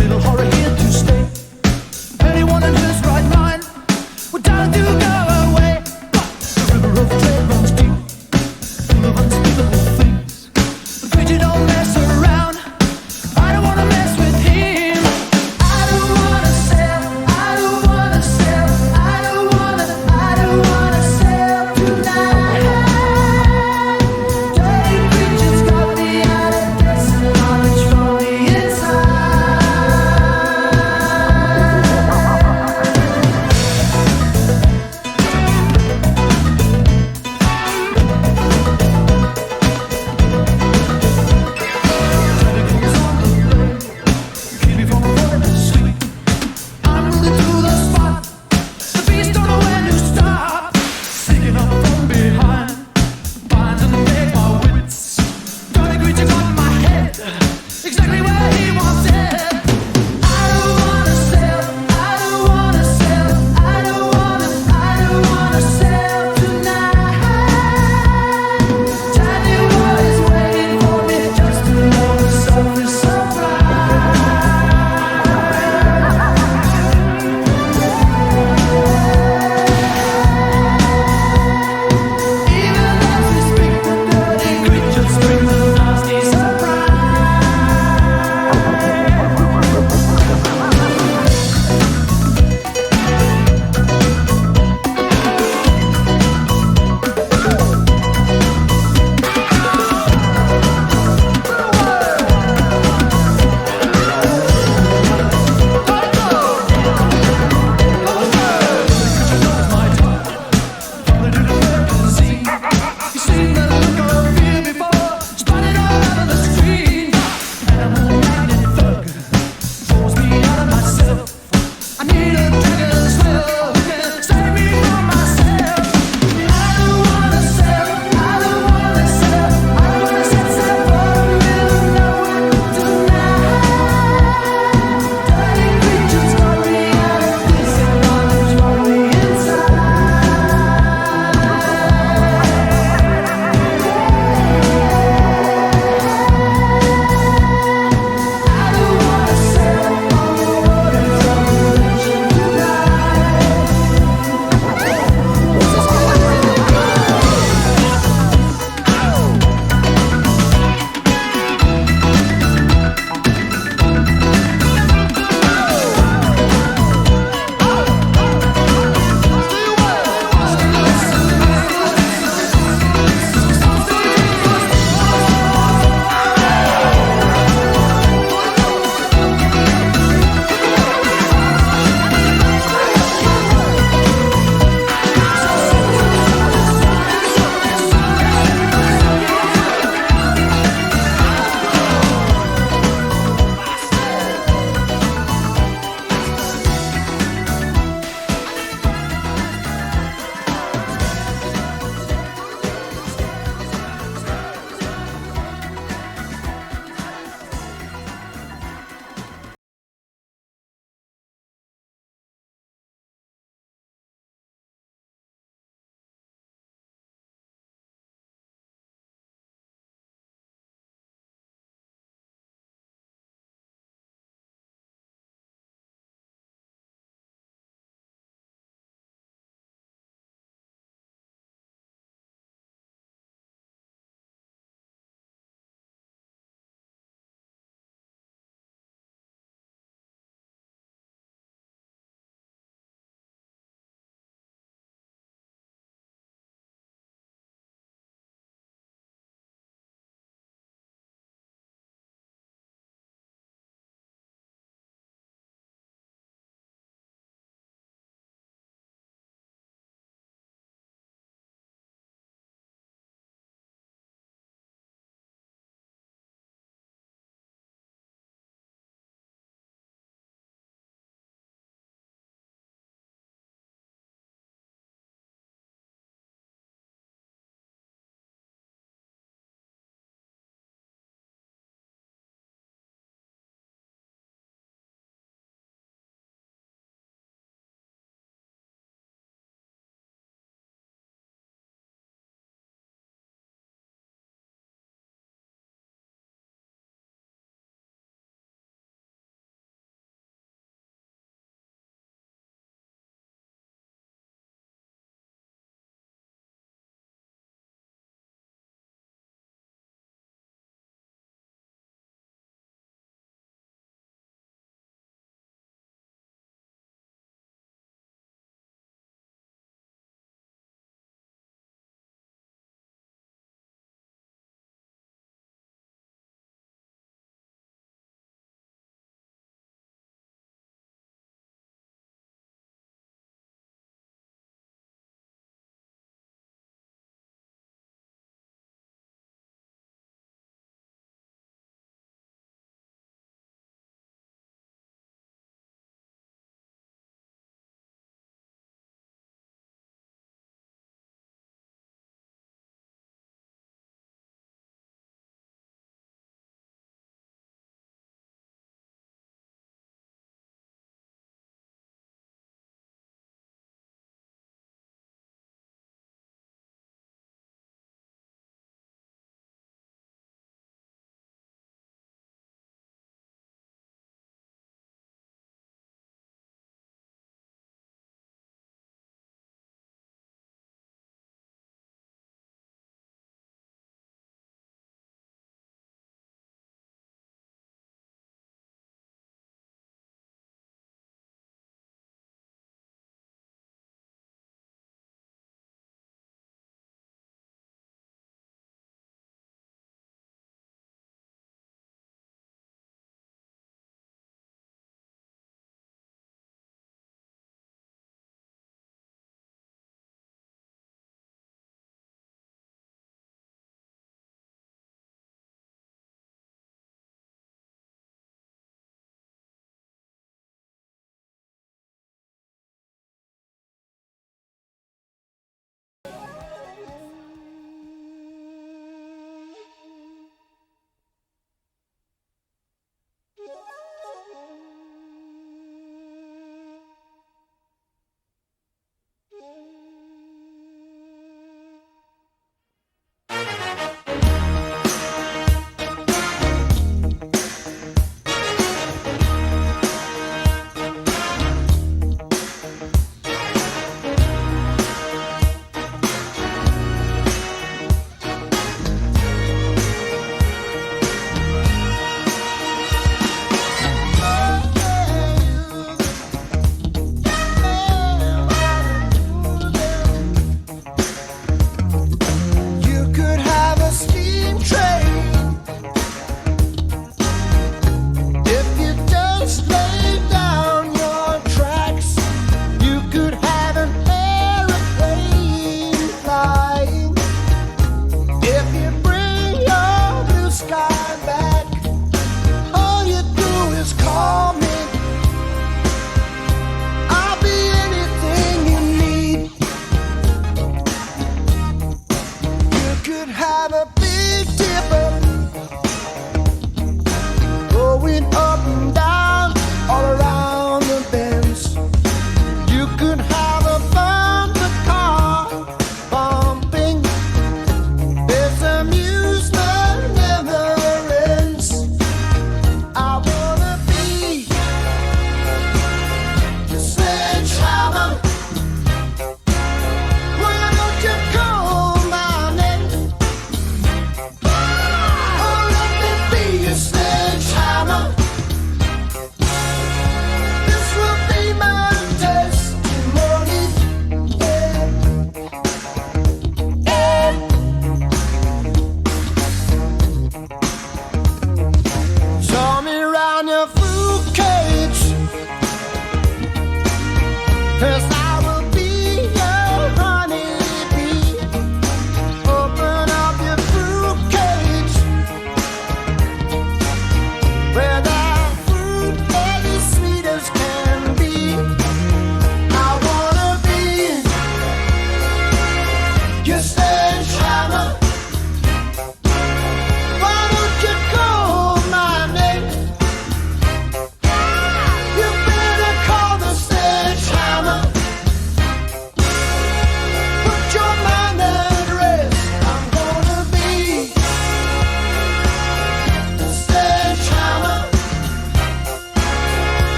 little horror here to stay. Anyone in his right mind would die to go away. But the river of dread runs deep, full of unspeakable things. But Bridget, don't mess around. I don't wanna mess with him. I don't wanna sail, I don't wanna sail, I don't wanna sail tonight. Dirty Bridget's got me out of this knowledge from the inside.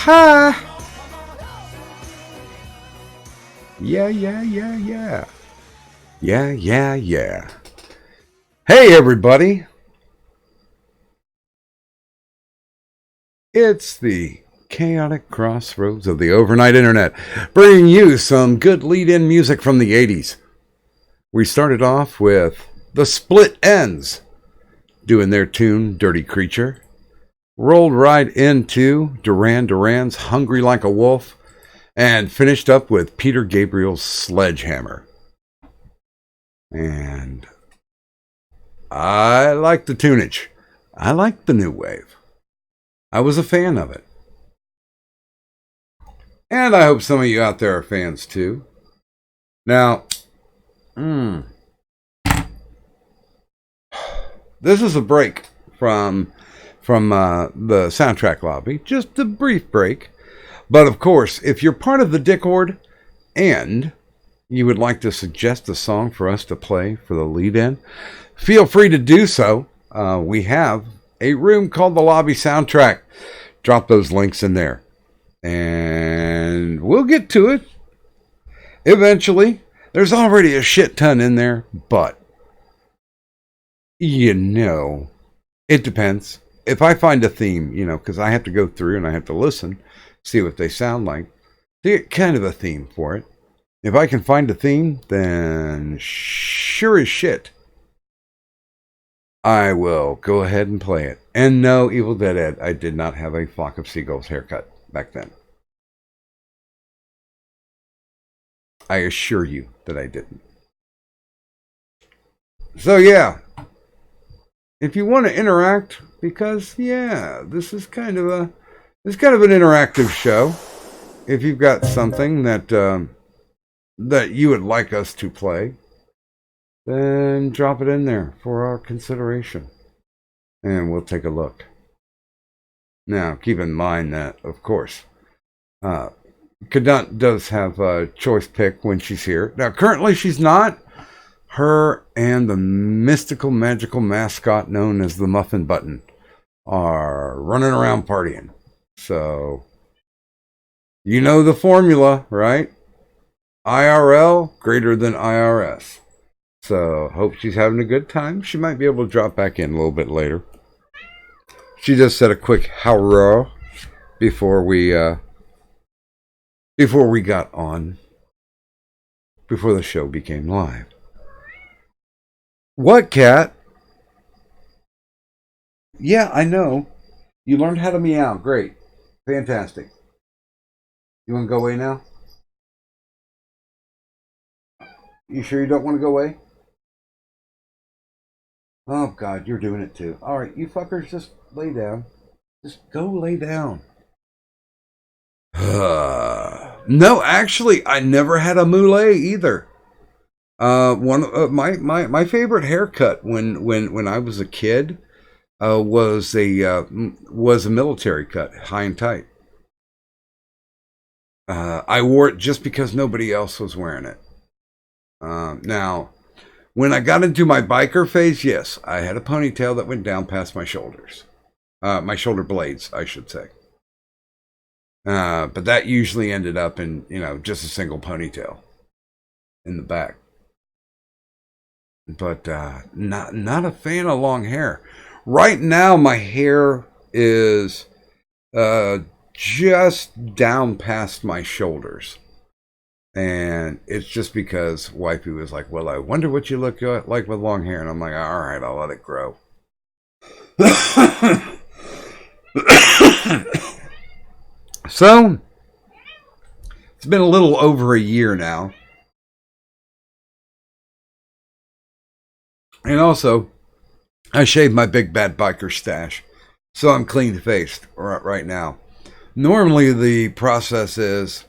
Ha! Yeah, yeah, yeah, yeah. Yeah, yeah, yeah. Hey, everybody. It's the chaotic crossroads of the overnight internet, bringing you some good lead-in music from the 80s. We started off with the Split Ends doing their tune, Dirty Creature. Rolled right into Duran Duran's Hungry Like a Wolf, and finished up with Peter Gabriel's Sledgehammer. And I like the tunage. I like the new wave. I was a fan of it. And I hope some of you out there are fans too. Now, this is a break from the soundtrack lobby. Just a brief break. But of course, if you're part of the Dickord and you would like to suggest a song for us to play for the lead-in, feel free to do so. We have a room called the Lobby Soundtrack. Drop those links in there. And we'll get to it. Eventually. There's already a shit ton in there, but it depends. If I find a theme, because I have to go through and I have to listen, see what they sound like, to get kind of a theme for it. If I can find a theme, then sure as shit, I will go ahead and play it. And no, Evil Dead Ed, I did not have a Flock of Seagulls haircut back then. I assure you that I didn't. So yeah, if you want to interact, because this is kind of an interactive show. If you've got something that you would like us to play, then drop it in there for our consideration, and we'll take a look. Now, keep in mind that, of course, Cadunt does have a choice pick when she's here. Now, currently she's not. Her and the mystical, magical mascot known as the Muffin Button are running around partying. So, you know the formula, right? IRL greater than IRS. So, hope she's having a good time. She might be able to drop back in a little bit later. She just said a quick hello before we got on, before the show became live. What, Cat? Yeah, I know. You learned how to meow. Great. Fantastic. You want to go away now? You sure you don't want to go away? Oh, God, you're doing it too. All right, you fuckers, just lay down. Just go lay down. No, actually, I never had a mullet either. One of my favorite haircut when I was a kid was a military cut, high and tight. I wore it just because nobody else was wearing it. Now, when I got into my biker phase, yes, I had a ponytail that went down past my shoulders, my shoulder blades, I should say. But that usually ended up in just a single ponytail in the back. But not a fan of long hair. Right now, my hair is just down past my shoulders. And it's just because wifey was like, well, I wonder what you look like with long hair. And I'm like, all right, I'll let it grow. So, it's been a little over a year now. And also, I shaved my big bad biker stash. So I'm clean-faced right now. Normally, the process is,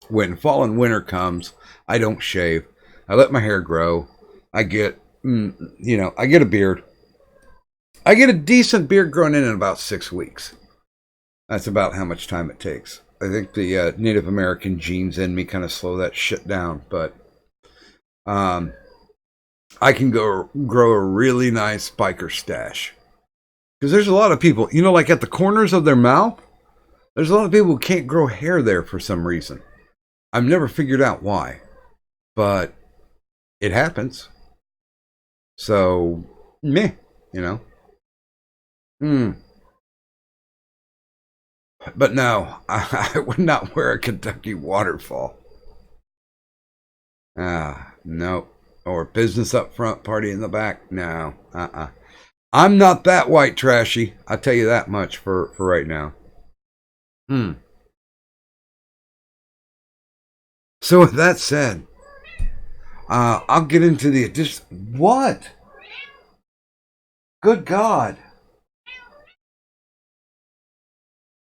when fall and winter comes, I don't shave. I let my hair grow. I get, I get a beard. I get a decent beard grown in about 6 weeks. That's about how much time it takes. I think the Native American genes in me kind of slow that shit down. But I can grow a really nice biker stash. Because there's a lot of people, like at the corners of their mouth, There's a lot of people who can't grow hair there for some reason. I've never figured out why, but it happens. So, meh, you know. But no, I would not wear a Kentucky waterfall. No. Or business up front, party in the back. No. I'm not that white trashy. I'll tell you that much for right now. So with that said, I'll get into the addition. What? Good God.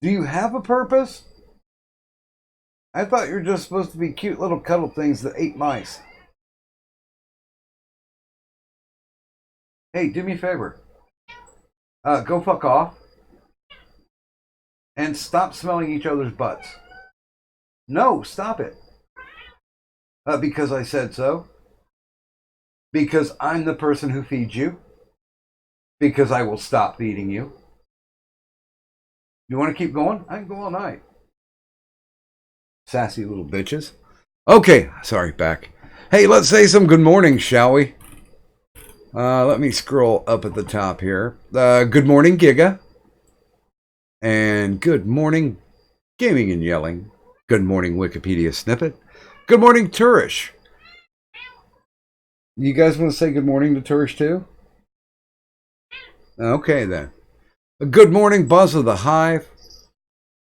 Do you have a purpose? I thought you were just supposed to be cute little cuddle things that ate mice. Hey, do me a favor. Go fuck off. And stop smelling each other's butts. No, stop it. Because I said so. Because I'm the person who feeds you. Because I will stop feeding you. You want to keep going? I can go all night. Sassy little bitches. Okay, sorry, back. Hey, let's say some good morning, shall we? Let me scroll up at the top here. Good morning, Giga. And good morning, Gaming and Yelling. Good morning, Wikipedia Snippet. Good morning, Turish. You guys want to say good morning to Turish too? Okay, then. Good morning, Buzz of the Hive.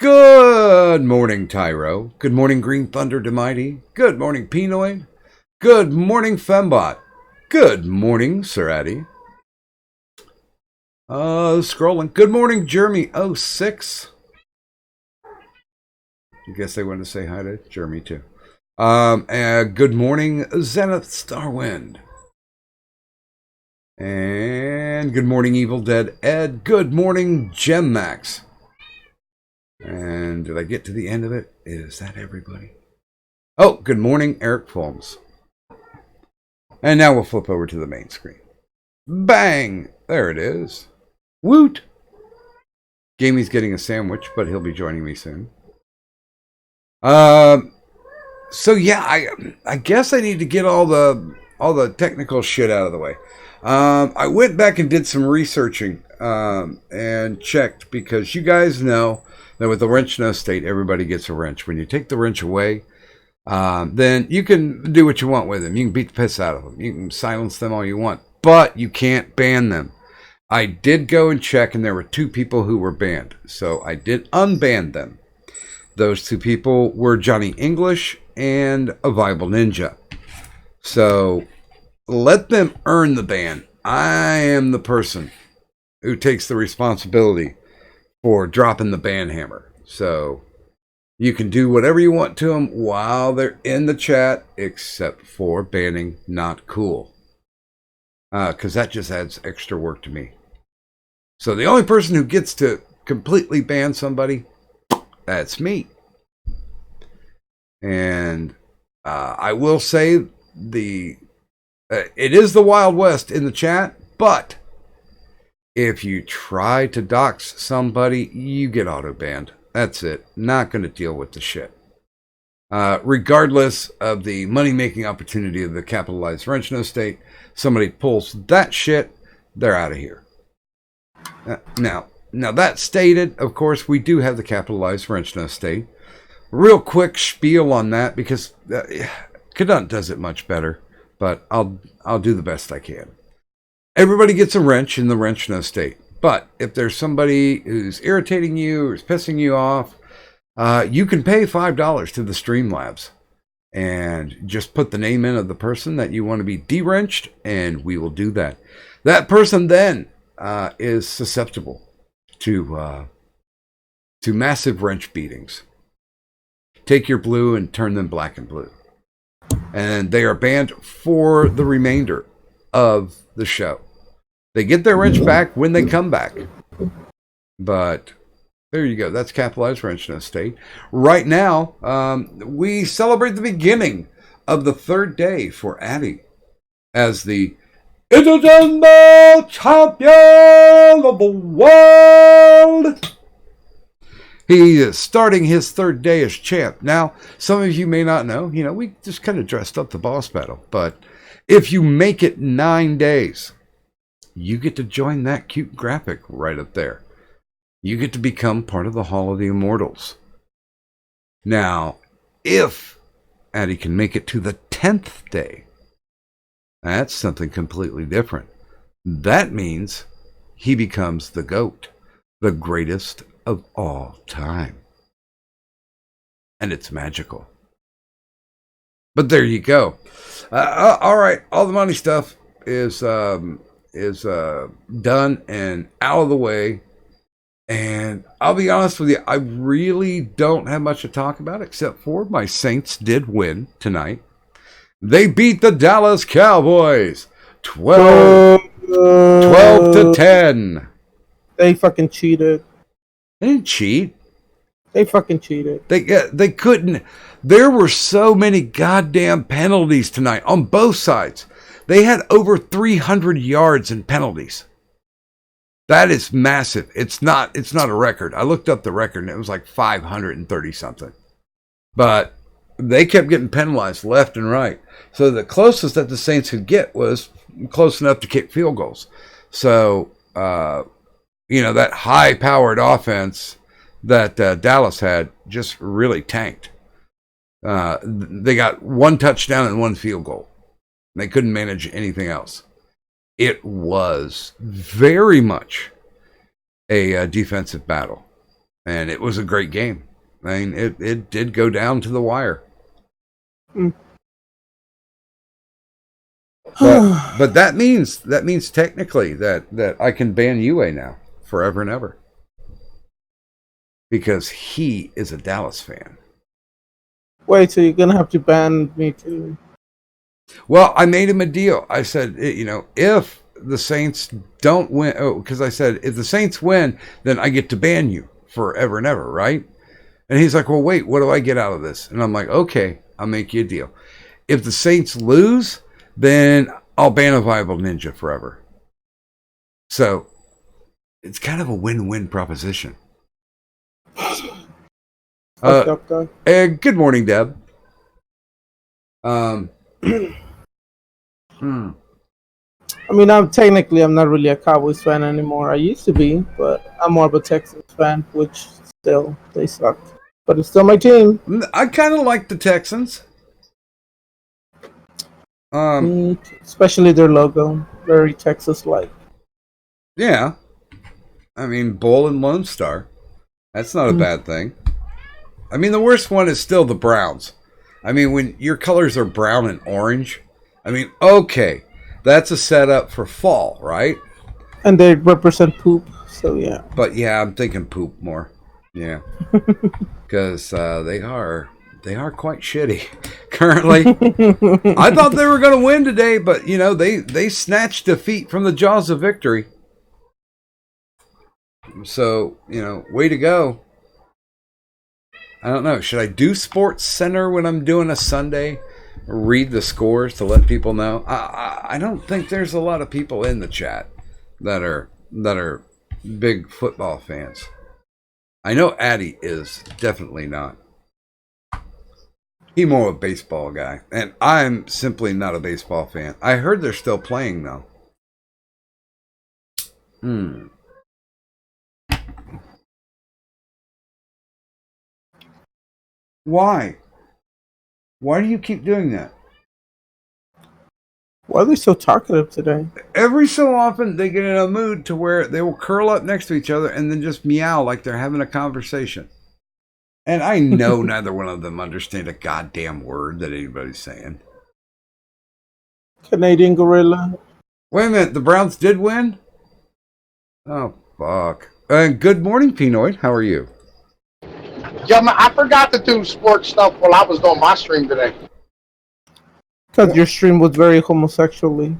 Good morning, Tyro. Good morning, Green Thunder Demighty. Good morning, Pinoid. Good morning, Fembot. Good morning, Sir Addy. Scrolling. Good morning, Jeremy06. I guess they wanted to say hi to Jeremy too. Good morning, Zenith Starwind. And good morning, Evil Dead Ed. Good morning, Gemmax. And did I get to the end of it? Is that everybody? Oh, good morning, Eric Folmes. And now we'll flip over to the main screen. Bang! There it is. Woot! Gamey's getting a sandwich, but he'll be joining me soon. So yeah, I guess I need to get all the technical shit out of the way. I went back and did some researching and checked, because you guys know that with the wrench no state, everybody gets a wrench. When you take the wrench away, then you can do what you want with them. You can beat the piss out of them. You can silence them all you want, but you can't ban them. I did go and check, and there were 2 people who were banned, so I did unban them. Those 2 people were Johnny English and a Viable Ninja. So let them earn the ban. I am the person who takes the responsibility for dropping the ban hammer. So you can do whatever you want to them while they're in the chat, except for banning not cool. Because that just adds extra work to me. So the only person who gets to completely ban somebody, that's me. And I will say it is the Wild West in the chat, but if you try to dox somebody, you get auto-banned. That's it. Not going to deal with the shit. Regardless of the money-making opportunity of the capitalized wrench no state, somebody pulls that shit, they're out of here. Now that stated, of course, we do have the capitalized wrench no state. Real quick spiel on that, because Cadunt does it much better, but I'll do the best I can. Everybody gets a wrench in the wrench no state, but if there's somebody who's irritating you or is pissing you off, you can pay $5 to the Streamlabs and just put the name in of the person that you want to be de-wrenched, and we will do that. That person then is susceptible to massive wrench beatings. Take your blue and turn them black and blue. And they are banned for the remainder of the show. They get their wrench back when they come back. But there you go. That's capitalized wrench no state. Right now, we celebrate the beginning of the 3rd day for Addy as the International Champion of the World. He is starting his third day as champ. Now, some of you may not know, we just kind of dressed up the boss battle. But if you make it 9 days, you get to join that cute graphic right up there. You get to become part of the Hall of the Immortals. Now, if Addy can make it to the 10th day, that's something completely different. That means he becomes the GOAT, the greatest of all time. And it's magical. But there you go. All right, all the money stuff is done and out of the way. And I'll be honest with you, I really don't have much to talk about except for my Saints did win tonight. They beat the Dallas Cowboys 12 to 10. They fucking cheated. They didn't cheat. They fucking cheated. They couldn't. There were so many goddamn penalties tonight on both sides. They had over 300 yards in penalties. That is massive. It's not a record. I looked up the record and it was like 530 something. But they kept getting penalized left and right. So the closest that the Saints could get was close enough to kick field goals. So, that high-powered offense that Dallas had just really tanked. They got one touchdown and one field goal. They couldn't manage anything else. It was very much a defensive battle. And it was a great game. I mean, it did go down to the wire. But that means technically that I can ban UA now forever and ever. Because he is a Dallas fan. Wait, so you're gonna have to ban me too? Well, I made him a deal. I said, if the Saints don't win, because I said, if the Saints win, then I get to ban you forever and ever, right? And he's like, well, wait, what do I get out of this? And I'm like, okay, I'll make you a deal. If the Saints lose, then I'll ban a Viable Ninja forever. So it's kind of a win-win proposition. Good morning, Deb. I mean, I'm not really a Cowboys fan anymore. I used to be, but I'm more of a Texans fan, which still, they suck. But it's still my team. I kind of like the Texans. Especially their logo. Very Texas-like. Yeah. I mean, Bull and Lone Star. That's not a bad thing. I mean, the worst one is still the Browns. I mean, when your colors are brown and orange, I mean, okay, that's a setup for fall, right? And they represent poop, so yeah. But yeah, I'm thinking poop more. Yeah. Because they are quite shitty currently. I thought they were going to win today, but, they snatched defeat from the jaws of victory. So, way to go. I don't know. Should I do Sports Center when I'm doing a Sunday? Read the scores to let people know? I don't think there's a lot of people in the chat that are big football fans. I know Addy is definitely not. He's more a baseball guy, and I'm simply not a baseball fan. I heard they're still playing though. Why? Why do you keep doing that? Why are they so talkative today? Every so often they get in a mood to where they will curl up next to each other and then just meow like they're having a conversation. And I know neither one of them understand a goddamn word that anybody's saying. Canadian gorilla. Wait a minute, the Browns did win? Oh, fuck. Good morning, Pinoid. How are you? Yo, man, I forgot to do sports stuff while I was doing my stream today. Because your stream was very homosexually.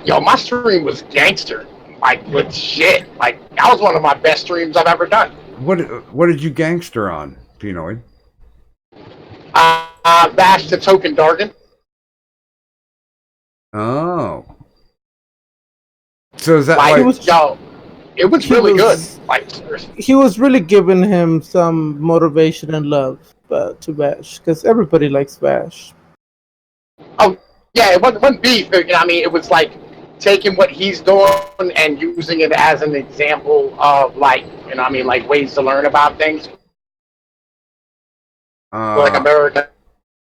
Yo, my stream was gangster. Like, legit. Like, that was one of my best streams I've ever done. What did you gangster on, Pinoid? Bash the Token Dargan. Oh. So is that like, like... yo, it was He really was- good. Like, seriously. He was really giving him some motivation and love to Vash, because everybody likes Vash. Yeah, it wasn't beef. You know, I mean, it was like taking what he's doing and using it as an example of, like, you know, I mean, like ways to learn about things, like America.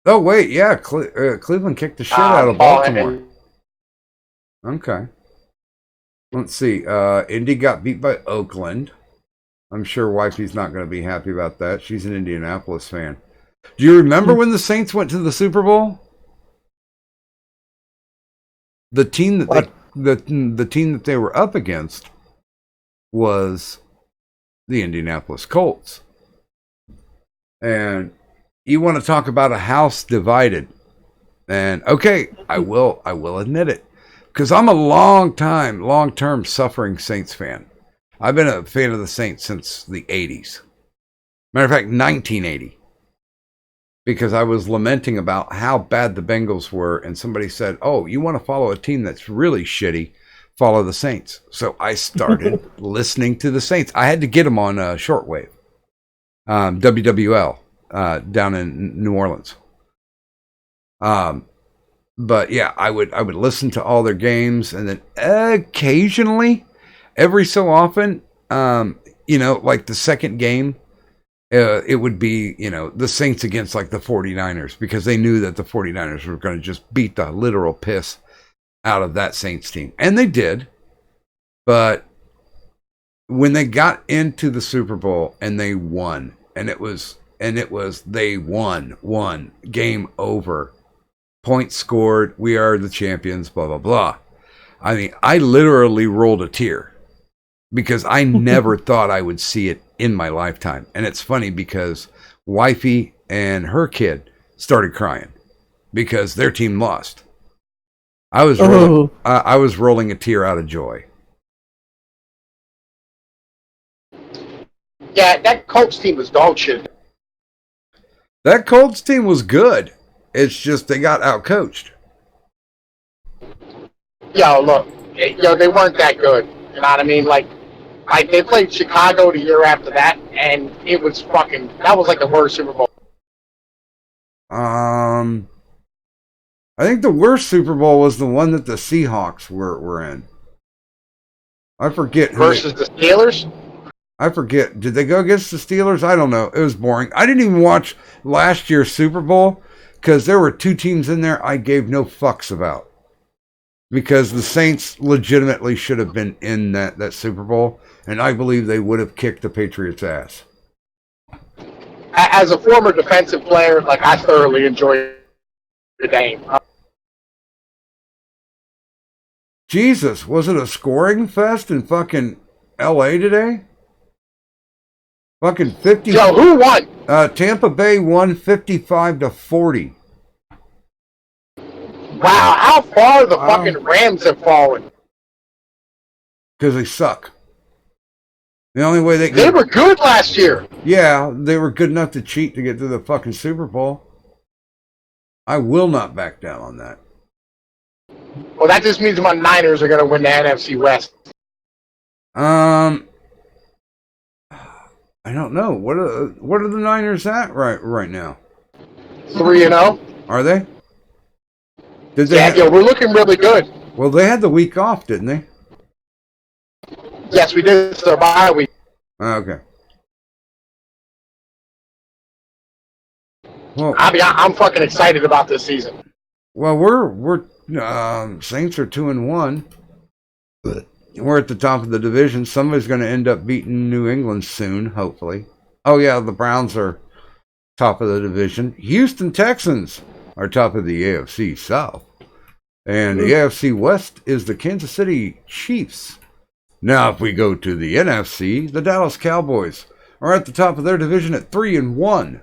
Oh wait, yeah, Cleveland kicked the shit out of Baltimore. Okay. Let's see. Indy got beat by Oakland. I'm sure Wifey's not going to be happy about that. She's an Indianapolis fan. Do you remember when the Saints went to the Super Bowl? The team that the team that they were up against was the Indianapolis Colts. And you want to talk about a house divided. And okay, I will admit it. Because I'm a long-term suffering Saints fan. I've been a fan of the Saints since the 80s. Matter of fact, 1980. Because I was lamenting about how bad the Bengals were, and somebody said, oh, you want to follow a team that's really shitty, follow the Saints. So I started listening to the Saints. I had to get them on shortwave. WWL down in New Orleans. But yeah, I would listen to all their games, and then occasionally, every so often, like the second game, it would be, the Saints against like the 49ers, because they knew that the 49ers were going to just beat the literal piss out of that Saints team. And they did. But when they got into the Super Bowl and they won, they won, game over. Points scored, we are the champions, blah, blah, blah. I mean, I literally rolled a tear because I never thought I would see it in my lifetime. And it's funny because Wifey and her kid started crying because their team lost. I was rolling a tear out of joy. Yeah, that Colts team was dog shit. That Colts team was good. It's just they got outcoached. Yo, look, they weren't that good. You know what I mean? Like they played Chicago the year after that, and it was that was like the worst Super Bowl. I think the worst Super Bowl was the one that the Seahawks were in. I forget. Versus the Steelers? I forget. Did they go against the Steelers? I don't know. It was boring. I didn't even watch last year's Super Bowl because there were two teams in there I gave no fucks about. Because the Saints legitimately should have been in that Super Bowl, and I believe they would have kicked the Patriots' ass. As a former defensive player, like, I thoroughly enjoyed the game. Jesus, was it a scoring fest in fucking L.A. today? Fucking 50. Yo, who won? Tampa Bay won 55-40. Wow, how far the fucking Rams have fallen. Because they suck. The only way They were good last year. Yeah, they were good enough to cheat to get to the fucking Super Bowl. I will not back down on that. Well, that just means my Niners are going to win the NFC West. I don't know. What are the Niners at right now? 3-0. Are they? Did they? Yeah, we're looking really good. Well, they had the week off, didn't they? Yes, we did. It's their bye week. Okay. Well, I'm fucking excited about this season. Well, we're Saints are 2-1. We're at the top of the division. Somebody's going to end up beating New England soon, hopefully. Oh yeah, the Browns are top of the division. Houston Texans are top of the AFC South. And the AFC West is the Kansas City Chiefs. Now, if we go to the NFC, the Dallas Cowboys are at the top of their division at 3-1.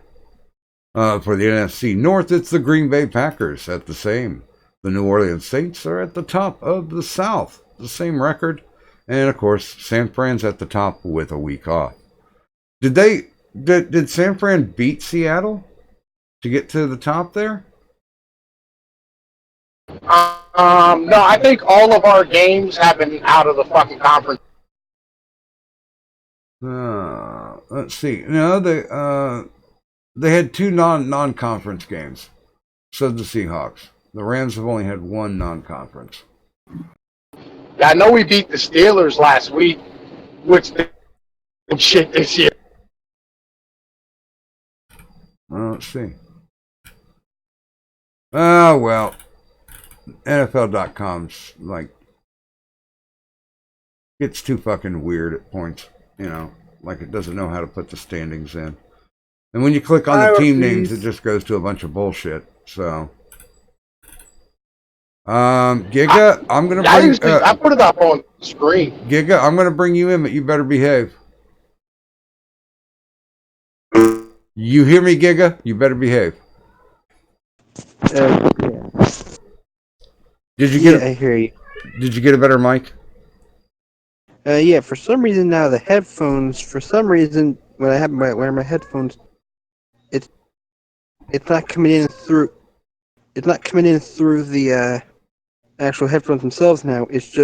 For the NFC North, it's the Green Bay Packers at the same. The New Orleans Saints are at the top of the South, the same record. And of course, San Fran's at the top with a week off. Did San Fran beat Seattle to get to the top there? No, I think all of our games have been out of the fucking conference. Let's see. No, they had two non-conference games. So did the Seahawks. The Rams have only had one non-conference. Yeah, I know we beat the Steelers last week, which they shit this year. Well, let's see. Oh, well. NFL.com's like, it's too fucking weird at points, you know, like it doesn't know how to put the standings in. And when you click on the team names, it just goes to a bunch of bullshit. So, Giga, I'm gonna bring. I put it up on the screen. Giga, I'm gonna bring you in, but you better behave. You hear me, Giga? You better behave. Yeah. Did you get? I hear you. Did you get a better mic? Yeah. For some reason now the headphones. For some reason when I have wear my headphones, it's not coming in through. It's not coming in through the actual headphones themselves now. It's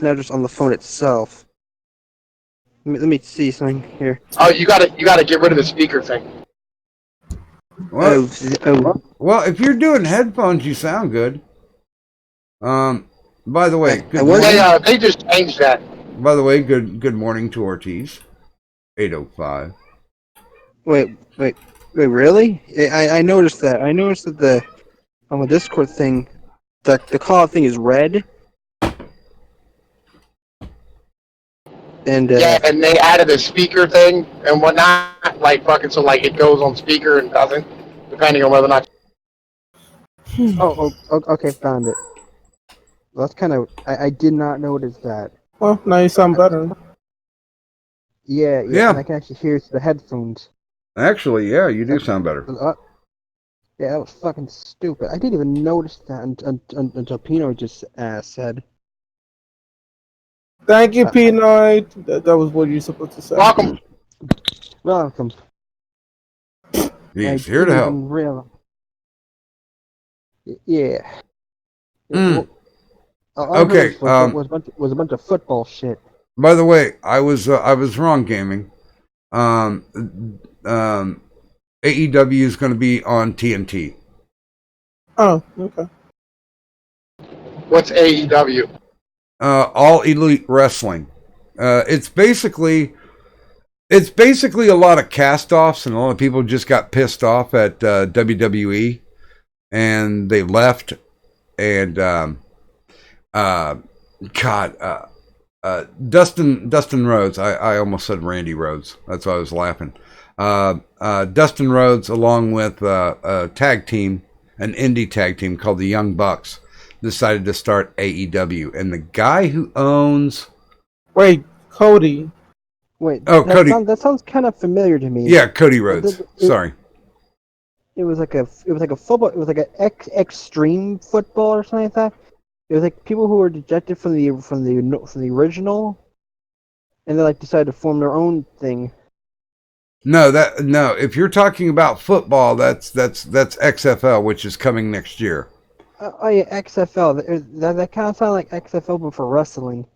now just on the phone itself. Let me see something here. Oh, you gotta get rid of the speaker thing. Well, Oh. well, if you're doing headphones, you sound good. By the way, good was- morning. They just changed that. By the way, good morning to Ortiz. 8:05. Wait, really? I noticed that. I noticed that on the Discord thing, the call thing is red. And Yeah, and they added a speaker thing and whatnot, like fucking so like it goes on speaker and doesn't, depending on whether or not. okay, found it. Well, that's kind of. I did not notice that. Well, now you sound better. Yeah. Yeah. And I can actually hear it through the headphones. Actually, yeah, you do sound better. Yeah, that was fucking stupid. I didn't even notice that until Pino just said. Thank you, Peanut. That was what you're supposed to say. Welcome. Welcome. He's here to help. Yeah. Mm. All I Okay, heard was a bunch of football shit. By the way, I was wrong, gaming. AEW is going to be on TNT. Oh, okay. What's AEW? All Elite Wrestling. It's basically a lot of cast-offs, and a lot of people just got pissed off at WWE, and they left. And Dustin Rhodes. I almost said Randy Rhodes. That's why I was laughing. Dustin Rhodes, along with a tag team, an indie tag team called the Young Bucks, decided to start AEW. And the guy who owns... Wait, Cody. Wait. Cody. That sounds kind of familiar to me. Yeah, Cody Rhodes. Sorry. It was like a football. It was like an extreme football or something like that. It was like people who were dejected from the original, and they like decided to form their own thing. No. If you're talking about football, that's XFL, which is coming next year. Yeah, XFL. That kind of sounds like XFL, but for wrestling.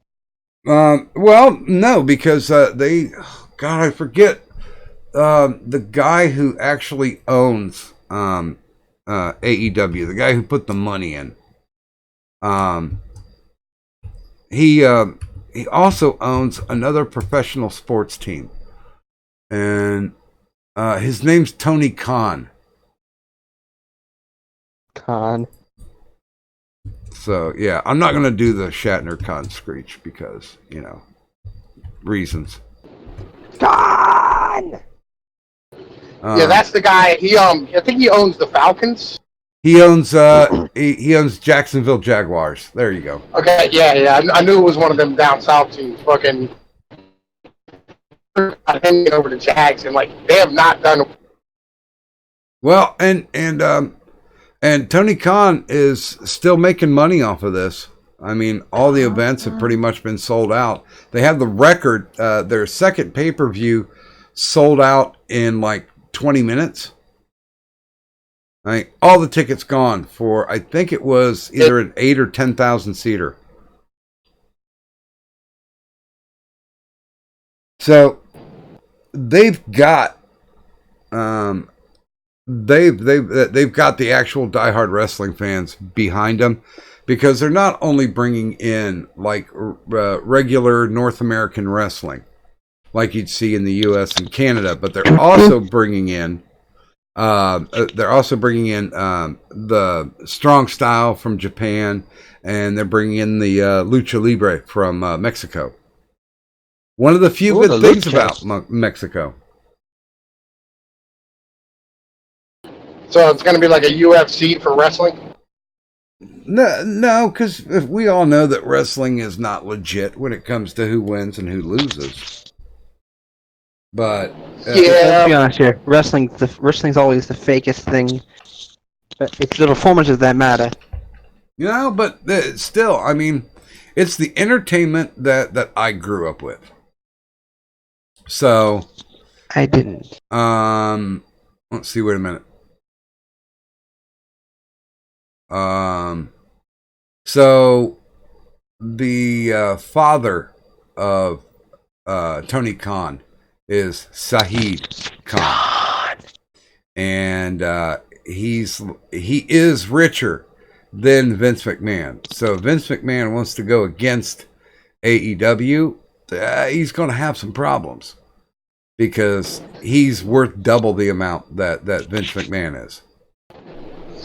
Well, no, because I forget the guy who actually owns AEW, the guy who put the money in. He also owns another professional sports team, and his name's Tony Khan. So yeah, I'm not gonna do the Shatner Khan screech because reasons. Khan. Yeah, that's the guy. I think he owns the Falcons. He owns he owns Jacksonville Jaguars. There you go. Okay, yeah. I knew it was one of them down south teams. Fucking, I think over the Jags, and like they have not done. Well, and Tony Khan is still making money off of this. I mean, all the events have pretty much been sold out. They have the record. Their second pay-per-view sold out in like 20 minutes. All the tickets gone for, I think it was either an 8 or 10,000 seater. So, they've got they've got the actual diehard wrestling fans behind them, because they're not only bringing in like regular North American wrestling like you'd see in the U.S. and Canada, but they're also bringing in the strong style from Japan, and they're bringing in the lucha libre from Mexico. One of the few good things about Mexico. So it's going to be like a UFC for wrestling? No, because we all know that wrestling is not legit when it comes to who wins and who loses. But Let's be honest here. Wrestling's always the fakest thing. It's the performances that matter. but still, I mean, it's the entertainment that I grew up with. So I didn't. Let's see. Wait a minute. So the father of Tony Khan is Shahid Khan, and he is richer than Vince McMahon. So Vince McMahon wants to go against AEW. He's going to have some problems because he's worth double the amount that Vince McMahon is.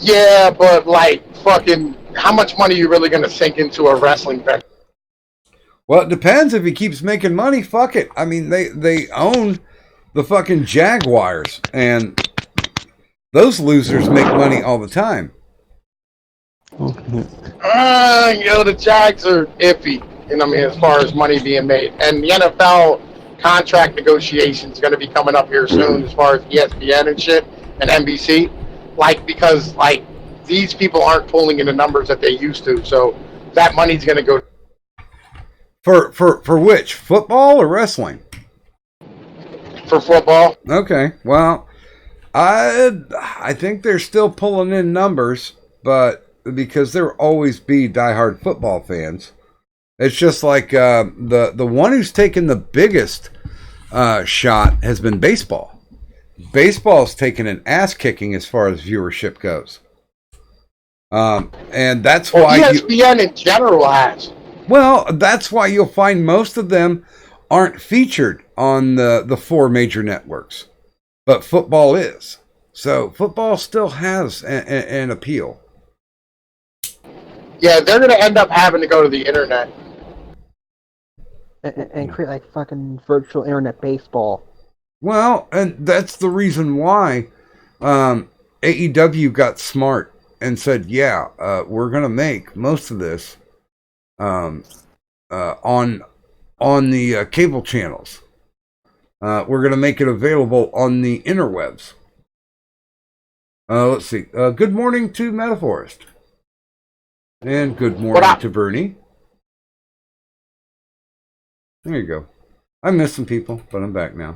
Yeah, but like fucking, how much money are you really going to sink into a wrestling venue? Well, it depends. If he keeps making money, fuck it. I mean, they own the fucking Jaguars, and those losers make money all the time. The Jags are iffy, as far as money being made. And the NFL contract negotiations going to be coming up here soon as far as ESPN and shit and NBC. Because these people aren't pulling in the numbers that they used to, so that money's going to go. For which? Football or wrestling? For football. Okay. Well, I think they're still pulling in numbers, but because there will always be diehard football fans. It's just like the one who's taken the biggest shot has been baseball. Baseball's taken an ass kicking as far as viewership goes. And that's why ESPN in general has. Well, that's why you'll find most of them aren't featured on the four major networks. But football is. So football still has an appeal. Yeah, they're going to end up having to go to the internet. And create like fucking virtual internet baseball. Well, and that's the reason why AEW got smart and said, we're going to make most of this on the cable channels. We're going to make it available on the interwebs. Let's see. Good morning to Metaforest. And good morning to Bernie. There you go. I missed some people, but I'm back now.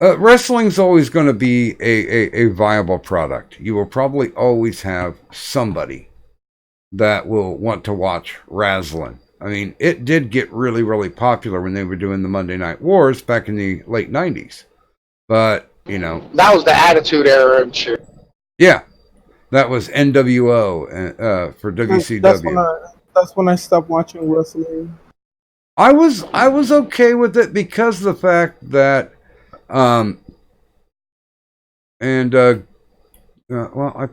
Wrestling's always going to be a viable product. You will probably always have somebody that will want to watch wrestling. I mean, it did get really, really popular when they were doing the Monday Night Wars back in the late 90s. But, that was the Attitude Era and shit. Yeah. That was NWO for WCW. That's when I stopped watching wrestling. I was okay with it because of the fact that I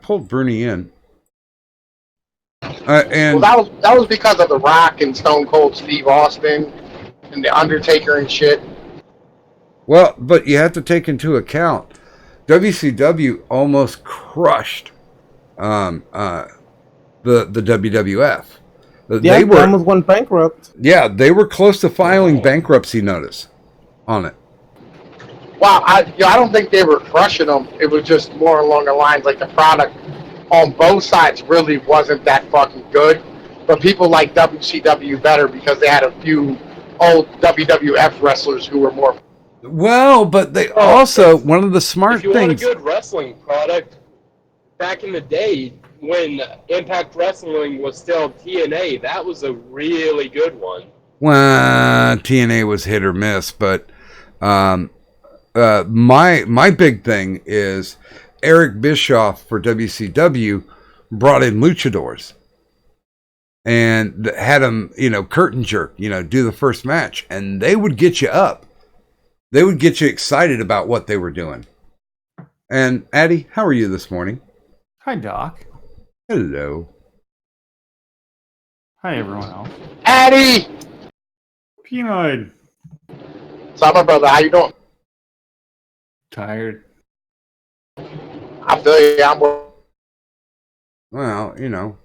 pulled Bernie in. And that was because of The Rock and Stone Cold Steve Austin and The Undertaker and shit. Well, but you have to take into account WCW almost crushed the WWF. They almost went bankrupt. Yeah, they were close to filing bankruptcy notice on it. Wow, I don't think they were crushing them. It was just more along the lines like the product on both sides really wasn't that fucking good. But people like WCW better because they had a few old WWF wrestlers who were more. Well, but they also, one of the smart if you things. want a good wrestling product, back in the day, when Impact Wrestling was still TNA, that was a really good one. Well, TNA was hit or miss, but my big thing is Eric Bischoff for WCW brought in luchadors and had them, curtain jerk, do the first match, and they would get you up. They would get you excited about what they were doing. And Addie, how are you this morning? Hi, Doc. Hello. Hi, everyone else. Addy! Peanut. What's up, my brother? How you doing? Tired. I feel you. I'm Well,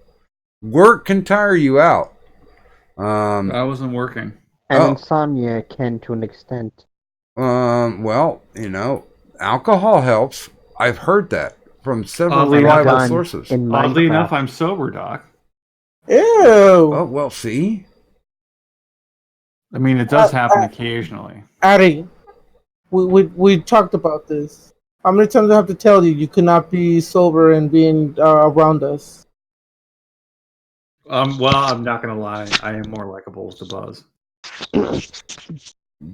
work can tire you out. I wasn't working. And Oh. insomnia can to an extent. Well, alcohol helps. I've heard that from several Oddly reliable enough- sources. In Oddly Minecraft. enough, I'm sober, Doc. Ew. Oh, well, see? I mean, it does happen occasionally. Ari, we talked about this. How many times do I have to tell you could not be sober and being around us? Well, I'm not gonna lie. I am more likable as the Buzz.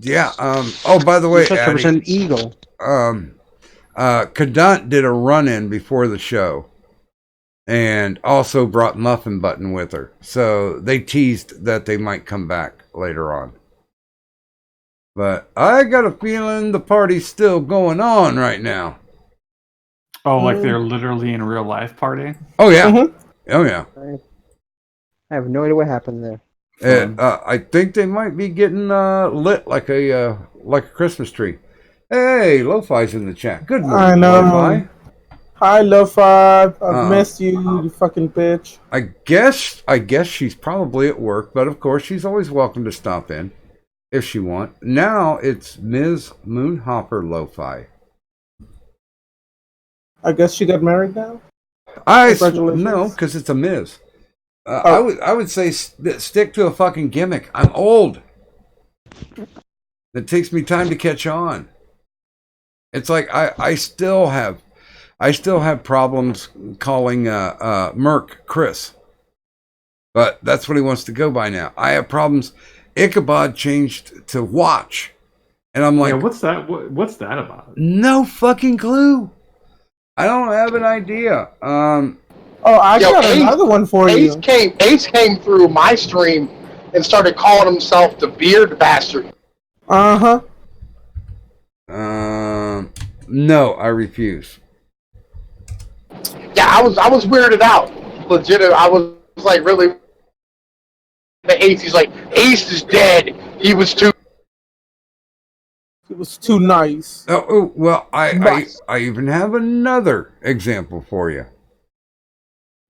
Yeah. Oh, by the way, Such Addie, an eagle. Kadant did a run-in before the show and also brought Muffin Button with her. So they teased that they might come back later on. But I got a feeling the party's still going on right now. Oh, like they're literally in real life party? Oh, yeah. Mhm. Oh, yeah. I have no idea what happened there. And, I think they might be getting lit like a Christmas tree. Hey, Lo-Fi's in the chat. Good morning, I know. Lo-Fi. Hi, Lo-Fi. I've missed you, you fucking bitch. I guess she's probably at work, but of course she's always welcome to stop in if she wants. Now it's Ms. Moonhopper Lo-Fi. I guess she got married now? Congratulations. No, because it's a Ms. Oh. I would say stick to a fucking gimmick. I'm old. It takes me time to catch on. It's like I still have problems calling Merc Chris, but that's what he wants to go by now. I have problems. Ichabod changed to Watch, and I'm like, Yeah, what's that? What's that about? no fucking clue. I don't have an idea. Oh, I Yo, got Ace- another one for Ace you. came through my stream and started calling himself the Beard Bastard. Uh-huh. No, I refuse. Yeah, I was weirded out. Legit, I was like, really. The Ace, he's like, Ace is dead. He was too. It was too nice. Oh well, I Nice. even have another example for you.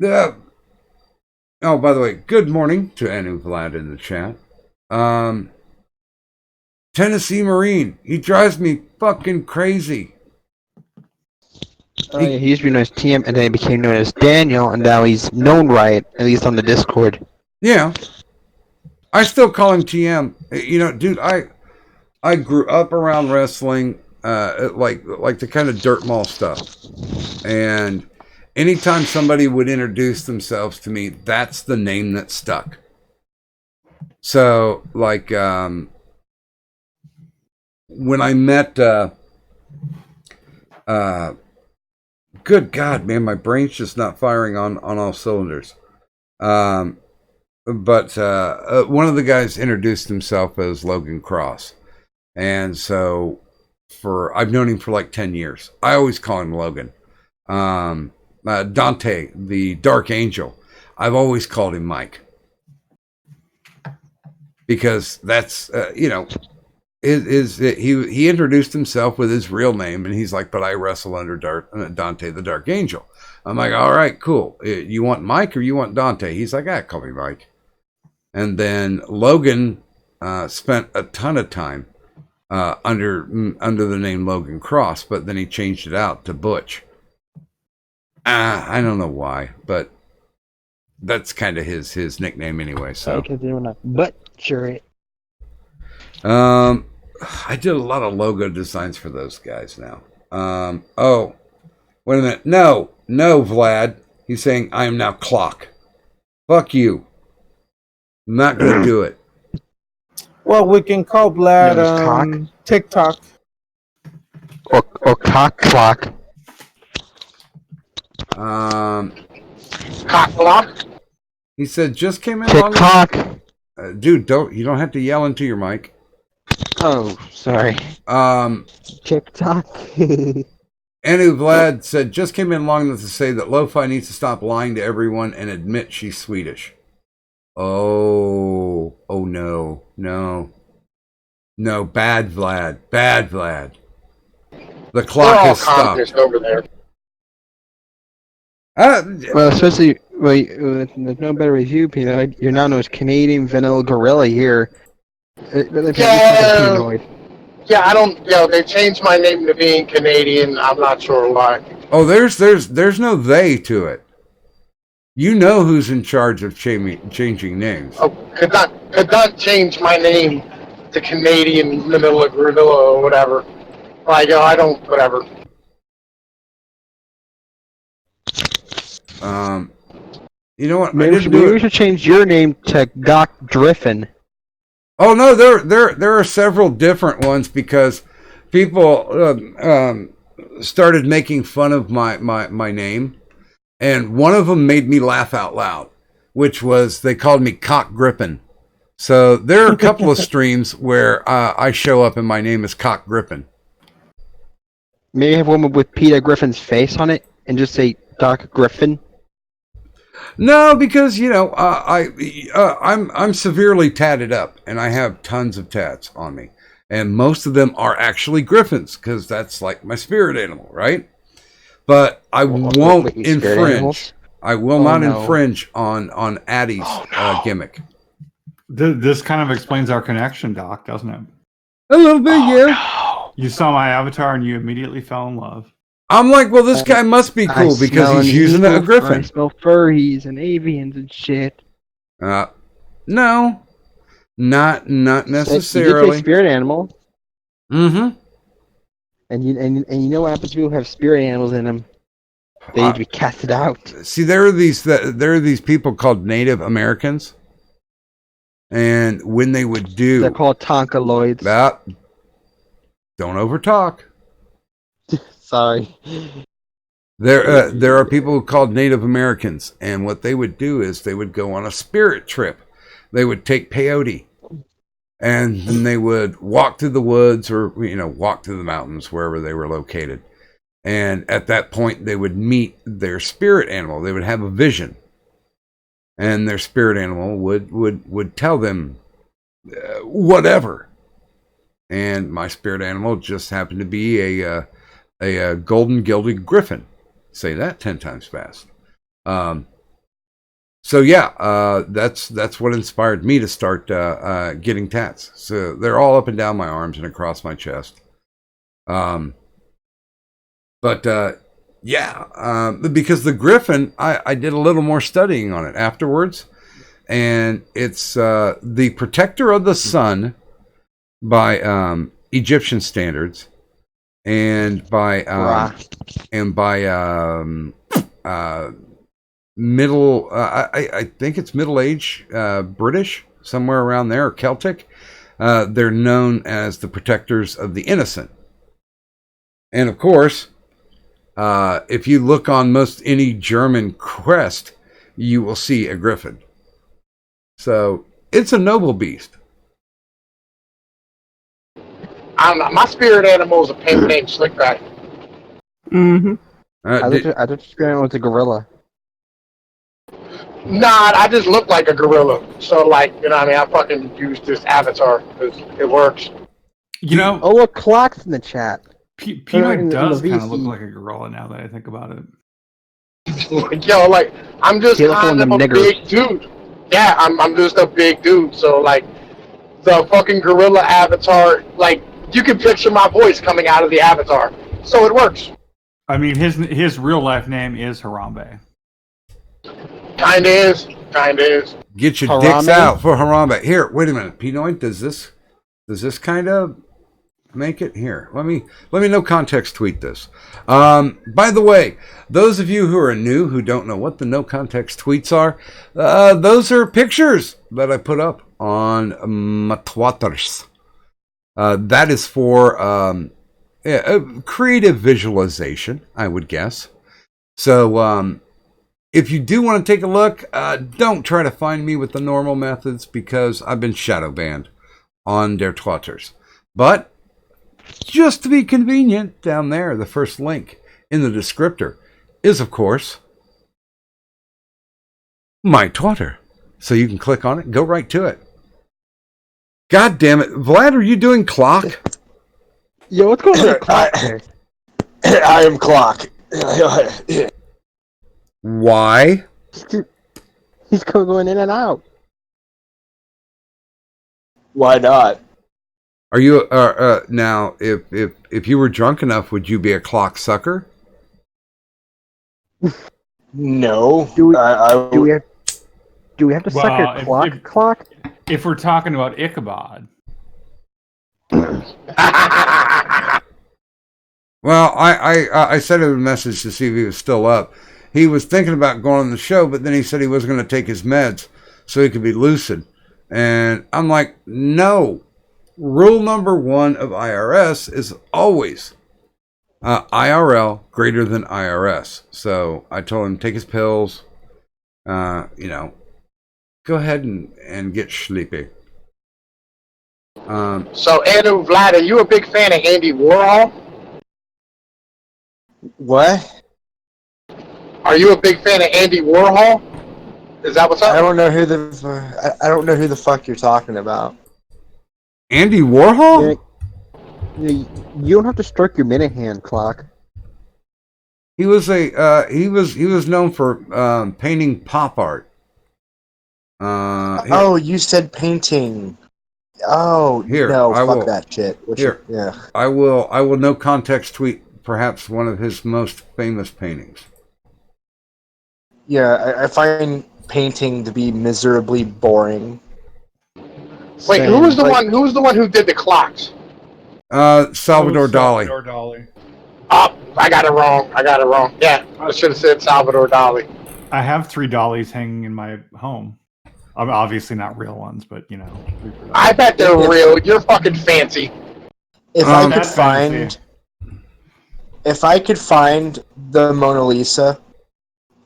Oh, by the way, good morning to Anu Vlad in the chat. Tennessee Marine, he drives me fucking crazy. Oh, yeah, he used to be known as TM, and then he became known as Daniel, and now he's known right, at least on the Discord. Yeah, I still call him TM. Dude, I grew up around wrestling, like the kind of dirt mall stuff, and anytime somebody would introduce themselves to me, that's the name that stuck. So, like, when I met, good God, man, my brain's just not firing on all cylinders. But one of the guys introduced himself as Logan Cross. And so I've known him for like 10 years. I always call him Logan. Dante, the Dark Angel, I've always called him Mike. Because that's, he introduced himself with his real name, and he's like, but I wrestle under Dante, the Dark Angel. I'm like, all right, cool. You want Mike or you want Dante? He's like, call me Mike. And then Logan spent a ton of time under the name Logan Cross, but then he changed it out to Butch. I don't know why, but that's kind of his nickname anyway. So Because they want to butcher it. I did a lot of logo designs for those guys now. Oh, wait a minute. No, Vlad. He's saying, I am now clock. Fuck you. I'm not going to do it. Well, we can call Vlad Known as Cock? TikTok. Or cock clock. Cock block. He said, just came in long. TikTok. Dude, you don't have to yell into your mic. Oh, sorry. TikTok. Anu Vlad said, just came in long enough to say that Lo-Fi needs to stop lying to everyone and admit she's Swedish. Oh no, bad Vlad. The clock We're all has stopped. communists over there. Well, especially with no better review, Peanut. You're now known as Canadian Vanilla Gorilla here. Yeah. Yeah, I don't. They changed my name to being Canadian. I'm not sure why. Oh, there's no they to it. You know who's in charge of changing names. Oh, could not change my name to Canadian Manila Gorilla or whatever. Like, I don't. Whatever. You know what? Maybe we should change your name to Gok Driffin. Oh no, there are several different ones because people started making fun of my name, and one of them made me laugh out loud, which was they called me Cock Grippin. So there are a couple of streams where I show up and my name is Cock Grippin. Maybe have one with Peter Griffin's face on it and just say Doc Griffin. No, because I'm severely tatted up, and I have tons of tats on me, and most of them are actually griffins because that's like my spirit animal, right? But I won't infringe. I will not infringe on Addie's gimmick. This kind of explains our connection, Doc, doesn't it? A little bit, yeah. You saw my avatar and you immediately fell in love. I'm like, well, this guy must be cool because he's using a griffin. I smell furries and avians and shit. No, not necessarily. You did say spirit animal. Mm-hmm. And you know what happens to people who have spirit animals in them? They need to be casted out. See, there are these people called Native Americans, and when they would do, they're called Tonkaloids. Don't overtalk. Sorry. There are people called Native Americans, and what they would do is they would go on a spirit trip. They would take peyote, and then they would walk through the woods or walk through the mountains wherever they were located. And at that point, they would meet their spirit animal. They would have a vision, and their spirit animal would tell them whatever. And my spirit animal just happened to be a golden gilded griffin. Say that 10 times fast. So yeah, that's what inspired me to start getting tats. So they're all up and down my arms and across my chest. Because the griffin, I did a little more studying on it afterwards, and it's the protector of the sun by Egyptian standards, and by middle, I think it's Middle Age British, somewhere around there, or Celtic. They're known as the protectors of the innocent. And of course, if you look on most any German crest, you will see a griffin. So it's a noble beast. I don't know. My spirit animal is a pimp named Slickback. Mm-hmm. I thought spirit animal was a gorilla. Nah, I just look like a gorilla. So, like, I fucking use this avatar because it works. Oh, look, Clock's in the chat. Pinoy does kind of look like a gorilla now that I think about it. I'm just kind of a big dude. Yeah, I'm just a big dude. So, like, the fucking gorilla avatar, like, you can picture my voice coming out of the avatar. So it works. I mean, his real life name is Harambe. Kinda is. Get your Harambe? dicks out for Harambe. Here, wait a minute. Pinoy, does this kind of make it here. Let me no context tweet this. By the way, those of you who are new who don't know what the no context tweets are, those are pictures that I put up on my Twitters. That is for creative visualization, I would guess. So if you do want to take a look, don't try to find me with the normal methods because I've been shadow banned on their Twitters. But just to be convenient, down there, the first link in the descriptor is, of course, my Twitter. So you can click on it, go right to it. God damn it. Vlad, are you doing clock? Yo, what's going on? Clock? I am Clock. Why? He's going in and out. Why not? Are you now? If you were drunk enough, would you be a clock sucker? No. Do we, I do we have to suck Well, your clock? Clock? If we're talking about Ichabod, Well, I sent him a message to see if he was still up. He was thinking about going on the show, but then he said he wasn't going to take his meds so he could be lucid. And I'm like, no. Rule number 1 of IRS is always IRL greater than IRS. So I told him take his pills. Go ahead and get sleepy. So, Anu, Vlad, are you a big fan of Andy Warhol? What? Are you a big fan of Andy Warhol? Is that what's up? I don't know who the fuck you're talking about. Andy Warhol? You don't have to stroke your minute hand, Clock. He was he was known for painting pop art. Oh, you said painting. Oh, Here, no, I fuck will- that shit. Here. Yeah. I will no context tweet perhaps one of his most famous paintings. Yeah, I find painting to be miserably boring. Wait, who was the one who did the clocks? Salvador Dali. Oh, I got it wrong. Yeah, I should have said Salvador Dali. I have 3 dollies hanging in my home. Obviously not real ones, but you know. I bet they're real. You're fucking fancy. If I could That's fancy. if I could find the Mona Lisa,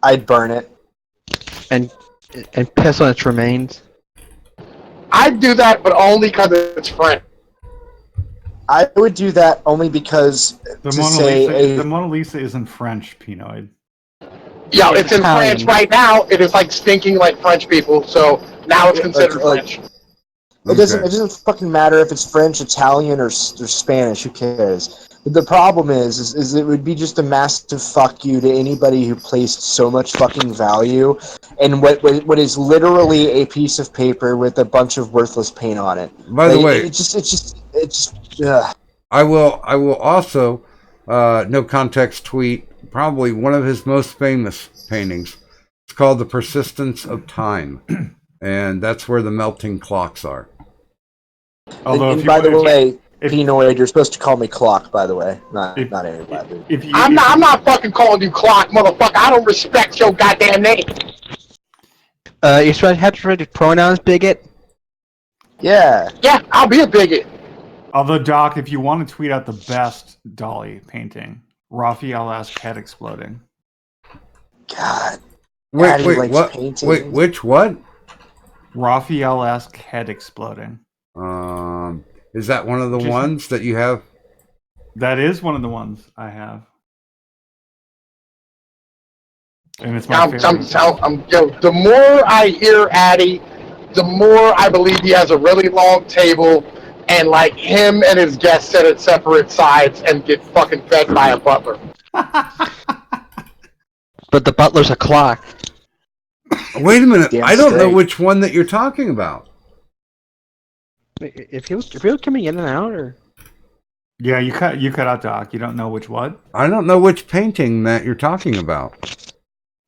I'd burn it. And piss on its remains. I'd do that, but only because it's French. I would do that only because The Mona Lisa isn't French, Pinoid. Yo, it's in Italian. French right now. It is like stinking like French people, so now it's considered French. It doesn't fucking matter if it's French, Italian, or Spanish. Who cares? But the problem is it would be just a massive fuck you to anybody who placed so much fucking value in what is literally a piece of paper with a bunch of worthless paint on it. By the way, it's just. Ugh. I will also no context tweet probably one of his most famous paintings. It's called The Persistence of Time, and that's where the melting clocks are. Although, And if by the you, way, if- Pinoid, you're supposed to call me Clock. By the way, not anybody. if you, I'm not fucking calling you Clock, motherfucker. I don't respect your goddamn name. You're supposed to have to write pronouns, bigot? Yeah. Yeah, I'll be a bigot. Although, Doc, if you want to tweet out the best dolly painting, Raphael-esque head exploding. God. Wait, Addie wait, likes what? painting. Wait, which what? Raphael-esque head exploding. Is that one of the Just- ones that you have? That is one of the ones I have. And it's my favorite. The more I hear Addy, the more I believe he has a really long table, and like him and his guests sit at separate sides and get fucking fed by a butler. But the butler's a clock. Wait a minute. Damn I don't know straight. which one that you're talking about. If he was coming in and out, or Yeah, you cut out Doc. You don't know which what? I don't know which painting that you're talking about.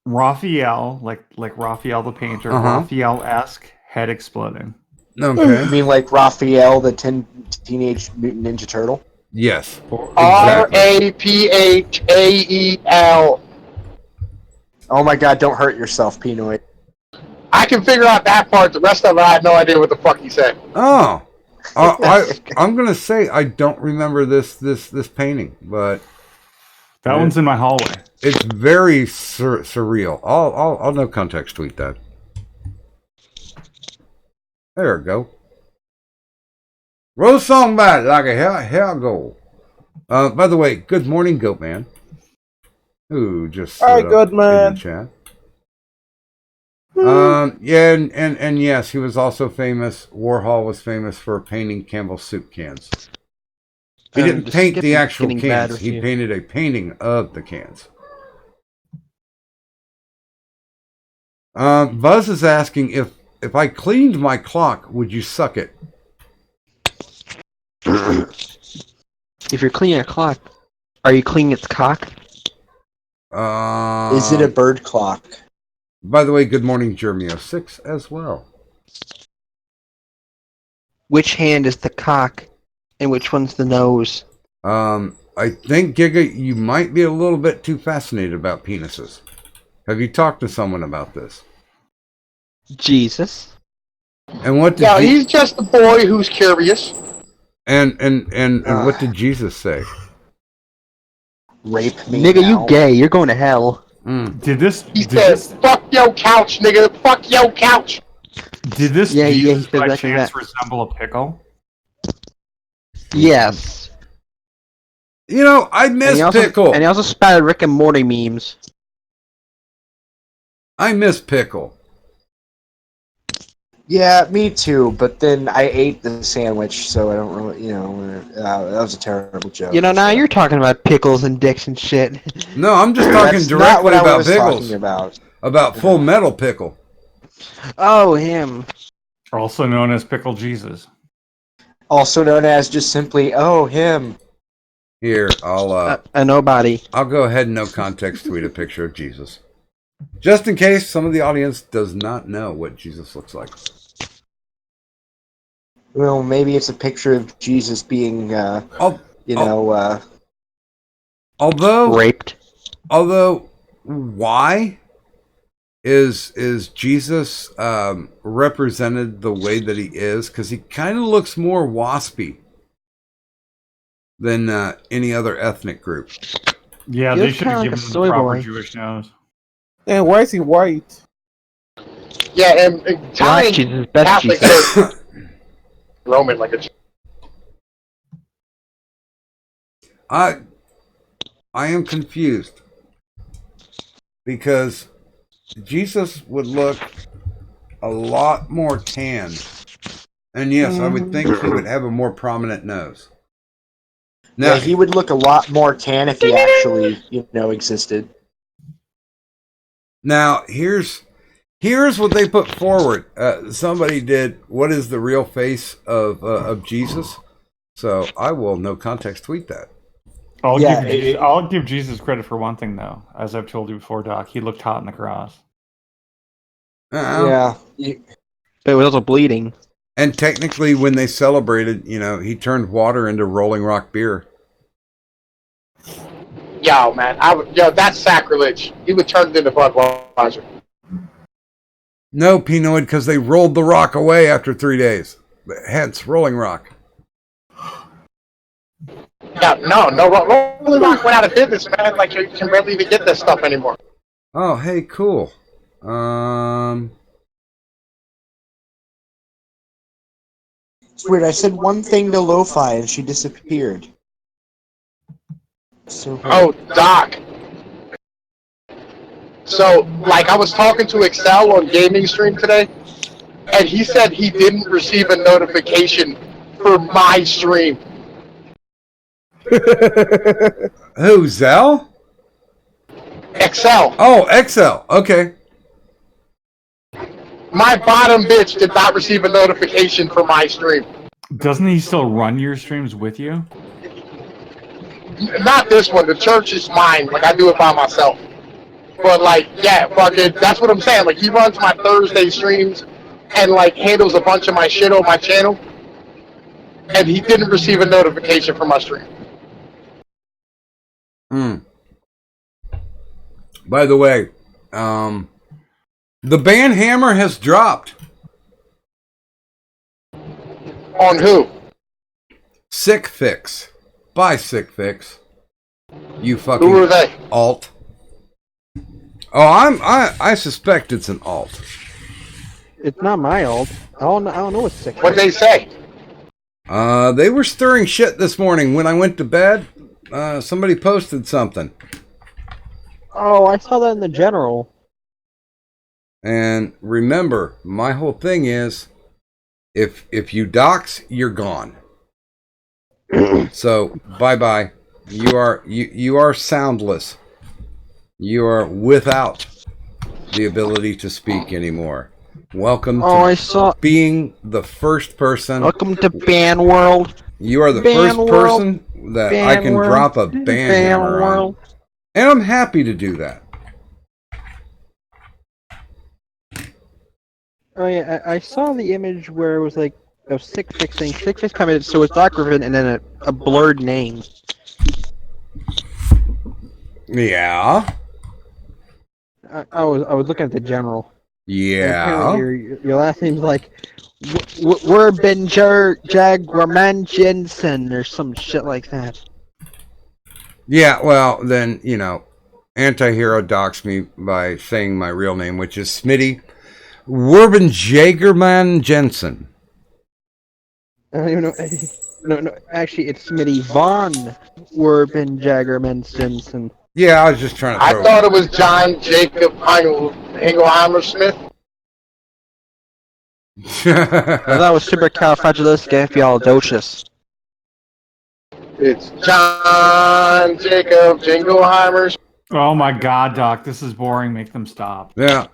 Raphael, like Raphael the painter, Uh-huh. Raphael-esque head exploding. You Okay. mean like Raphael, the Teenage Mutant Ninja Turtle? Yes. Raphael. Oh my god, don't hurt yourself, Pinoid. I can figure out that part. The rest of it, I had no idea what the fuck he said. Oh. I'm gonna say I don't remember this painting, but That one's in my hallway. it's very surreal. I'll no context tweet that. There we go. Roll song back like a hell go. By the way, good morning, Goat Man. Who just Hi, up Goat in Man. the chat. Yeah, and yes, he was also famous. Warhol was famous for painting Campbell soup cans. He didn't paint the actual cans. He painted a painting of the cans. Buzz is asking if I cleaned my clock, would you suck it? If you're cleaning a clock, are you cleaning its cock? Is it a bird clock? By the way, good morning, Jeremy06 as well. Which hand is the cock, and which one's the nose? I think, Giga, you might be a little bit too fascinated about penises. Have you talked to someone about this? Jesus. And what did Yeah, he's just a boy who's curious. and what did Jesus say? Rape me Nigga, now. you gay. You're going to hell. He says, "Fuck your couch, nigga. Fuck your couch." Did this Yeah, he Jesus said by exactly chance that. resemble a pickle? Yes. You know, I miss Pickle. And he also spouted Rick and Morty memes. I miss Pickle. Yeah, me too. But then I ate the sandwich, so I don't really, that was a terrible joke. You know, now you're talking about pickles and dicks and shit. No, I'm just talking That's not directly what I about was Pickles. talking about. About Full Metal Pickle. Oh, him. Also known as Pickle Jesus. Also known as just simply, oh, him. Here, I'll A nobody. I'll go ahead and no context tweet a picture of Jesus. Just in case some of the audience does not know what Jesus looks like. Well, maybe it's a picture of Jesus being, Although raped. Although, why is Jesus represented the way that he is? Because he kind of looks more waspy than any other ethnic group. Yeah, He they looks should have kinda given like a him soy the proper boy. Jewish nose. And why is he white? Yeah, and Black Italian Jesus, best Catholics Jesus. are Roman like a. I am confused because Jesus would look a lot more tan, and yes, I would think he would have a more prominent nose. Now Yeah, he would look a lot more tan if he actually, existed. Now, here's what they put forward. Somebody did, what is the real face of Jesus? So I will no context tweet that. I'll give Jesus credit for one thing, though. As I've told you before, Doc, he looked hot in the cross. Yeah. But it was also bleeding. And technically, when they celebrated, he turned water into Rolling Rock beer. Yo, man, that's sacrilege. He would turn it into Budweiser. No, Pinoid, because they rolled the rock away after 3 days. Hence, Rolling Rock. Yeah, no, Rolling Rock went out of business, man. Like, you can barely even get this stuff anymore. Oh, hey, cool. It's weird. I said one thing to Lo-Fi and she disappeared. So Oh, Doc. So, like, I was talking to Excel on Gaming Stream today, and he said he didn't receive a notification for my stream. Who, Zell? Excel. Oh, Excel. Okay. My bottom bitch did not receive a notification for my stream. Doesn't he still run your streams with you? Not this one. The church is mine. Like, I do it by myself. But, like, yeah, fucking, that's what I'm saying. Like, he runs my Thursday streams, and like handles a bunch of my shit on my channel, and he didn't receive a notification from my stream. By the way, the ban hammer has dropped. On who? Sick Fix. Bye, Sick Fix. You fucking Who are they? alt. Oh, I suspect it's an alt. It's not my alt. I don't know what's sick. What'd they say? They were stirring shit this morning when I went to bed. Somebody posted something. Oh, I saw that in the general. And remember, my whole thing is, if you dox, you're gone. So bye bye. You are soundless. You are without the ability to speak anymore. Welcome to being the first person. Welcome to Ban World. You are the Ban first World. person that Ban I can World. drop a ban hammer on. And I'm happy to do that. Oh yeah, I saw the image where it was like a Sick Fix thing. Sick Fix commented, so it's Doc Griffin and then a blurred name. Yeah. I was looking at the general. Yeah. Your last name's like Werbinger Jagraman Jensen or some shit like that. Yeah, well, then, Anti-Hero doxed me by saying my real name, which is Smitty Werben Jagerman Jensen. I don't even know. No, actually, it's Smitty Von Werben Jagerman Jensen. Yeah, I was just trying to I throw thought it was John Jacob Engelheimer Smith. That was supercalifragilisticexpialidocious. It's John Jacob Jingleheimer. Oh my God, Doc, this is boring. Make them stop. Yeah.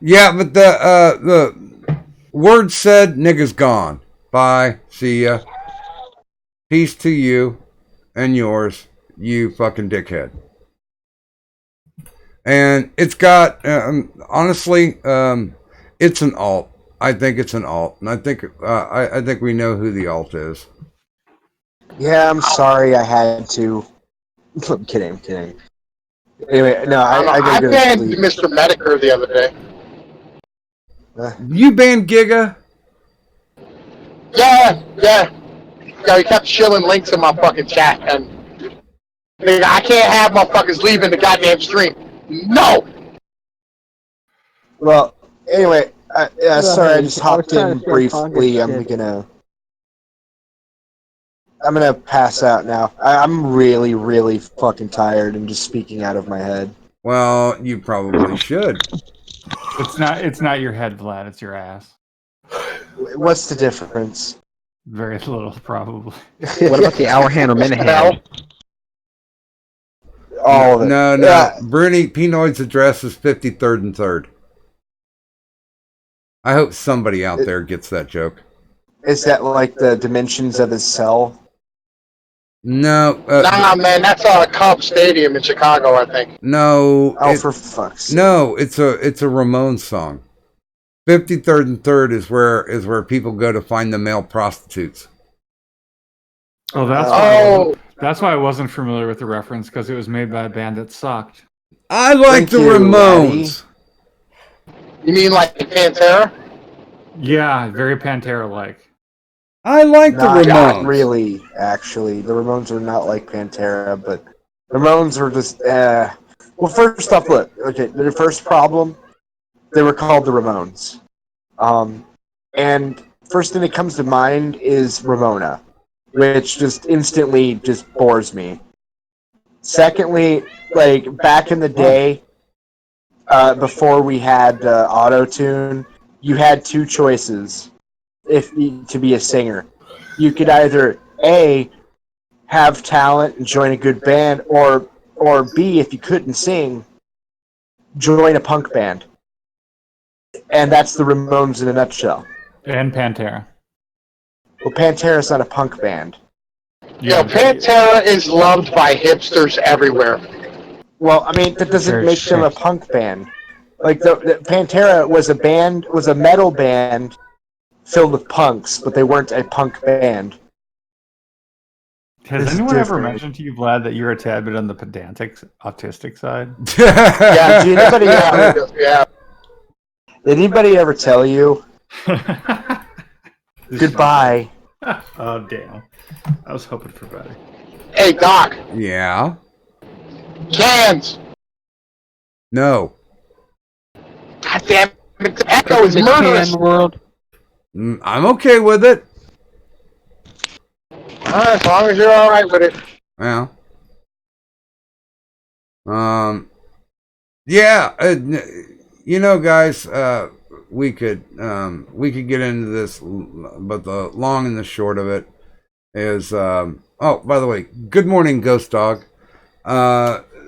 Yeah, but the word said, nigga's gone. Bye. See ya. Peace to you and yours, you fucking dickhead. And it's got, honestly, it's an alt. I think it's an alt, and I think we know who the alt is. Yeah, I'm sorry I had to. I'm kidding. Anyway, no, I gotta go to banned sleep. Mr. Medicare the other day. You banned Giga? Yeah. He kept shilling links in my fucking chat, and I can't have motherfuckers leaving the goddamn stream. No! Well, anyway, sorry I just hopped trying in to feel briefly. I'm gonna pass out now. I'm really, really fucking tired and just speaking out of my head. Well, you probably should. It's not your head, Vlad. It's your ass. What's the difference? Very little, probably. What about the hour hand or minute hand? All of it. No. Yeah. Bruni Pinoid's address is 53rd and 3rd. I hope somebody out there gets that joke. Is that like the dimensions of his cell? No. Nah, man, that's Cub Stadium in Chicago, I think. No. Oh, for fuck's sake. No, it's a Ramones song. 53rd and 3rd is where people go to find the male prostitutes. Oh, that's why I wasn't familiar with the reference, because it was made by a band that sucked. I like the Ramones. You mean like Pantera? Yeah, very Pantera-like. I like the Ramones. Not really, actually. The Ramones are not like Pantera, but the Ramones were just, Well, first off, look, okay, their first problem, they were called the Ramones. And first thing that comes to mind is Ramona, which just instantly just bores me. Secondly, like, back in the day, before we had auto-tune, you had two choices to be a singer. You could either A, have talent and join a good band, or B, if you couldn't sing, join a punk band. And that's the Ramones in a nutshell. And Pantera. Well, Pantera's not a punk band. Yeah, Pantera is loved by hipsters everywhere. Well, I mean, that doesn't make them a punk band. Like the Pantera was a metal band filled with punks, but they weren't a punk band. Has It's anyone ever different. mentioned to you, Vlad, that you're a tad bit on the pedantic, autistic side? Yeah, did anybody, did anybody ever tell you goodbye? Oh, damn. I was hoping for better. Hey, Doc, Yeah. cans. No. God damn it, the echo is murderous. World. I'm okay with it. As long as you're all right with it. Well. Yeah. You know, guys. We could get into this, but the long and the short of it is. Oh, by the way, good morning, Ghost Dog.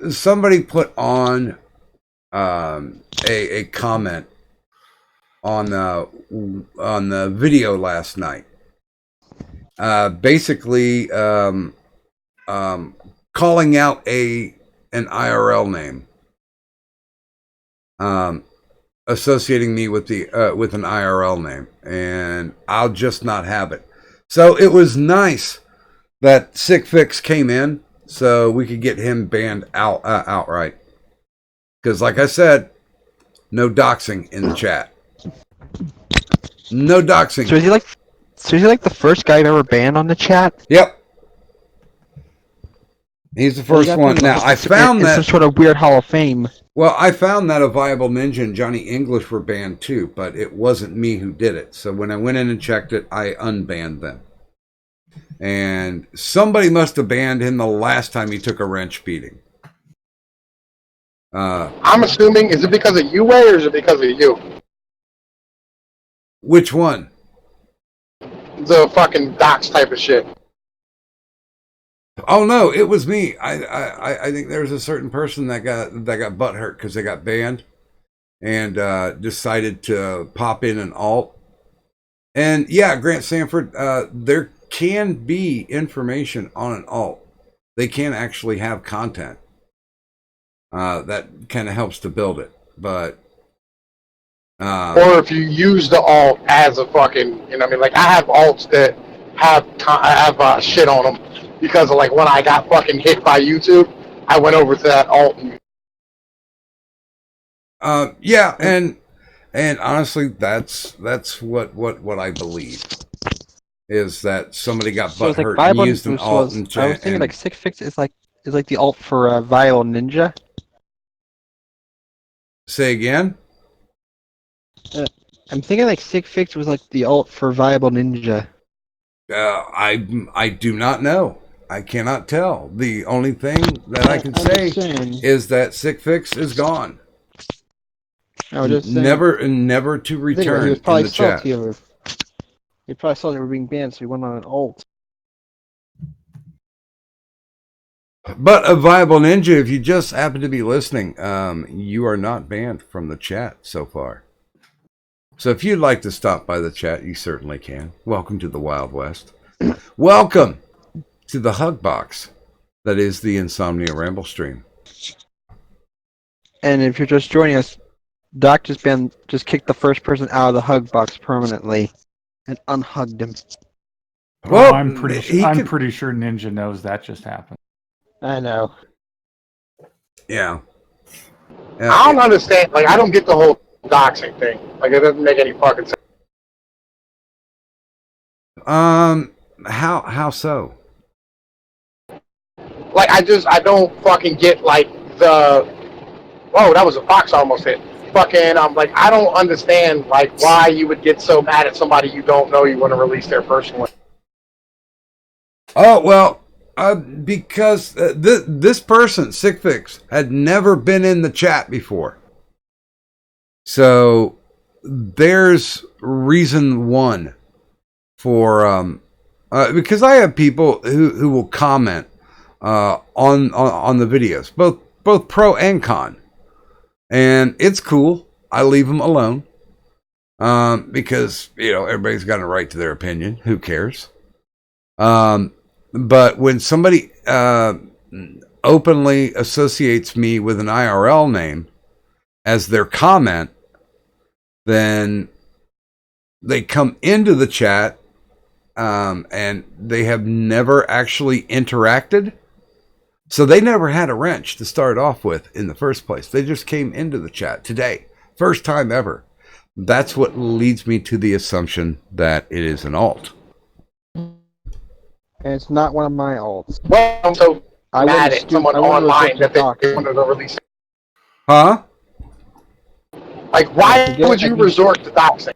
Somebody put on a comment on the video last night. Basically, calling out an IRL name, associating me with an IRL name, and I'll just not have it. So it was nice that Sick Fix came in, so we could get him banned outright. Because, like I said, no doxing in the chat. No doxing. So is he like the first guy I've ever banned on the chat? Yep. He's the first one. Now, I found that... some sort of weird Hall of Fame. Well, I found that a Viable Ninja and Johnny English were banned too, but it wasn't me who did it. So when I went in and checked it, I unbanned them. And somebody must have banned him the last time he took a wrench beating. I'm assuming, is it because of you, Way, or is it because of you? Which one? The fucking docs type of shit. Oh no, it was me. I think there's a certain person that got butthurt because they got banned and decided to pop in an alt. And yeah, Grant Sanford, there can be information on an alt. They can actually have content that kind of helps to build it, but. Or if you use the alt as a fucking, you know what I mean? Like, I have alts that have shit on them because of, like, when I got fucking hit by YouTube, I went over to that alt. Yeah, and honestly, that's what I believe is that somebody got So it's butthurt like and used an alt. And I was thinking like Sick Fix is like the alt for Viable Ninja. Say again. I'm thinking like Sick Fix was like the alt for Viable Ninja. I do not know. I cannot tell. The only thing that I can say is that Sick Fix is gone. I was just saying. Never to return He was probably in the chat. He probably saw they were being banned, so he went on an alt. But a Viable Ninja, if you just happen to be listening, you are not banned from the chat so far. So if you'd like to stop by the chat, you certainly can. Welcome to the Wild West. Welcome to the Hug Box. That is the Insomnia Ramble stream. And if you're just joining us, Doc just kicked the first person out of the Hug Box permanently and unhugged him. Well, I'm pretty sure Ninja knows that just happened. I know. Yeah. I don't understand. Like, I don't get the whole doxing thing. Like, it doesn't make any fucking sense. How so? Like, I don't fucking get, like, whoa, that was a fox I almost hit. Fucking, like, I don't understand, like, why you would get so mad at somebody you don't know you want to release their personal. Oh, well, because this person, Sick Fix, had never been in the chat before. So there's reason one for because I have people who will comment on the videos, both pro and con, and it's cool. I leave them alone because everybody's got a right to their opinion. Who cares? But when somebody openly associates me with an IRL name, as their comment, then they come into the chat and they have never actually interacted. So they never had a wrench to start off with in the first place. They just came into the chat today. First time ever. That's what leads me to the assumption that it is an alt. And it's not one of my alts. Well, I'm so I mad wouldn't at someone I wouldn't online resort that to they doxing. wanted to release. Huh? Like, why would you resort to doxing?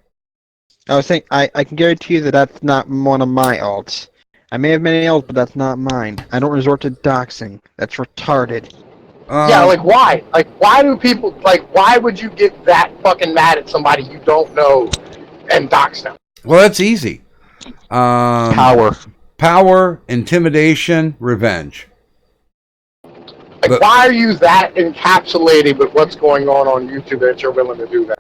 I was saying, I can guarantee you that that's not one of my alts. I may have many alts, but that's not mine. I don't resort to doxing. That's retarded. Yeah, like why? Like why do people why would you get that fucking mad at somebody you don't know and dox them? Well, that's easy. Power, intimidation, revenge. Like why are you that encapsulated with what's going on YouTube that you're willing to do that?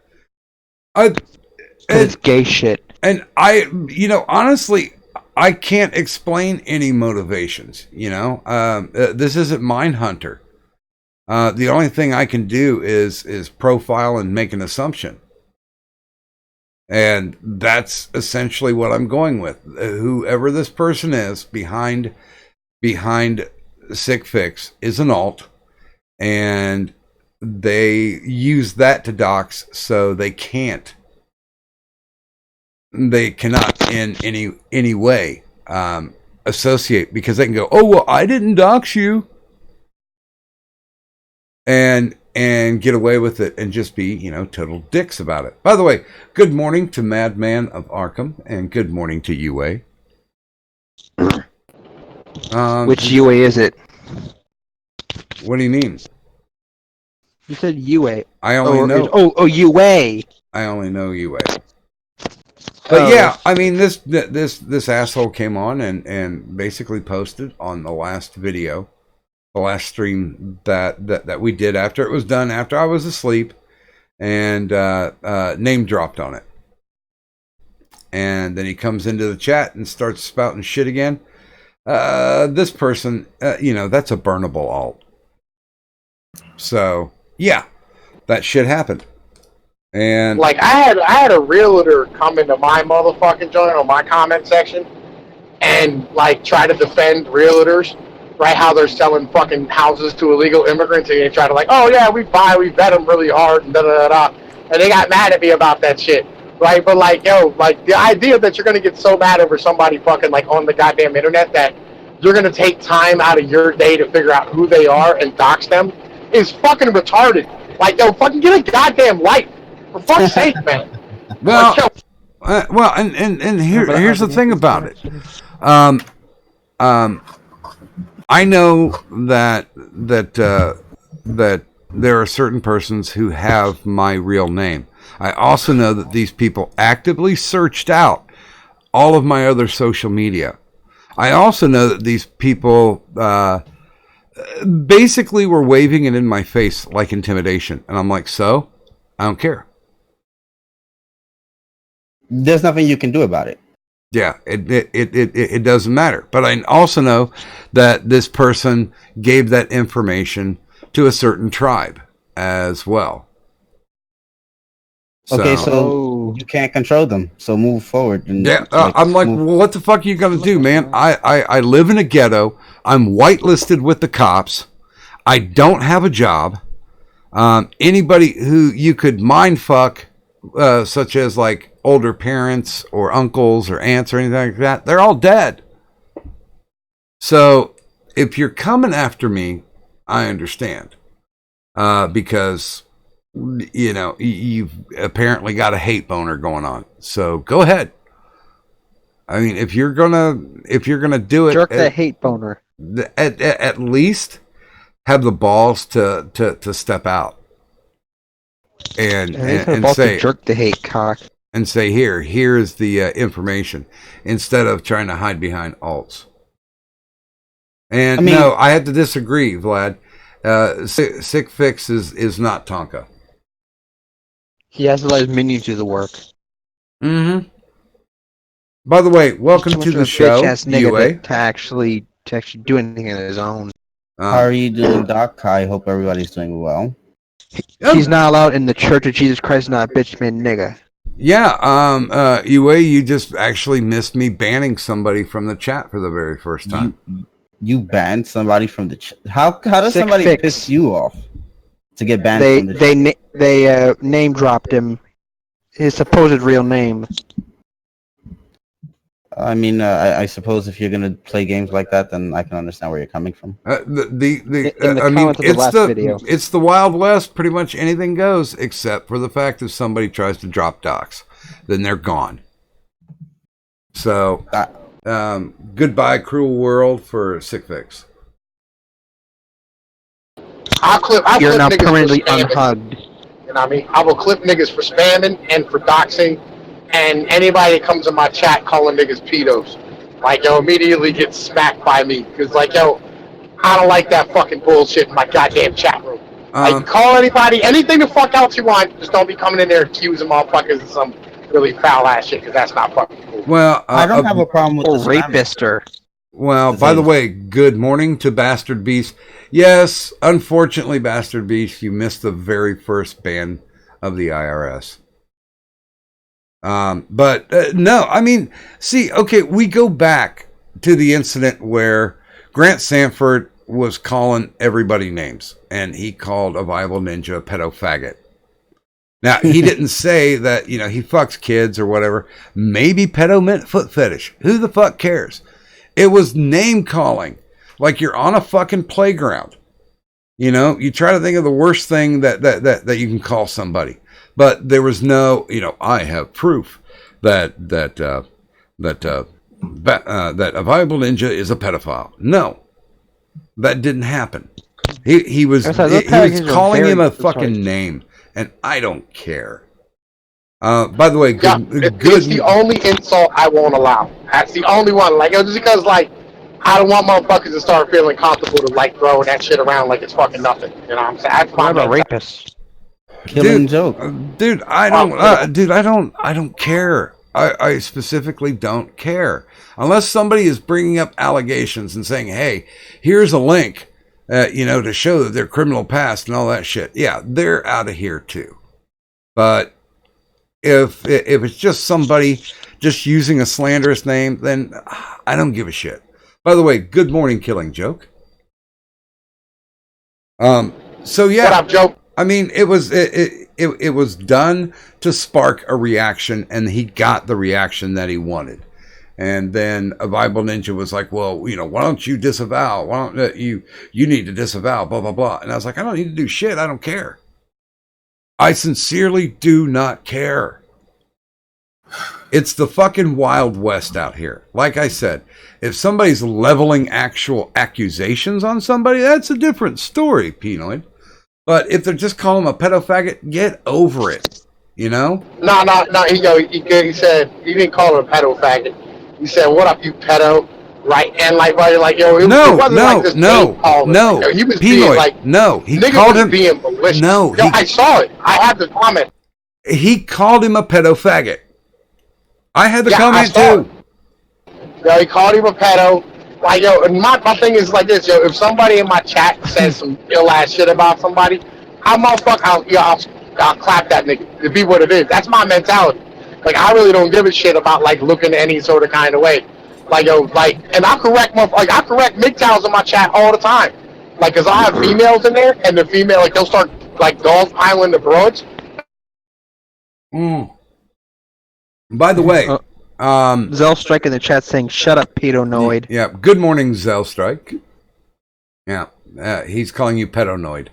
It's gay shit. And honestly, I can't explain any motivations, this isn't Mindhunter. The only thing I can do is profile and make an assumption. And that's essentially what I'm going with. Whoever this person is behind Sick Fix is an alt, and they use that to dox, so they cannot in any way associate, because they can go, oh well, I didn't dox you, and get away with it and just be total dicks about it. By the way, good morning to Madman of Arkham, and good morning to UA. Which UA is it? What do you mean? You said UA. I only know. Oh, UA. I only know UA. But yeah, I mean, this asshole came on and basically posted on the last video, the last stream that we did after it was done, after I was asleep, and name dropped on it. And then he comes into the chat and starts spouting shit again. This person, that's a burnable alt. So yeah, that shit happened. And like I had a realtor come into my motherfucking joint on my comment section and like try to defend realtors, right? How they're selling fucking houses to illegal immigrants, and they try to oh yeah, we vet them really hard and da da da da. And they got mad at me about that shit, right? But the idea that you're gonna get so mad over somebody fucking on the goddamn internet that you're gonna take time out of your day to figure out who they are and dox them is fucking retarded. Fucking get a goddamn life. For fuck's sake, man. Well, and here's the thing about it. I know that there are certain persons who have my real name. I also know that these people actively searched out all of my other social media. I also know that these people basically were waving it in my face like intimidation, and I'm like, so I don't care. There's nothing you can do about it. Yeah, it doesn't matter. But I also know that this person gave that information to a certain tribe as well. Okay, so you can't control them. So move forward. And I'm like, well, what the fuck are you gonna do, man? I live in a ghetto. I'm whitelisted with the cops. I don't have a job. Anybody who you could mind fuck, such as older parents or uncles or aunts or anything like that, they're all dead. So if you're coming after me, I understand, because you've apparently got a hate boner going on. So go ahead. I mean, if you're gonna do it, jerk that hate boner. At least have the balls to step out and say, jerk the hate cock. And say, here's the information, instead of trying to hide behind alts. And no, I had to disagree, Vlad. Sick Fix is not Tonka. He has to let his minions do the work. Mm-hmm. By the way, welcome to the show, UA. To actually do anything on his own. How are you doing, Doc? I hope everybody's doing well. He's not allowed in the Church of Jesus Christ, not a bitch man nigga. Yeah, Yue, you just actually missed me banning somebody from the chat for the very first time. You banned somebody from the chat. How does Sick somebody fix. piss you off to get banned from the chat? They name dropped him, his supposed real name. I mean, I suppose if you're gonna play games like that, then I can understand where you're coming from. In the comments of the last video. It's the Wild West. Pretty much anything goes, except for the fact if somebody tries to drop docs, then they're gone. So, goodbye, cruel world for Sick Fix. I'll clip You're now niggas for permanently spamming. unhugged. You know what I mean? I will clip niggas for spamming and for doxing, and anybody that comes in my chat calling niggas pedos, like, yo, immediately gets smacked by me. Because, like, yo, I don't like that fucking bullshit in my goddamn chat room. Like, call anybody, anything the fuck else you want, just don't be coming in there accusing motherfuckers of some really foul ass shit, because that's not fucking cool. Well, I don't have a problem with Or the rapist or... Well, by the way, good morning to Bastard Beast. Yes, unfortunately, Bastard Beast, you missed the very first ban of the IRS. But no, I mean, see, okay, we go back to the incident where Grant Sanford was calling everybody names, and he called a Viable Ninja a pedo faggot. Now, he didn't say that, you know, he fucks kids or whatever. Maybe pedo meant foot fetish. Who the fuck cares? It was name calling, like you're on a fucking playground. You know, you try to think of the worst thing that you can call somebody, but there was no, you know, I have proof that a Viable Ninja is a pedophile. No, that didn't happen. He was calling him a fucking name, and I don't care. By the way, It's the only insult I won't allow. That's the only one. Like, just because, like, I don't want motherfuckers to start feeling comfortable to, like, throwing that shit around like it's fucking nothing. You know what I'm saying? That's my I'm a rapist. Killing joke. Dude, I don't care. I specifically don't care. Unless somebody is bringing up allegations and saying, hey, here's a link, you know, to show that they're criminal past and all that shit. Yeah, they're out of here too. But if it's just somebody just using a slanderous name, then I don't give a shit. By the way, good morning, Killing Joke. So yeah, What up, Joe? I mean, it was done to spark a reaction, and he got the reaction that he wanted. And then a Viable Ninja was like, well, you know, why don't you disavow? Why don't you need to disavow, blah, blah, blah. And I was like, I don't need to do shit. I don't care. I sincerely do not care. It's the fucking Wild West out here. Like I said, if somebody's leveling actual accusations on somebody, that's a different story, Penoid. But if they're just calling him a pedo faggot, get over it. You know? No. He said, he didn't call him a pedo faggot. He said, what up, you pedo? Right? And, like, yo, it wasn't like this name call. Yo, he was being, like, he nigga called was him being malicious. No, Yo, I saw it. I had the comment. He called him a pedo faggot. I had the comment too. Yo, he called him a pedo. Like, yo, and my thing is like this, yo. If somebody in my chat says some ill ass shit about somebody, I'll clap that nigga. To be what it is. That's my mentality. Like, I really don't give a shit about, like, looking any sort of kind of way. Like, yo, like, and I correct MGTOWs in my chat all the time. Like, cause I have females in there, and the female, like, they'll start, like, dog piling the broads. By the way, Zellstrike in the chat saying, shut up, pedonoid. Yeah, good morning, Zellstrike. Yeah, he's calling you pedonoid.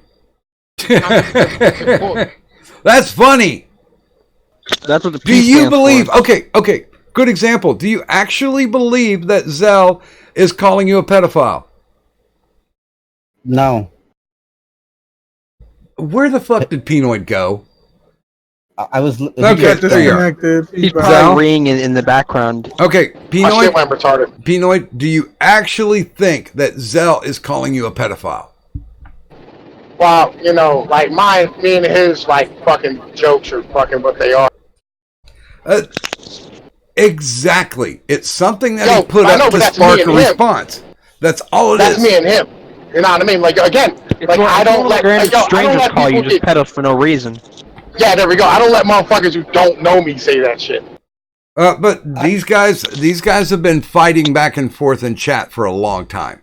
That's funny. That's what the P Do you stands believe? for. Okay, good example. Do you actually believe that Zell is calling you a pedophile? No. Where the fuck did Penoid go? I was. Okay, there you are. He's probably ringing in the background. Okay, My shit went retarded. Penoid, do you actually think that Zell is calling you a pedophile? Well, you know, like, me and his, like, fucking jokes are fucking what they are. Exactly. It's something that Yo, he put I know, up but to that's spark me a and him. response. That's all it is. That's me and him. You know what I mean? Like again, like I don't let random I don't strangers let call you people just get. pedo for no reason. Yeah, there we go. I don't let motherfuckers who don't know me say that shit. But these guys have been fighting back and forth in chat for a long time.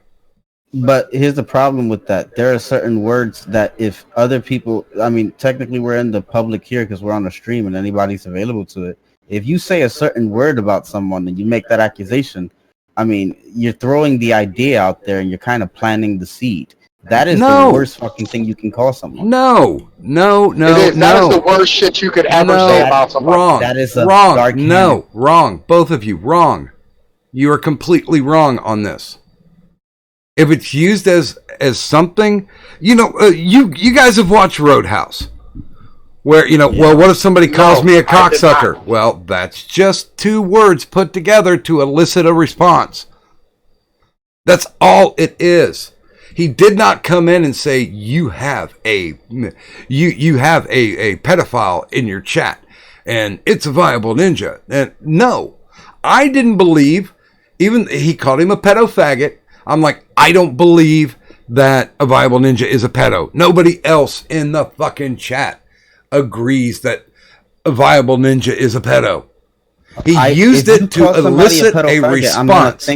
But here's the problem with that. There are certain words that if other people, I mean, technically we're in the public here because we're on a stream and anybody's available to it. If you say a certain word about someone and you make that accusation, I mean, you're throwing the idea out there and you're kind of planting the seed. That is the worst fucking thing you can call someone. No. That is the worst shit you could ever say about somebody. Wrong. That is a wrong. dark No, wrong. Both of you, wrong. You are completely wrong on this. If it's used as something, you guys have watched Roadhouse, where well, what if somebody calls me a cocksucker? Well, that's just two words put together to elicit a response. That's all it is. He did not come in and say you have a pedophile in your chat and it's a viable ninja. And no, I didn't believe. Even he called him a pedo faggot. I'm like, I don't believe that a viable ninja is a pedo. Nobody else in the fucking chat agrees that a viable ninja is a pedo. He used it to elicit a response.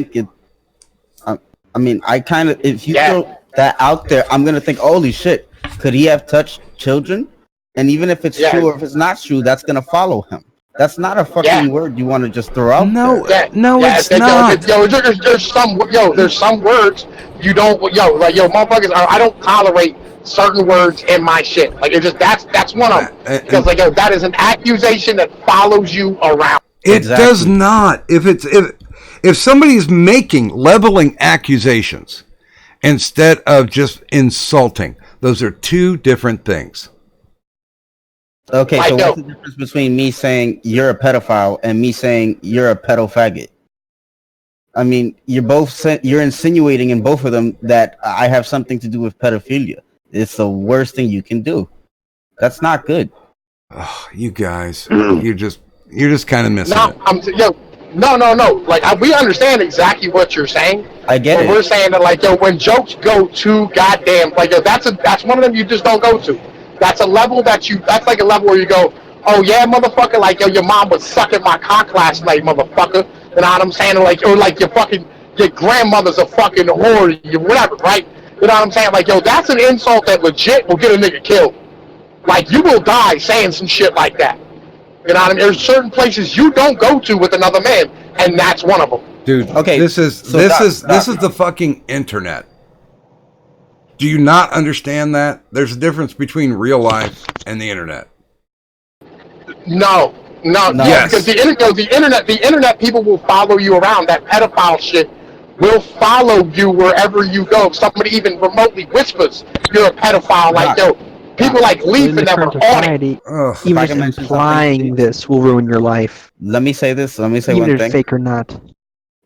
I mean, I kind of, if you throw that out there, I'm going to think, holy shit, could he have touched children? And even if it's true or if it's not true, that's going to follow him. That's not a fucking word you want to just throw out there. It's not. There's some words you don't, motherfuckers, I don't tolerate certain words in my shit. Like, it's just, that's one of them. Because, that is an accusation that follows you around. It does not. If somebody's leveling accusations instead of just insulting, those are two different things. Okay, so what's the difference between me saying you're a pedophile and me saying you're a pedo faggot? I mean, you're insinuating in both of them that I have something to do with pedophilia. It's the worst thing you can do. That's not good. Oh, you guys, you're just kind of missing it. No. Like, we understand exactly what you're saying. I get it. We're saying that, when jokes go too goddamn, that's one of them you just don't go to. That's a level that's like a level where you go, oh yeah, motherfucker, your mom was sucking my cock last night, motherfucker. You know what I'm saying? Your grandmother's a fucking whore, whatever, right? You know what I'm saying? That's an insult that legit will get a nigga killed. Like, you will die saying some shit like that. You know what I mean? There's certain places you don't go to with another man, and that's one of them. Dude, okay, this is the fucking internet. Do you not understand that? There's a difference between real life and the internet. No. Yes. Because the internet people will follow you around. That pedophile shit will follow you wherever you go. If somebody even remotely whispers you're a pedophile, people like Leaf and them are on it. Even just implying this will ruin your life. Let me say this. Let me say even one if thing. fake or not.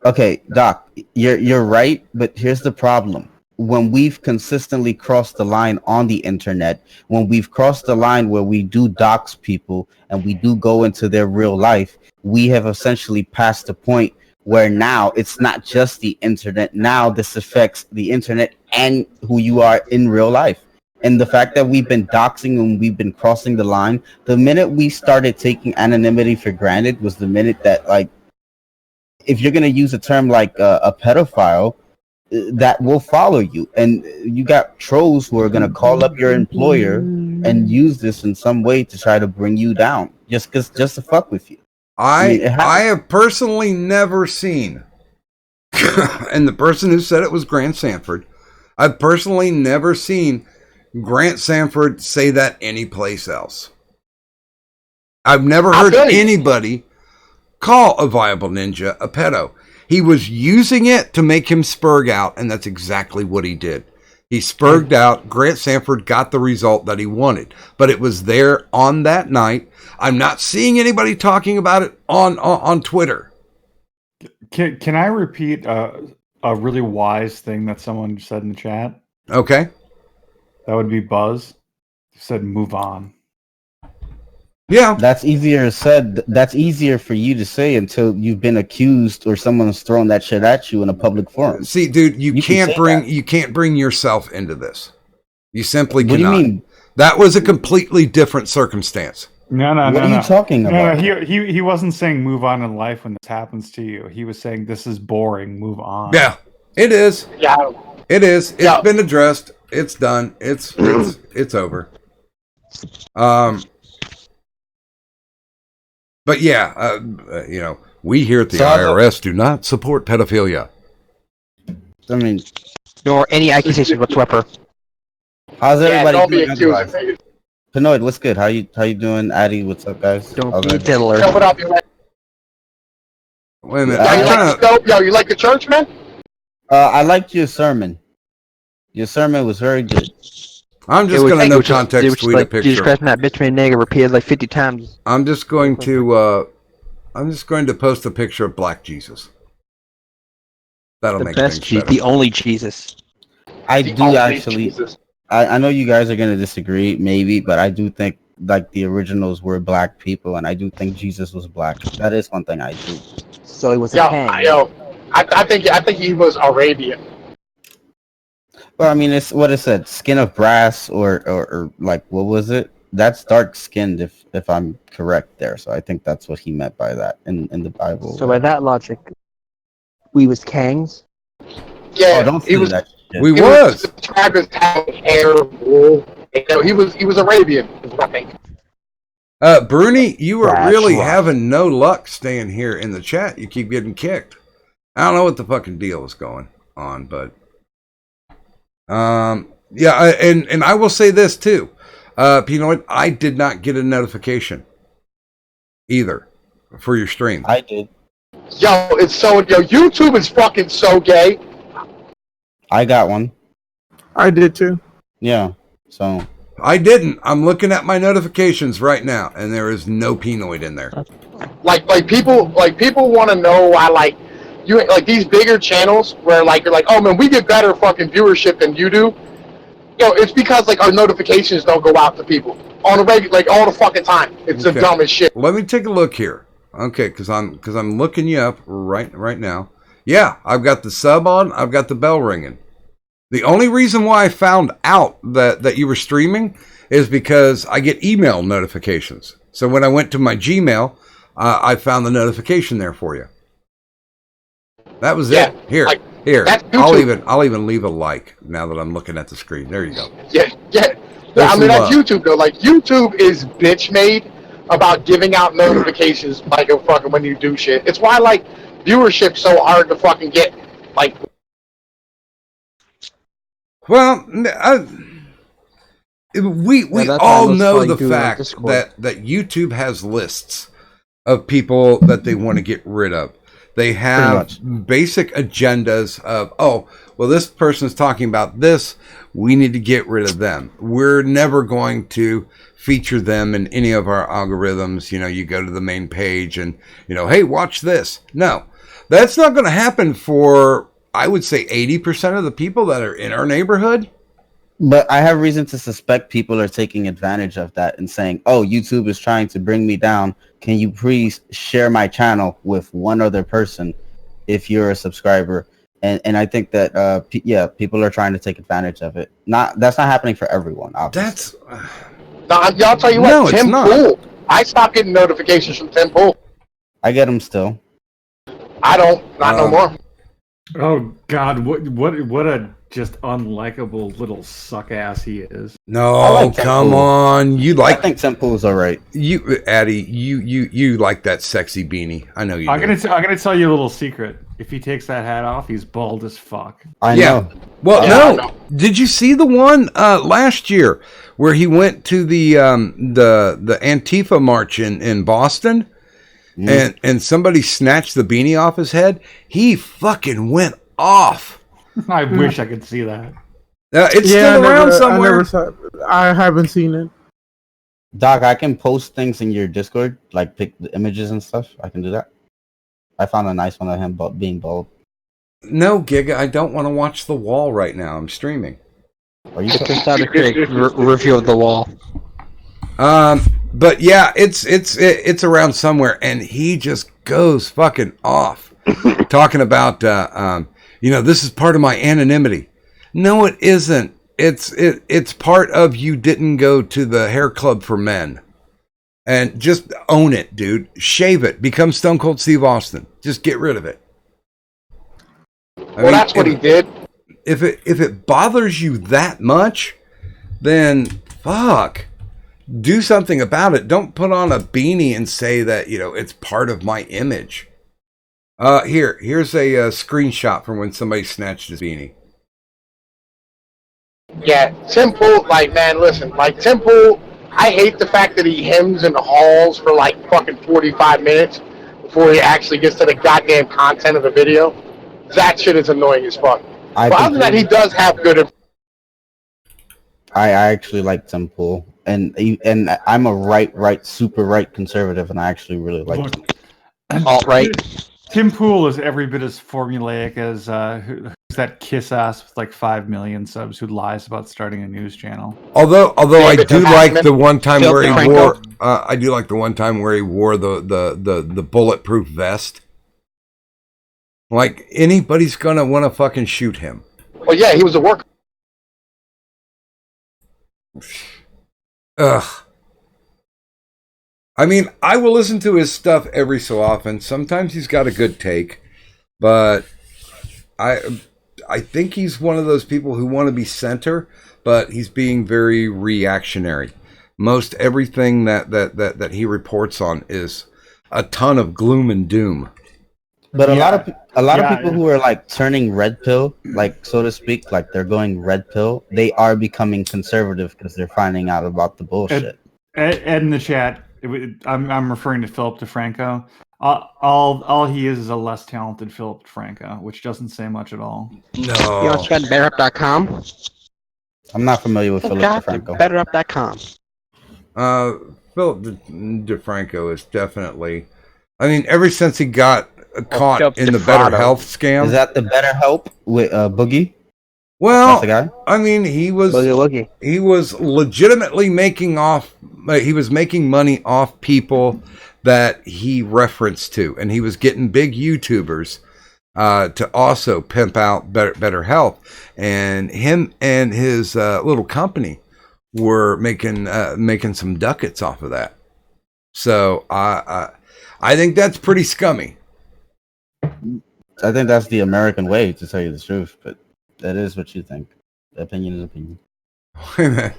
Okay, Doc, you're right, but here's the problem. When we've consistently crossed the line on the internet, when we've crossed the line where we do dox people and we do go into their real life, we have essentially passed the point where now it's not just the internet. Now this affects the internet and who you are in real life. And the fact that we've been doxing and we've been crossing the line, the minute we started taking anonymity for granted was the minute that, like, if you're going to use a term like a pedophile, that will follow you. And you got trolls who are going to call up your employer and use this in some way to try to bring you down just to fuck with you. I have personally never seen, and the person who said it was Grant Sanford, I've personally never seen Grant Sanford say that anyplace else. I've never heard anybody call a viable ninja a pedo. He was using it to make him spurg out, and that's exactly what he did. He spurged out. Grant Sanford got the result that he wanted, but it was there on that night. I'm not seeing anybody talking about it on Twitter. Can I repeat a really wise thing that someone said in the chat? Okay. That would be Buzz. He said, move on. Yeah, That's easier said. That's easier for you to say until you've been accused or someone's thrown that shit at you in a public forum. see, dude, you You can can't say bring that. you can't bring yourself into this. You simply What do you cannot. mean? That was a completely different circumstance. No, What no, are no. you talking No, about? no, he wasn't saying move on in life when this happens to you. He was saying this is boring, move on. Yeah, it is. Yeah. It is. It's Yeah. been addressed. It's done. It's over. But yeah, we here at the So IRS do not support pedophilia. I mean, Nor any accusations whatsoever. how's Yeah, everybody don't be doing accusing otherwise? me. Pinoid, what's good? How you doing? Addy, what's up, guys? Don't How's be everybody? diddler. Yo, what up, you like? Wait a minute. Yeah, I'm You trying like to, the scope? Yo, you like the church, man? I liked your sermon. Your sermon was very good. I'm just It was- going to it no was just- it context was tweet a like Jesus picture. Christ and that bitch made nigger repeated like 50 times. I'm just going to post a picture of Black Jesus. That'll The make best things Jesus, better. the only Jesus. I The do only actually. Jesus. I know you guys are gonna disagree, maybe, but I do think like the originals were black people, and I do think Jesus was black. That is one thing I do. So he was a Yo, king. I think he was Arabian. Well, I mean, it's what it said: skin of brass, or like what was it? That's dark skinned, if I'm correct there. So I think that's what he meant by that in the Bible. So by that logic, we was kings. Yeah, Oh, don't he say was. that shit. We He was. described as having hair, wool. You know, he was Arabian, is what I think. Bruni, you are That's really right. having no luck staying here in the chat. You keep getting kicked. I don't know what the fucking deal is going on, but and I will say this too, Pinoid, I did not get a notification either for your stream. I did. Yo, YouTube is fucking so gay. I got one. I did too. Yeah. So I didn't. I'm looking at my notifications right now, and there is no Pinoid in there. Like people want to know why like these bigger channels where like you're like, oh man, we get better fucking viewership than you do. Yo, it's because like our notifications don't go out to people on a regular, like all the fucking time. It's the Okay. dumbest shit. Let me take a look here. Okay, because I'm looking you up right now. Yeah, I've got the sub on. I've got the bell ringing. The only reason why I found out that you were streaming is because I get email notifications. So when I went to my Gmail, I found the notification there for you. That was Yeah, it. Here. that's I'll YouTube. even leave a like now that I'm looking at the screen. There you go. Yeah. There's I mean, that's some, YouTube though. Like YouTube is bitch made about giving out notifications like a fucking when you do shit. It's why like viewership's so hard to fucking get. Like Well, we that's all why most know probably the do it on fact Discord. that YouTube has lists of people that they want to get rid of. They have basic agendas of, oh, well, this person's talking about this. We need to get rid of them. We're never going to feature them in any of our algorithms. You know, you go to the main page and, hey, watch this. No, that's not going to happen for, I would say, 80% of the people that are in our neighborhood. But I have reason to suspect people are taking advantage of that and saying, oh, YouTube is trying to bring me down. Can you please share my channel with one other person if you're a subscriber? And I think that, people are trying to take advantage of it. That's not happening for everyone, obviously. I'll tell you what, No, it's Tim not. Pool. I stopped getting notifications from Tim Pool. I get them still. I don't, not no more. Oh God, what a just unlikable little suck ass he is. No, like Tim come Pool. on. You I like think Simple is all right. you, Addy. You like that sexy beanie. I know you. I'm do. gonna tell you a little secret. If he takes that hat off, he's bald as fuck. I Yeah. know. Well, Yeah, I no. know. Did you see the one last year where he went to the Antifa march in Boston, and somebody snatched the beanie off his head? He fucking went off. I wish I could see that. It's still around somewhere. I haven't seen it. Doc, I can post things in your Discord, like pick the images and stuff. I can do that. I found a nice one of him being bald. No, Giga, I don't want to watch The Wall right now. I'm streaming. Are you I just started to create a review of the wall. but yeah, it's around somewhere, and he just goes fucking off, talking about this is part of my anonymity. No, it isn't. It's part of you didn't go to the hair club for men. And just own it, dude. Shave it. Become Stone Cold Steve Austin. Just get rid of it. That's what he did. If it bothers you that much, then fuck. Do something about it. Don't put on a beanie and say that, it's part of my image. Here's a screenshot from when somebody snatched his beanie. Yeah, Tim Pool, Tim Pool, I hate the fact that he hems in the halls for like fucking 45 minutes before he actually gets to the goddamn content of the video. That shit is annoying as fuck. But other than that, he does have good. I actually like Tim Pool, and I'm a super right conservative, and I actually really like him. Alt-right. Tim Pool is every bit as formulaic as who's that kiss ass with like 5 million subs who lies about starting a news channel. Although I do like the one time Phil where he DeFranco. wore I do like the one time where he wore the bulletproof vest. Like anybody's gonna want to fucking shoot him. Well, yeah, he was a worker. Ugh. I mean, I will listen to his stuff every so often. Sometimes he's got a good take, but I think he's one of those people who want to be center, but he's being very reactionary. Most everything that he reports on is a ton of gloom and doom. But a lot of Yeah. people who are like turning red pill, like so to speak, like they're going red pill. They are becoming conservative because they're finding out about the bullshit. Ed in the chat, I'm referring to Philip DeFranco. All he is a less talented Philip DeFranco, which doesn't say much at all. You want to try BetterUp.com? I'm not familiar with Philip DeFranco. BetterUp.com. Philip DeFranco is definitely. I mean, ever since he got caught Philip in the DeFranco. Better Health scam. Is that the Better Help with Boogie? Well, That's the guy? I mean, he was Boogie. he was legitimately making money off people that he referenced to, and he was getting big YouTubers to also pimp out Better Health, and him and his little company were making some ducats off of that. So I think that's pretty scummy. I think that's the American way, to tell you the truth, but that is what you think. Opinion is opinion. Wait a minute.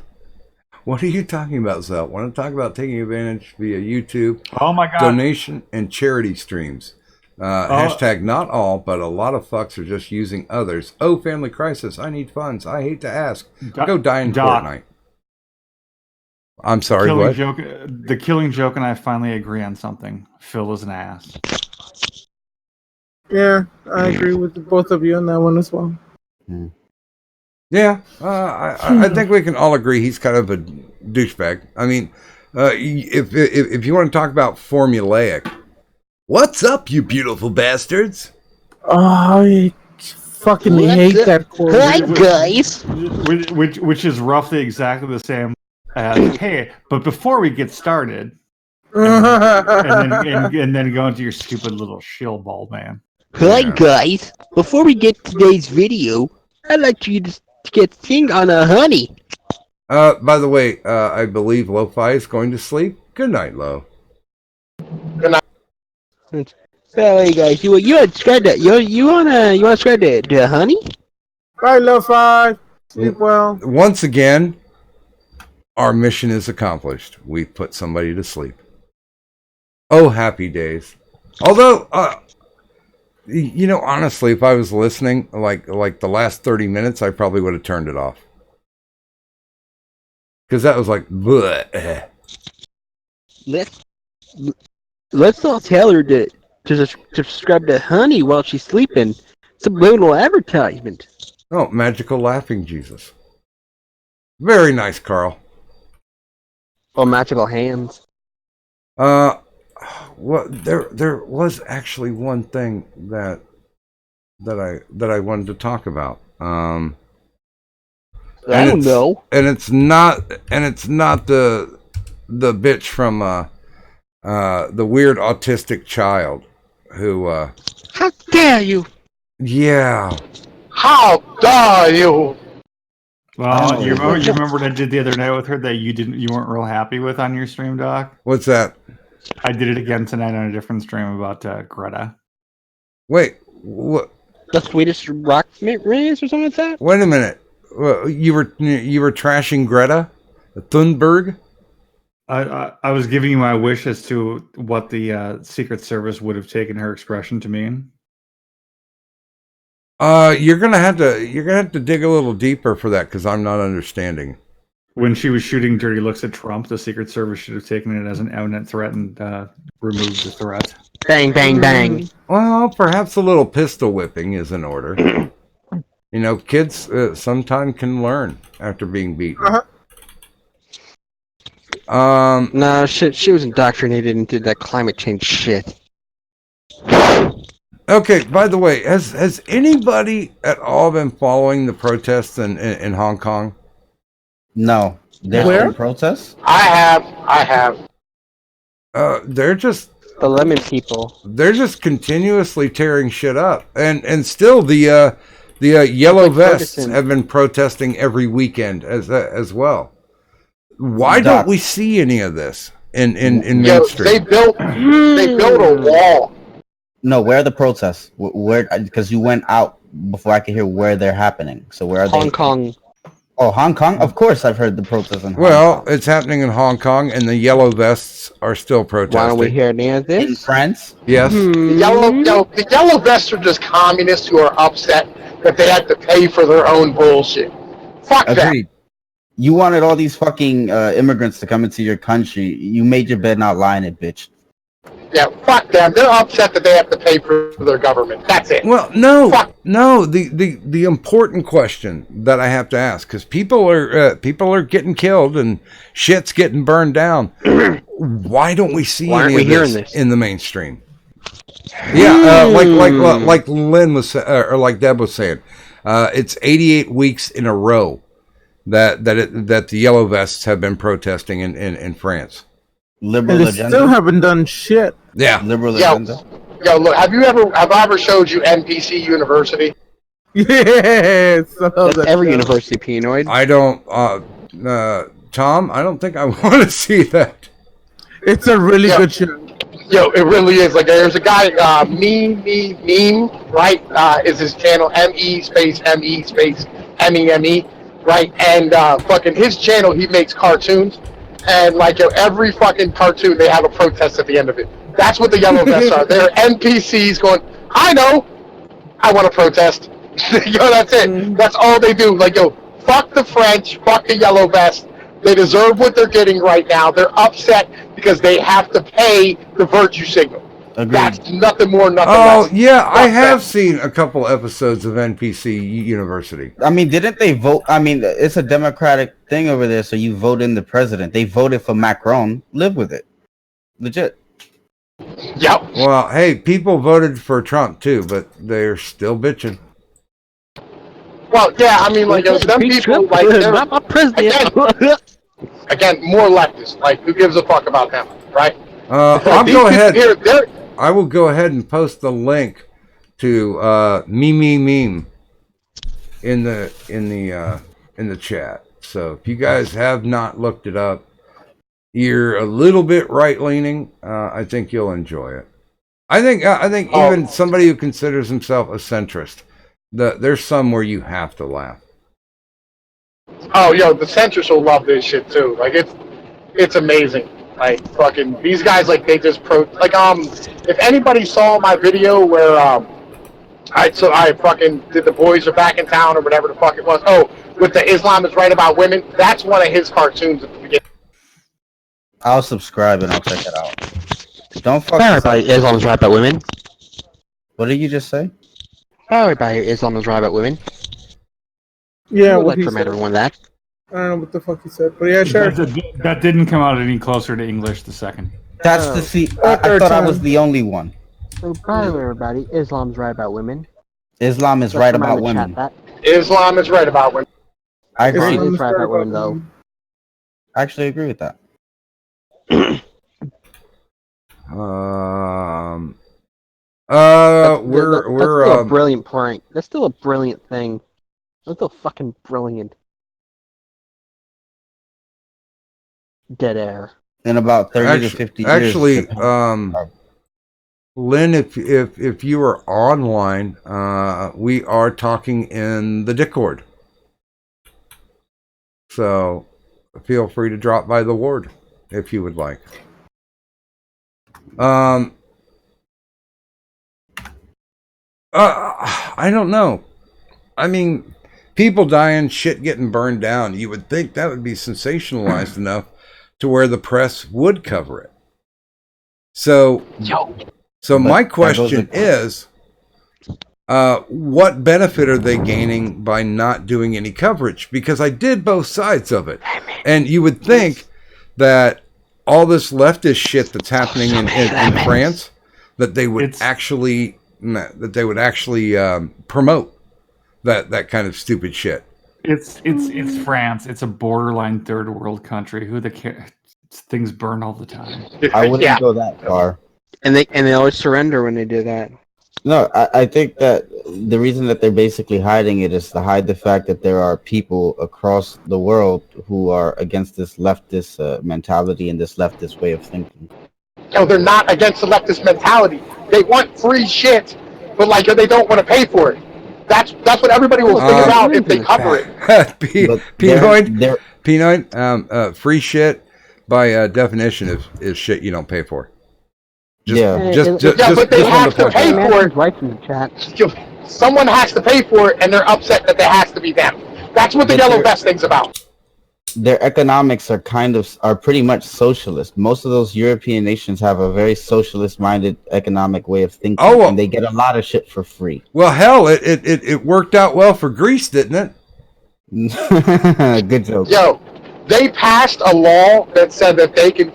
What are you talking about, Zell? Want to talk about taking advantage via YouTube, Oh my god. donation, and charity streams? Hashtag not all, but a lot of fucks are just using others. Oh, family crisis. I need funds. I hate to ask. Go die in Doc. Fortnite. I'm sorry, Killing what? Joke, the Killing Joke and I finally agree on something. Phil is an ass. Yeah, I agree with both of you on that one as well. Yeah, I think we can all agree he's kind of a douchebag. I mean, if you want to talk about formulaic, what's up, you beautiful bastards? Oh, I fucking hate that quote. Hi, guys. Which is roughly exactly the same as, hey, but before we get started, and then go into your stupid little shill ball, man. Hi, guys. Before we get to today's video, I'd like you to get sing on a honey. By the way, I believe Lo-Fi is going to sleep. Good night, Lo. So, hey guys, you want to subscribe to you want to subscribe to honey? Bye, Lo-Fi. Sleep well. Once again, our mission is accomplished. We've put somebody to sleep. Oh, happy days. Although, honestly, if I was listening, like the last 30 minutes, I probably would have turned it off. Because that was like, bleh. Let's not tell her to subscribe to honey while she's sleeping. Subliminal advertisement. Oh, magical laughing Jesus. Very nice, Carl. Or magical hands. What there was actually one thing that I wanted to talk about. I don't know. And it's not the the bitch from the weird autistic child who How dare you? yeah. How dare you? Well, you remember what I did the other night with her that you weren't real happy with on your stream, Doc? What's that? I did it again tonight on a different stream about Greta. Wait, what? The Swedish rock race or something like that? Wait a minute. Well, you were trashing Greta Thunberg? I was giving you my wish as to what the Secret Service would have taken her expression to mean. You're gonna have to dig a little deeper for that because I'm not understanding. When she was shooting dirty looks at Trump, the Secret Service should have taken it as an imminent threat and removed the threat. Bang, bang, bang. Well, perhaps a little pistol whipping is in order. You know, kids sometimes can learn after being beaten. No, shit, she was indoctrinated into that climate change shit. Okay, by the way, has anybody at all been following the protests in Hong Kong? No. There's Where? no protests? I have. They're just The lemon people. they're just continuously tearing shit up, and still the yellow Like vests Ferguson. have been protesting every weekend as well. Why Doc. don't we see any of this in Yo, mainstream? they built a wall. No, where are the protests? Where? Because you went out before I could hear where they're happening. So where are Hong they? Kong. Oh, Hong Kong? Of course I've heard the protests in Hong Well, Kong. it's happening in Hong Kong, and the yellow vests are still protesting. Why don't we hear any of In this? France? Yes. The yellow vests are just communists who are upset that they have to pay for their own bullshit. Fuck that. Agreed. You wanted all these fucking immigrants to come into your country. You made your bed, not lie in it, bitch. Yeah, fuck them. They're upset that they have to pay for their government. That's it. Well, no, Fuck. no. The important question that I have to ask, because people are getting killed and shit's getting burned down. Why don't we see Why aren't any we of hearing this this? in the mainstream? Yeah, like Lynn was or like Deb was saying, it's 88 weeks in a row that the yellow vests have been protesting in France. Liberal And they agenda. still haven't done shit. Yeah. Liberal Yo, agenda. look, have I ever showed you NPC University? Yes. I love That's that every show. university, Penoid. I don't, Tom, I don't think I want to see that. It's a really Yeah. good show. Yo, it really is. Like, there's a guy, meme, right? Is his channel ME space MEME, right? And fucking his channel, he makes cartoons, and like every fucking cartoon, they have a protest at the end of it. That's what the yellow vests are. They're NPCs going, I know, I want to protest. Yo, that's it. That's all they do. Like, yo, fuck the French, fuck the yellow vest. They deserve what they're getting right now. They're upset because they have to pay the virtue signal. Agreed. That's nothing more, nothing Oh, less. yeah, I Fuck have that. seen a couple episodes of NPC University. I mean, didn't they vote? I mean, it's a democratic thing over there, so you vote in the president. They voted for Macron. Live with it. Legit. Yep. Well, hey, people voted for Trump too, but they're still bitching. Well, yeah, I mean, like, yo, them people, like, they're, Not my president. again, more leftists. Like, who gives a fuck about them, right? I'll These go people ahead. here, they're, I will go ahead and post the link to meme in the chat. So if you guys have not looked it up, you're a little bit right leaning. I think you'll enjoy it. I think even somebody who considers himself a centrist, there's some where you have to laugh. oh, yo, the centrists will love this shit, too. Like, it's amazing. Like, fucking, these guys, like, they just if anybody saw my video where, I fucking did the boys are back in town or whatever the fuck it was. Oh, with the Islam is right about women. That's one of his cartoons at the beginning. I'll subscribe and I'll check it out. Don't fuck. Everybody, Islam is right about women. What did you just say? Everybody, Islam is right about women. Yeah, I would what like he to remind said. everyone that. I don't know what the fuck he said, but yeah, sure. That didn't come out any closer to English the second. That's the see. I thought I was the only one. So, by the way, everybody, Islam's right about women. Islam is Just right remind about the women. chat Islam is right about women. I agree. Islam is right about women, though. I actually agree with that. We're still a brilliant prank. That's still a brilliant thing. That's still fucking brilliant. Dead air. In about 30 to 50 years. Actually, Japan- Lynn, if you are online, we are talking in the Discord. So feel free to drop by the ward if you would like. I don't know. I mean, people dying, shit getting burned down. You would think that would be sensationalized enough to where the press would cover it. So my question is, what benefit are they gaining by not doing any coverage? Because I did both sides of it. And you would think that all this leftist shit that's happening in France, that they would actually promote that kind of stupid shit. It's France. It's a borderline third world country. Who the care? Things burn all the time. I wouldn't go that far. And they always surrender when they do that. No, I think that the reason that they're basically hiding it is to hide the fact that there are people across the world who are against this leftist mentality and this leftist way of thinking. No, they're not against the leftist mentality. They want free shit, but like they don't want to pay for it. That's what everybody will figure out if they cover it. Pinoid, free shit by definition is shit you don't pay for. But they have to pay for it. Right in the chat. Someone has to pay for it, and they're upset that it has to be them. That's what the yellow vest thing's about. Their economics are pretty much socialist. Most of those European nations have a very socialist-minded economic way of thinking, and they get a lot of shit for free. Well, hell, it worked out well for Greece, didn't it? Good joke. Yo, they passed a law that said that they can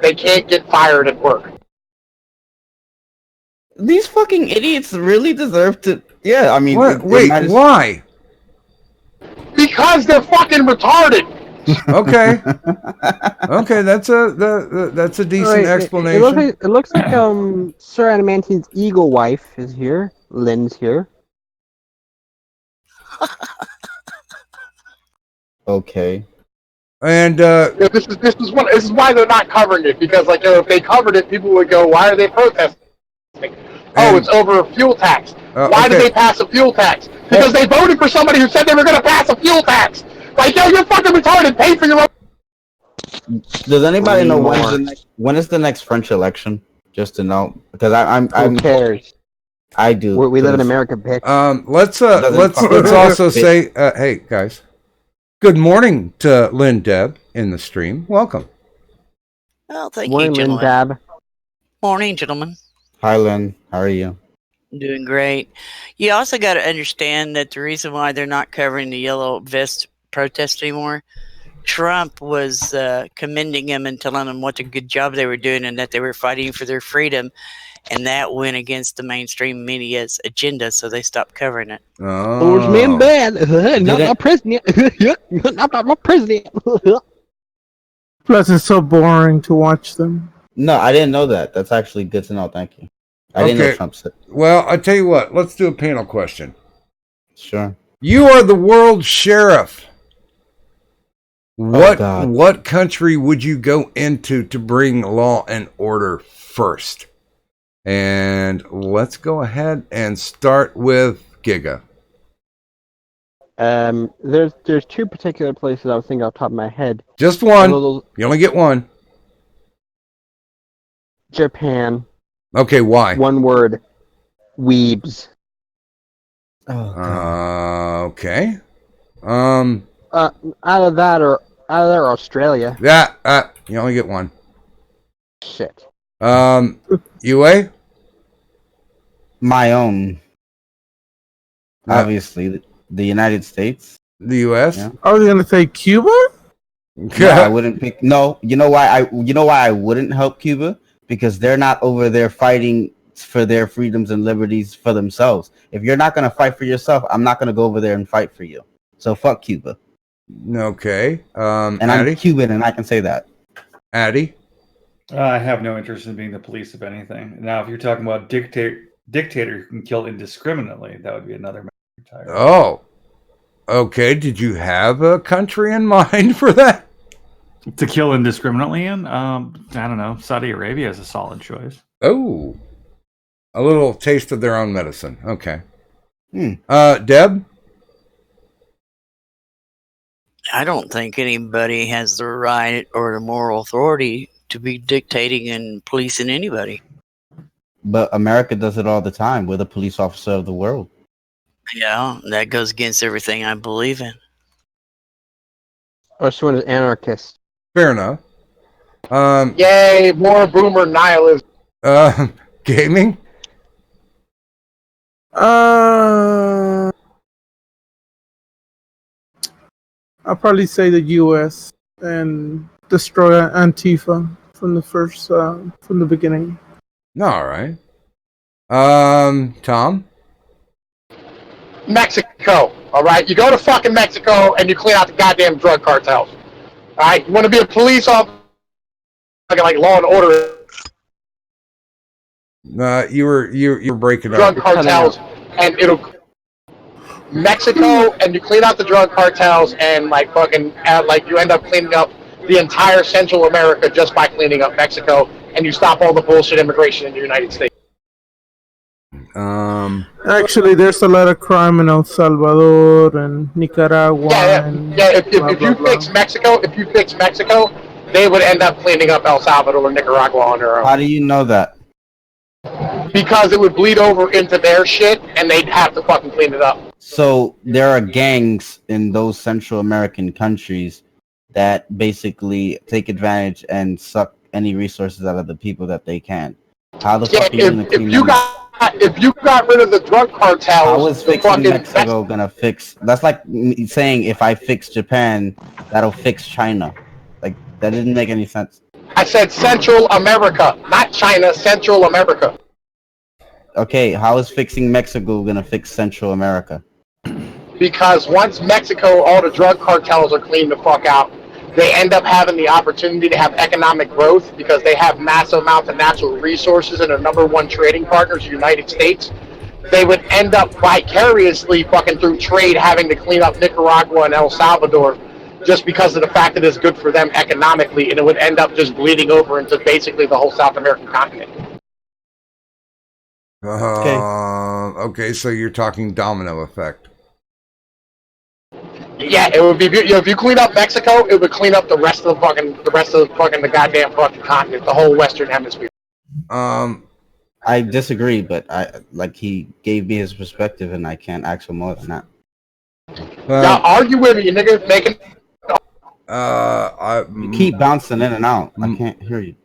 they can't get fired at work. These fucking idiots really deserve to. Yeah, I mean, why? Because they're fucking retarded. Okay, that's a decent explanation. It looks like Sir Adamantine's eagle wife is here. Lynn's here. Okay. And this is why they're not covering it, because like if they covered it, people would go, "Why are they protesting?" It's over a fuel tax. Why did they pass a fuel tax? Because they voted for somebody who said they were going to pass a fuel tax. Like, yo, you're fucking retarded. Pay for your own. Does anybody know when is the next French election? Just to know, because I'm. Who cares? I do. We live in America, bitch. Let's also say, hey guys, good morning to Lynn Deb in the stream. Welcome. Well, thank Morning, you, gentlemen. Lynn Dab. Morning, gentlemen. Hi, Lynn. How are you? Doing great. You also got to understand that the reason why they're not covering the yellow vest protest anymore, Trump was commending them and telling them what a good job they were doing and that they were fighting for their freedom, and that went against the mainstream media's agenda, so they stopped covering it. Orange man bad. Not my president. Not my president. Plus, it's so boring to watch them. No, I didn't know that. That's actually good to know. Thank you. I didn't know Trump said. Well, I tell you what. Let's do a panel question. Sure. You are the world sheriff. What country would you go into to bring law and order first? And let's go ahead and start with Giga. There's two particular places I was thinking off the top of my head. Just one. You only get one. Japan. Okay, why? One word. Weebs. Okay. Out of that or Australia. Yeah, you only get one. Shit. UA? My own. Obviously, the United States. The U.S. Yeah. I was gonna say Cuba. No, I wouldn't pick. No, you know why I wouldn't help Cuba? Because they're not over there fighting for their freedoms and liberties for themselves. If you're not gonna fight for yourself, I'm not gonna go over there and fight for you. So fuck Cuba. Okay. And I'm Cuban, and I can say that. Addy? I have no interest in being the police of anything. Now, if you're talking about dictator who can kill indiscriminately, that would be another matter entirely. Oh, okay. Did you have a country in mind for that? To kill indiscriminately in? I don't know. Saudi Arabia is a solid choice. Oh, a little taste of their own medicine. Okay. Deb? I don't think anybody has the right or the moral authority to be dictating and policing anybody. But America does it all the time. We're the police officer of the world. Yeah, that goes against everything I believe in. Or someone is anarchist. Fair enough. Yay, more boomer nihilism. Gaming? I'll probably say the U.S. and destroy Antifa from the beginning. All right. Tom? Mexico, all right? You go to fucking Mexico and you clean out the goddamn drug cartels. All right? You want to be a police officer, like Law and Order, You were breaking drug up. cartels, and it'll Mexico, and you clean out the drug cartels, and like fucking like you end up cleaning up the entire Central America just by cleaning up Mexico, and you stop all the bullshit immigration in the United States. Actually, there's a lot of crime in El Salvador and Nicaragua. If you fix Mexico, they would end up cleaning up El Salvador or Nicaragua on their own. How do you know that? Because it would bleed over into their shit, and they'd have to fucking clean it up. So there are gangs in those Central American countries that basically take advantage and suck any resources out of the people that they can. How the fuck are you gonna clean them up? If you got rid of the drug cartels, How is fixing Mexico gonna fix? That's like me saying if I fix Japan, that'll fix China. Like that didn't make any sense. I said Central America, not China. Central America. Okay, how is fixing Mexico gonna fix Central America? Because once Mexico, all the drug cartels are cleaned the fuck out, they end up having the opportunity to have economic growth because they have massive amounts of natural resources and their number one trading partners, the United States. They would end up vicariously fucking through trade having to clean up Nicaragua and El Salvador just because of the fact that it's good for them economically, and it would end up just bleeding over into basically the whole South American continent. Okay, so you're talking domino effect. Yeah, it would be. If you clean up Mexico, it would clean up the rest of the goddamn fucking continent, the whole Western Hemisphere. I disagree, but he gave me his perspective, and I can't ask for more than that. Now argue with me, you niggas making. You keep bouncing in and out. I can't hear you.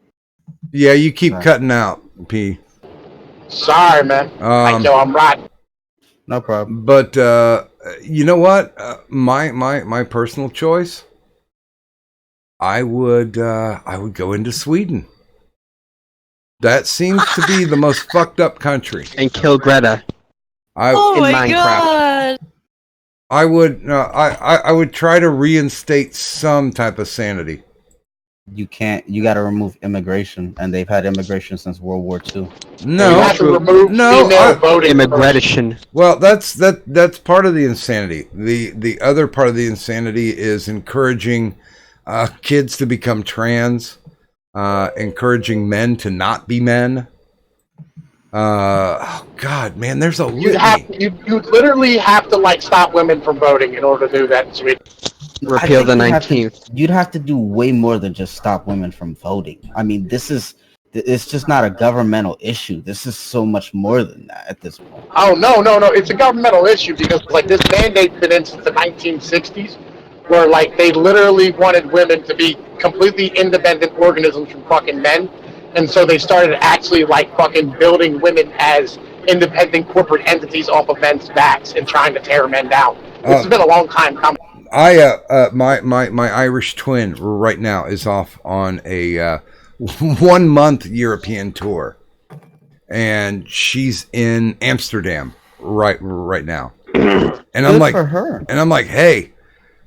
Yeah, you keep cutting out, P. Sorry, man. I'm right. No problem. But you know what? My personal choice. I would go into Sweden. That seems to be the most fucked up country. And kill Greta. Oh my Minecraft. god! I would try to reinstate some type of sanity. You can't. You got to remove immigration, and they've had immigration since World War II. No, you have to remove female voting. Immigration. Well, that's part of the insanity. The other part of the insanity is encouraging kids to become trans, encouraging men to not be men. Oh God, man, there's a litany. You literally have to like stop women from voting in order to do that in Sweden. Repeal the 19th. You'd have to do way more than just stop women from voting. I mean, it's just not a governmental issue. This is so much more than that at this point. Oh no, it's a governmental issue because like this mandate's been in since the 1960s, where like they literally wanted women to be completely independent organisms from fucking men, and so they started actually like fucking building women as independent corporate entities off of men's backs and trying to tear men down. This has been a long time coming. My Irish twin right now is off on a 1 month European tour, and she's in Amsterdam right now. And I'm Good like, for her. And I'm like, hey,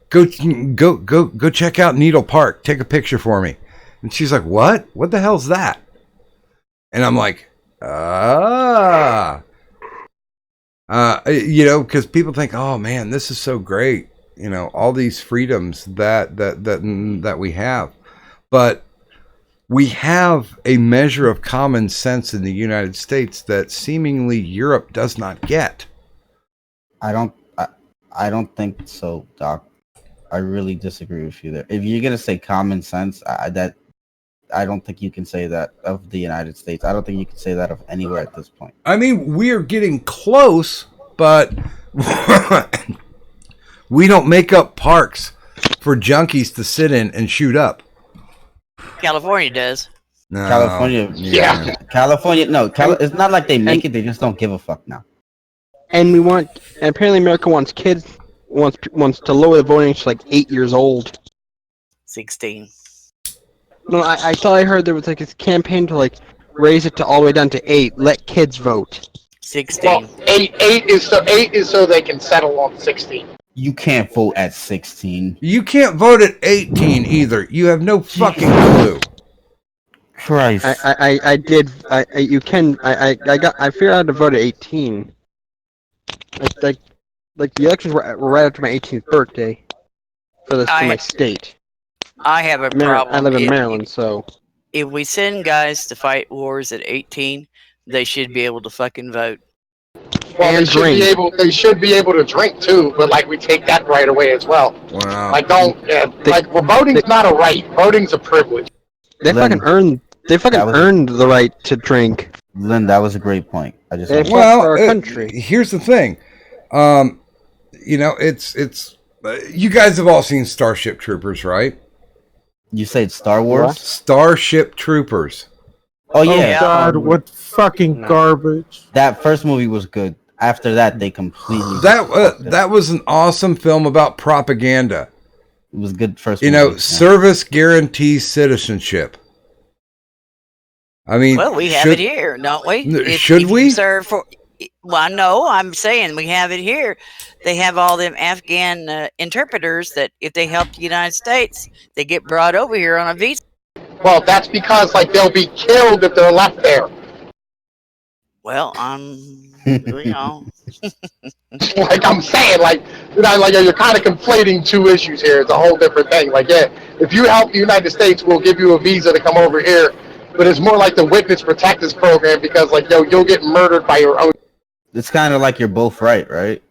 go check out Needle Park. Take a picture for me. And she's like, what? What the hell's that? And I'm like, because people think, oh man, this is so great. All these freedoms that we have. But we have a measure of common sense in the United States that seemingly Europe does not get. I don't think so, Doc. I really disagree with you there. If you're gonna say common sense, I don't think you can say that of the United States. I don't think you can say that of anywhere at this point. I mean, we're getting close, but we don't make up parks for junkies to sit in and shoot up. California does. No. California, Yeah. California. No, it's not like they make it. They just don't give a fuck now. And apparently America wants to lower the voting age to like 8 years old. 16. No, I thought I heard there was like this campaign to like raise it to all the way down to 8. Let kids vote. 16. Well, eight is so they can settle on 16. You can't vote at 16. You can't vote at 18 either. You have no fucking clue. Christ. I figured out how to vote at 18. Like the elections were right after my 18th birthday for my state. I have a problem. I live in Maryland, so if we send guys to fight wars at 18, they should be able to fucking vote. Well, And they should be able to drink too, but like we take that right away as well. Wow. Like voting's not a right. Voting's a privilege. They fucking earned the right to drink. Lynn, that was a great point. I just They want- fought for our country. Here's the thing. It's you guys have all seen Starship Troopers, right? You said Star Wars? Starship Troopers. Oh yeah. Oh God, what fucking garbage! That first movie was good. After that, they completely That was an awesome film about propaganda. It was good first movie. Service guarantees citizenship. I mean, Well, we have it here, don't we? Should if we? You serve for, well, no, I'm saying we have it here. They have all them Afghan interpreters that if they help the United States, they get brought over here on a visa. Well, that's because they'll be killed if they're left there. Well, like I'm saying, you're kind of conflating two issues here. It's a whole different thing. If you help the United States, we'll give you a visa to come over here. But it's more like the Witness Protect Us program because, you'll get murdered by your own. It's kind of like you're both right, right?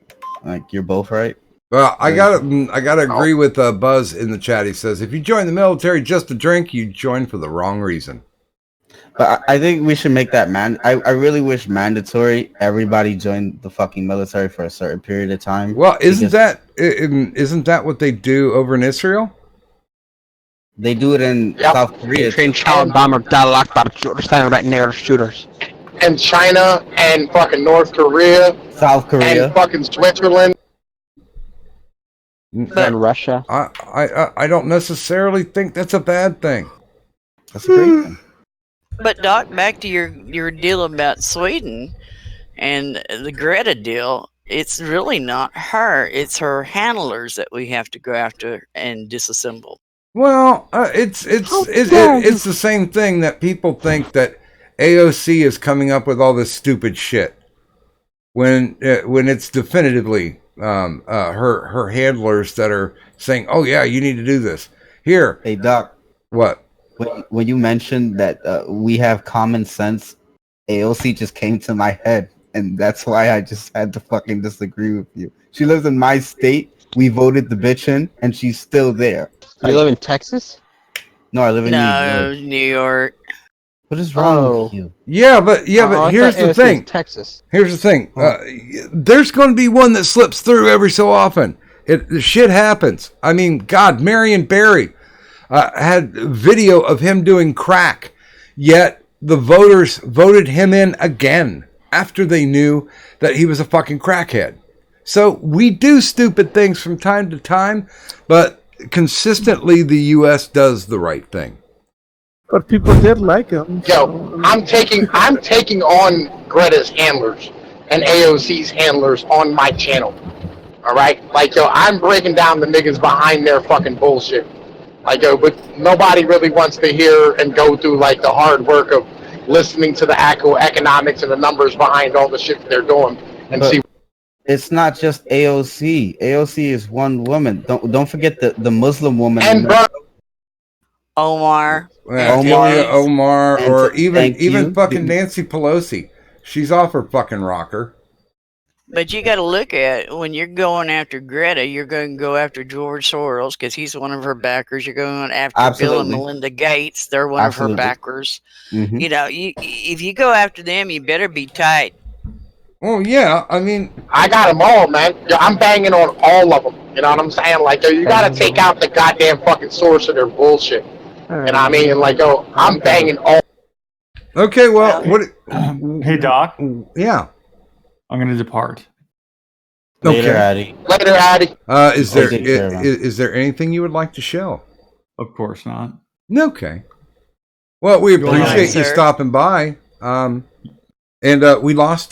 Like you're both right. Well, I gotta agree with Buzz in the chat. He says, if you join the military just to drink, you join for the wrong reason. But I think we should make that I really wish mandatory. Everybody join the fucking military for a certain period of time. Well, isn't that what they do over in Israel? They do it in South Korea. Train child bomber, standing right near the shooters. And China and fucking North Korea. South Korea. And fucking Switzerland. And Russia. I don't necessarily think that's a bad thing. That's a great thing. But Doc, back to your deal about Sweden and the Greta deal. It's really not her; it's her handlers that we have to go after and disassemble. Well, it's the same thing that people think that AOC is coming up with all this stupid shit when it's definitively her handlers that are saying, "Oh yeah, you need to do this." Here, hey Doc, what? When you mentioned that we have common sense, AOC just came to my head, and that's why I just had to fucking disagree with you. She lives in my state. We voted the bitch in, and she's still there. You live in Texas? No, I live in New York. New York. What is wrong with you? Yeah, but here's the thing. Texas. Here's the thing. There's going to be one that slips through every so often. The shit happens. I mean, God, Marion Barry had video of him doing crack, yet the voters voted him in again after they knew that he was a fucking crackhead. So we do stupid things from time to time, but consistently the U.S. does the right thing. But people did like him. Yo, I'm taking on Greta's handlers and AOC's handlers on my channel. All right, I'm breaking down the niggas behind their fucking bullshit. Like, but nobody really wants to hear and go through like the hard work of listening to the actual economics and the numbers behind all the shit that they're doing and But see. it's not just AOC. AOC is one woman. Don't forget the Muslim woman. And bro, Omar. Ilya Omar, And or thank even you. fucking Nancy Pelosi. She's off her fucking rocker. But you got to look at when you're going after Greta, you're going to go after George Soros because he's one of her backers. You're going after Bill and Absolutely. Melinda Gates; they're one of her Absolutely. backers. Mhm. You know, if you go after them, you better be tight. Oh yeah, I mean, I got them all, man. Yo, I'm banging on all of them. You know what I'm saying? Like, yo, you got to take out the goddamn fucking source of their bullshit. You know what I mean? Like, yo, I'm banging all. okay, well, what? Hey, Doc. Yeah. I'm going to depart. Later, Okay. Addy. Later, Addy. Is there Take care, man. is there anything you would like to show? Of course not. Okay. Well, we Go ahead, appreciate you sir. stopping by. And we lost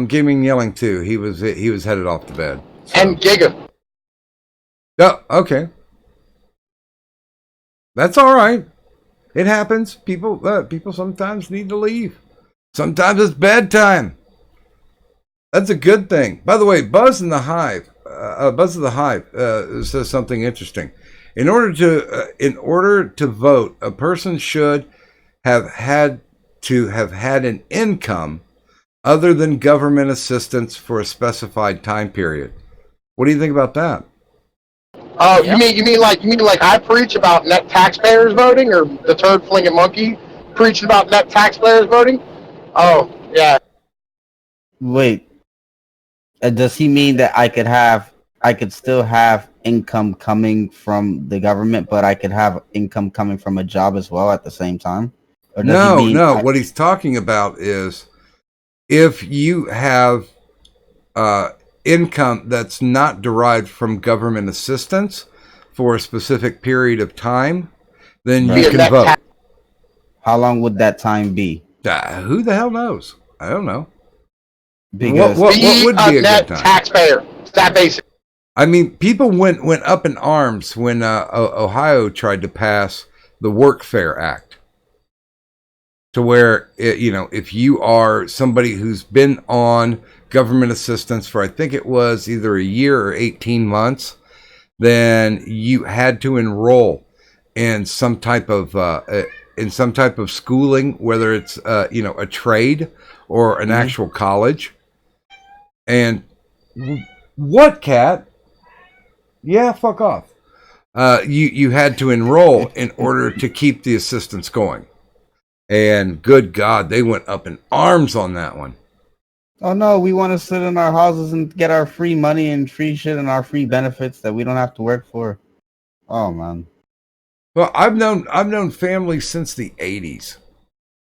Gaming Yelling too. He was headed off to bed. So. And Giga. Oh, okay. That's all right. It happens. People sometimes need to leave. Sometimes it's bedtime. That's a good thing. By the way, Buzz of the Hive says something interesting. In order to vote, a person should have had an income other than government assistance for a specified time period. What do you think about that? Oh, you mean like I preach about net taxpayers voting, or the turd flinging monkey preaching about net taxpayers voting? Oh, yeah. Wait. Does he mean that I could still have income coming from the government, but I could have income coming from a job as well at the same time? Or does he mean What he's talking about is if you have income that's not derived from government assistance for a specific period of time, then you Right. can vote. How long would that time be? Who the hell knows? I don't know. Because What would be a net good time? taxpayer? It's that basic. I mean, people went up in arms when Ohio tried to pass the Workfare Act, to where if you are somebody who's been on government assistance for, I think it was either a year or 18 months, then you had to enroll in some type of schooling, whether it's a trade or an actual college. And what, Cat? Yeah, fuck off. You had to enroll in order to keep the assistance going. And good God, they went up in arms on that one. oh no, we want to sit in our houses and get our free money and free shit and our free benefits that we don't have to work for. Oh man. Well, I've known families since the 80s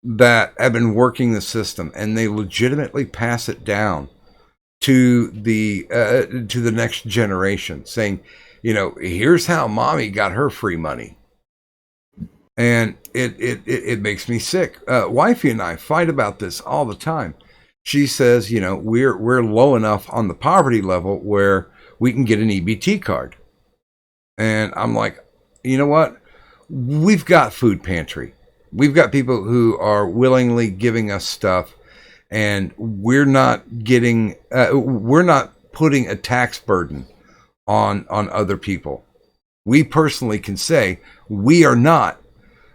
that have been working the system, and they legitimately pass it down to the next generation, saying, here's how mommy got her free money. And it makes me sick. Wifey and I fight about this all the time. She says, we're low enough on the poverty level where we can get an EBT card. And I'm like, you know what? We've got food pantry. We've got people who are willingly giving us stuff, and we're not putting a tax burden on other people. We personally can say we are not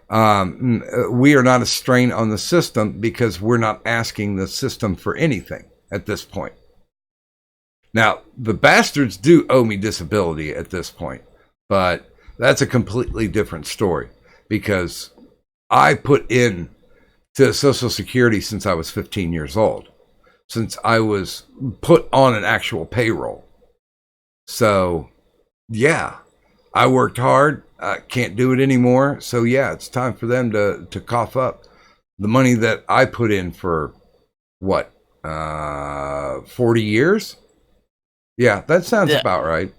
a strain on the system because we're not asking the system for anything at this point. Now, the bastards do owe me disability at this point, but that's a completely different story because I put in to Social Security since I was 15 years old, since I was put on an actual payroll. So, yeah, I worked hard. I can't do it anymore. So, yeah, it's time for them to cough up the money that I put in for, 40 years? Yeah, that sounds about right.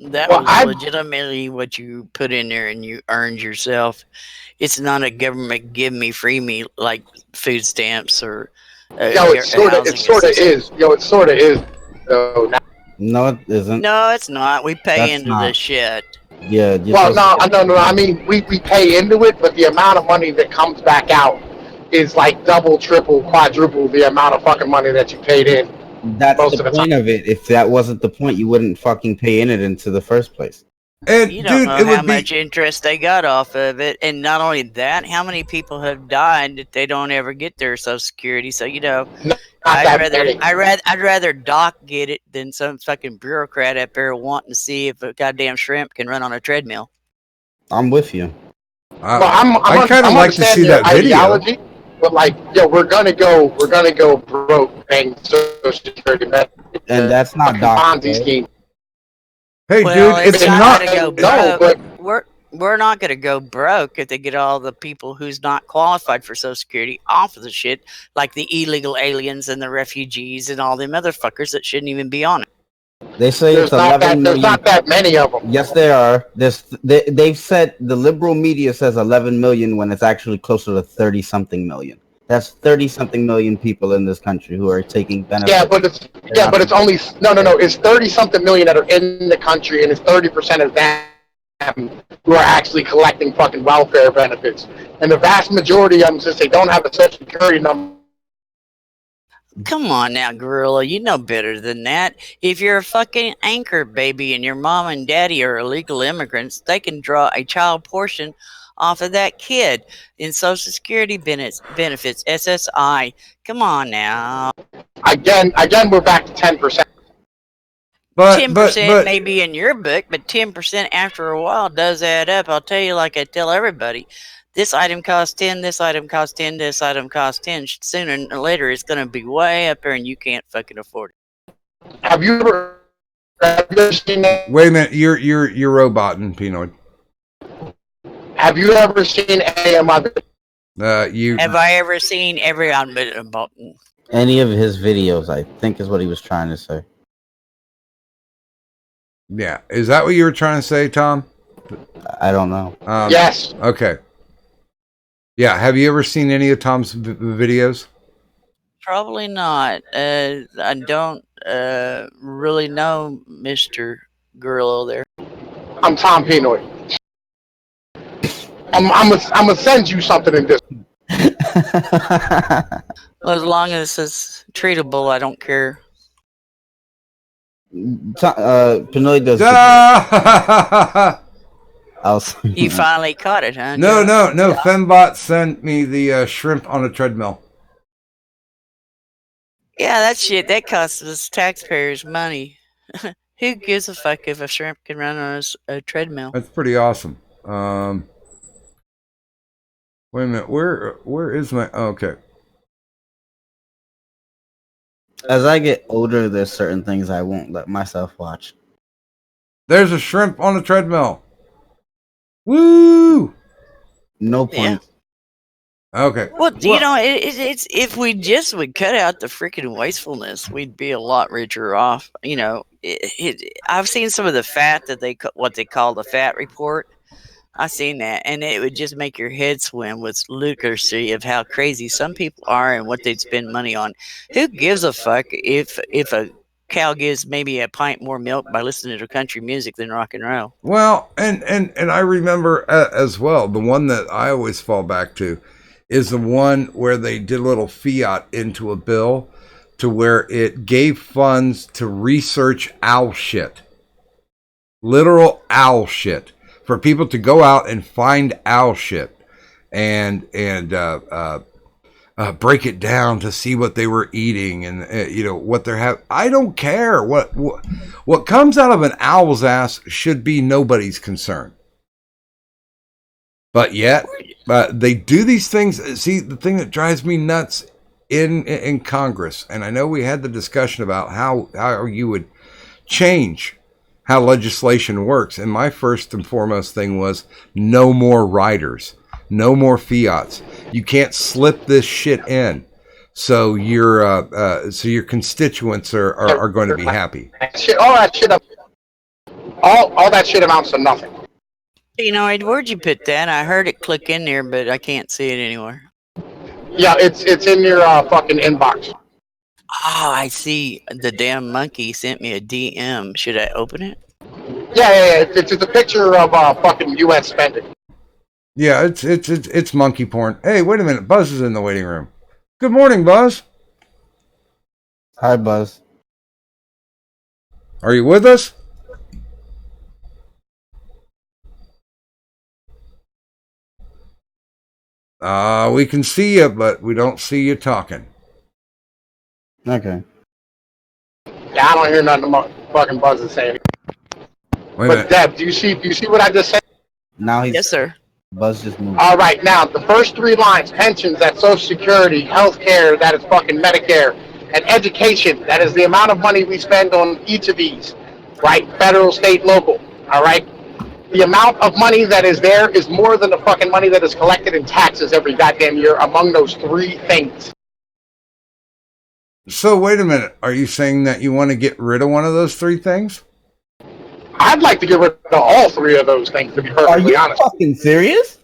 That was legitimately what you put in there and you earned yourself. It's not a government give me, free me like food stamps or. It sort of is. It sort of is. So No, it isn't. No, it's not. We pay That's into not. this shit. Yeah. You're Well, supposed no. I mean, we pay into it, but the amount of money that comes back out is like double, triple, quadruple the amount of fucking money that you paid in That's most the of the time. point of it. If that wasn't the point, you wouldn't fucking pay in it into the first place. And You don't dude, know it how would be much interest they got off of it, and not only that, how many people have died that they don't ever get their Social Security. So Not that many. I'd rather Doc get it than some fucking bureaucrat up there wanting to see if a goddamn shrimp can run on a treadmill. I'm with you. Well, I kind of like to see that video. ideology, but like, yo, we're gonna go broke paying Social Security benefits. And that's not Fucking Doc. Ponzi scheme. Hey, Well, dude, it's not. gonna go No, broke. but We're not gonna go broke if they get all the people who's not qualified for Social Security off of the shit, like the illegal aliens and the refugees and all them motherfuckers that shouldn't even be on it. They say there's it's not 11 that million. many of them. Yes, there are. They've said the liberal media says 11 million when it's actually closer to 30 something million. That's 30 something million people in this country who are taking benefits. Yeah, but it's only no. It's 30 something million that are in the country, and it's 30% of them who are actually collecting fucking welfare benefits, and the vast majority of them, since they don't have a Social Security number. Come on now, Gorilla, you know better than that. If you're a fucking anchor baby and your mom and daddy are illegal immigrants, they can draw a child portion off of that kid in Social Security benefits, SSI. Come on now. Again, we're back to 10%. But 10% may be in your book, but 10% after a while does add up. I'll tell you, like I tell everybody, this item costs 10, this item costs 10, this item costs 10. Sooner or later, it's going to be way up there and you can't fucking afford it. Have you ever seen that? Wait a minute, you're roboting, Pinoid. Have you ever seen AMI? You Have I ever seen every about Any of his videos, I think, is what he was trying to say. Yeah, is that what you were trying to say, Tom? I don't know. Yes. Okay. Yeah, have you ever seen any of Tom's videos? Probably not. I don't really know Mr. Grillo there. I'm Tom Pinoy. I'm gonna send you something in this. Well, as long as it's treatable, I don't care. Pinoy does. You finally caught it, huh? No, John? no. Fembot sent me the shrimp on a treadmill. Yeah, that shit, that costs us taxpayers money. Who gives a fuck if a shrimp can run on a treadmill? That's pretty awesome. Wait a minute, where is my? Oh, okay. As I get older, there's certain things I won't let myself watch. There's a shrimp on a treadmill. Woo! No point. Okay. Well, you know, it's if we just would cut out the freaking wastefulness, we'd be a lot richer off. You know, I've seen some of the fat that what they call the fat report. I've seen that, and it would just make your head swim with ludicrousy of how crazy some people are and what they'd spend money on. Who gives a fuck if a cow gives maybe a pint more milk by listening to country music than rock and roll? Well, and I remember as well, the one that I always fall back to is the one where they did a little fiat into a bill to where it gave funds to research owl shit. Literal owl shit. For people to go out and find owl shit and break it down to see what they were eating and what they're having. I don't care what comes out of an owl's ass should be nobody's concern. But yet, they do these things. See, the thing that drives me nuts in Congress, and I know we had the discussion about how you would change how legislation works. And my first and foremost thing was no more riders, no more fiats. You can't slip this shit in. So your constituents are going to be happy. All that shit amounts to nothing. You know, where'd you put that? I heard it click in there, but I can't see it anywhere. Yeah, it's in your fucking inbox. Oh, I see. The damn monkey sent me a DM. Should I open it? Yeah. It's a picture of fucking U.S. spending. Yeah, it's monkey porn. Hey, wait a minute. Buzz is in the waiting room. Good morning, Buzz. Hi, Buzz. Are you with us? We can see you, but we don't see you talking. Okay. Yeah, I don't hear nothing about fucking Buzz is saying. Wait a But minute. Deb, do you see what I just said? Now he's Yes, sir. Buzz just moved. All right, now the first three lines: pensions, that's Social Security; health care, that is fucking Medicare; and education, that is the amount of money we spend on each of these, right? Federal, state, local. All right. The amount of money that is there is more than the fucking money that is collected in taxes every goddamn year among those three things. So wait a minute. Are you saying that you want to get rid of one of those three things? I'd like to get rid of all three of those things, to be Are perfectly you honest. fucking serious?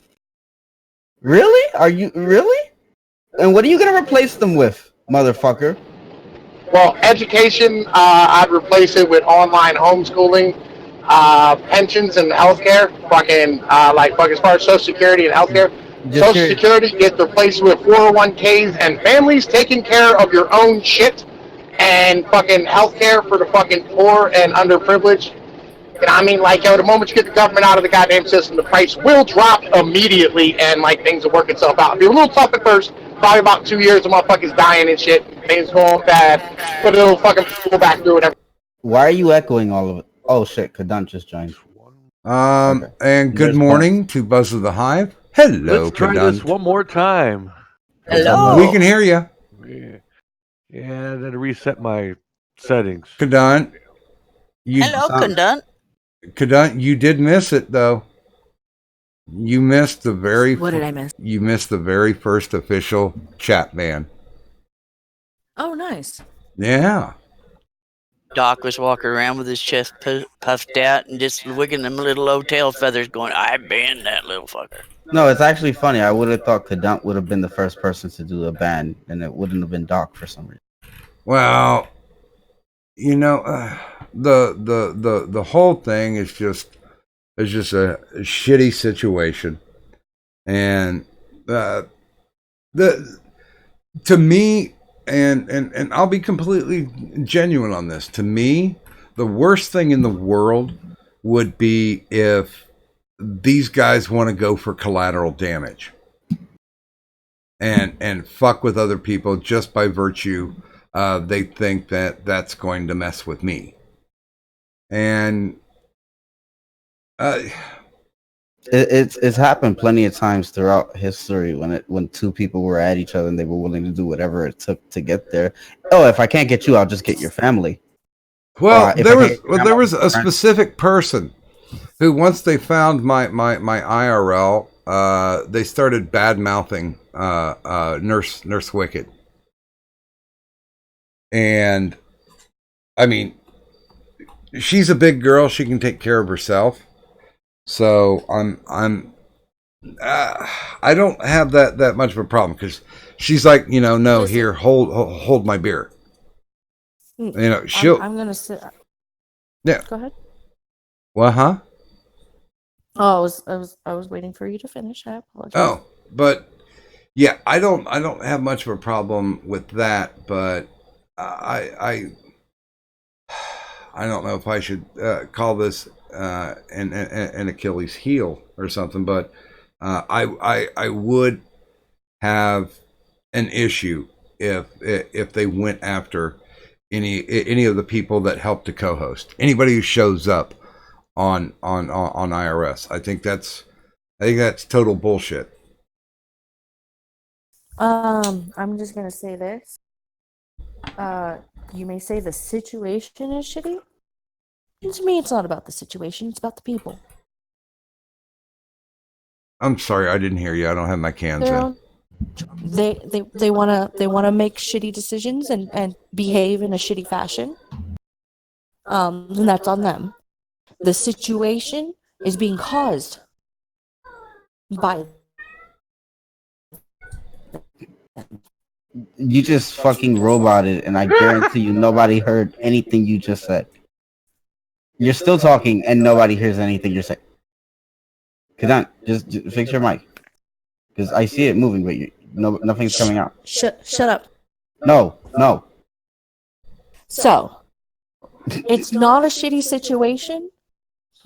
Really? Are you really? And what are you gonna replace them with, motherfucker? Well, education, I'd replace it with online homeschooling. Pensions and healthcare, fucking as far as Social Security and healthcare. Social Security gets replaced with 401ks and families taking care of your own shit, and fucking healthcare for the fucking poor and underprivileged. You know, I mean, the moment you get the government out of the goddamn system, the price will drop immediately, and things will work itself out. It'll be a little tough at first. Probably about 2 years, the motherfuckers dying and shit. Things going bad, but it'll fucking pull back through it. Why are you echoing all of it? Oh shit, Kadant just joined. And good morning to Buzz of the Hive. Hello, Let's try Kadant. this one more time. Hello. We can hear you. Yeah, then reset my settings. Kadant. Hello, Kundun. Kadant, you did miss it though. You missed the very. What did I miss? You missed the very first official chat ban. Oh, nice. Yeah. Doc was walking around with his chest puffed out and just wiggling them little old tail feathers going, I banned that little fucker. No, it's actually funny. I would have thought Kadant would have been the first person to do a ban, and it wouldn't have been Doc for some reason. Well, the whole thing is just a shitty situation, and to me. And I'll be completely genuine on this. To me, the worst thing in the world would be if these guys want to go for collateral damage and fuck with other people just by virtue they think that that's going to mess with me. And it's happened plenty of times throughout history when two people were at each other and they were willing to do whatever it took to get there. Oh, if I can't get you, I'll just get your family. Well, there was a specific person who, once they found my IRL, they started bad mouthing Nurse Wicked, and I mean, she's a big girl; she can take care of herself. So I don't have that much of a problem because she's like, no, here, hold my beer. She'll. I'm gonna sit. Yeah. Go ahead. What? Huh? Oh, I was waiting for you to finish. I apologize. Oh, but yeah, I don't have much of a problem with that, but I don't know if I should call this an Achilles heel or something, but I would have an issue if they went after any of the people that helped to co-host, anybody who shows up on IRS. I think that's total bullshit. I'm just gonna say this. You may say the situation is shitty. To me, it's not about the situation; it's about the people. I'm sorry, I didn't hear you. I don't have my cans in. They wanna make shitty decisions and behave in a shitty fashion. And that's on them. The situation is being caused by. You just fucking roboted, and I guarantee you nobody heard anything you just said. You're still talking, and nobody hears anything you're saying. Kadant, just fix your mic, because I see it moving, but nothing's coming out. Shut up. No. So, it's not a shitty situation.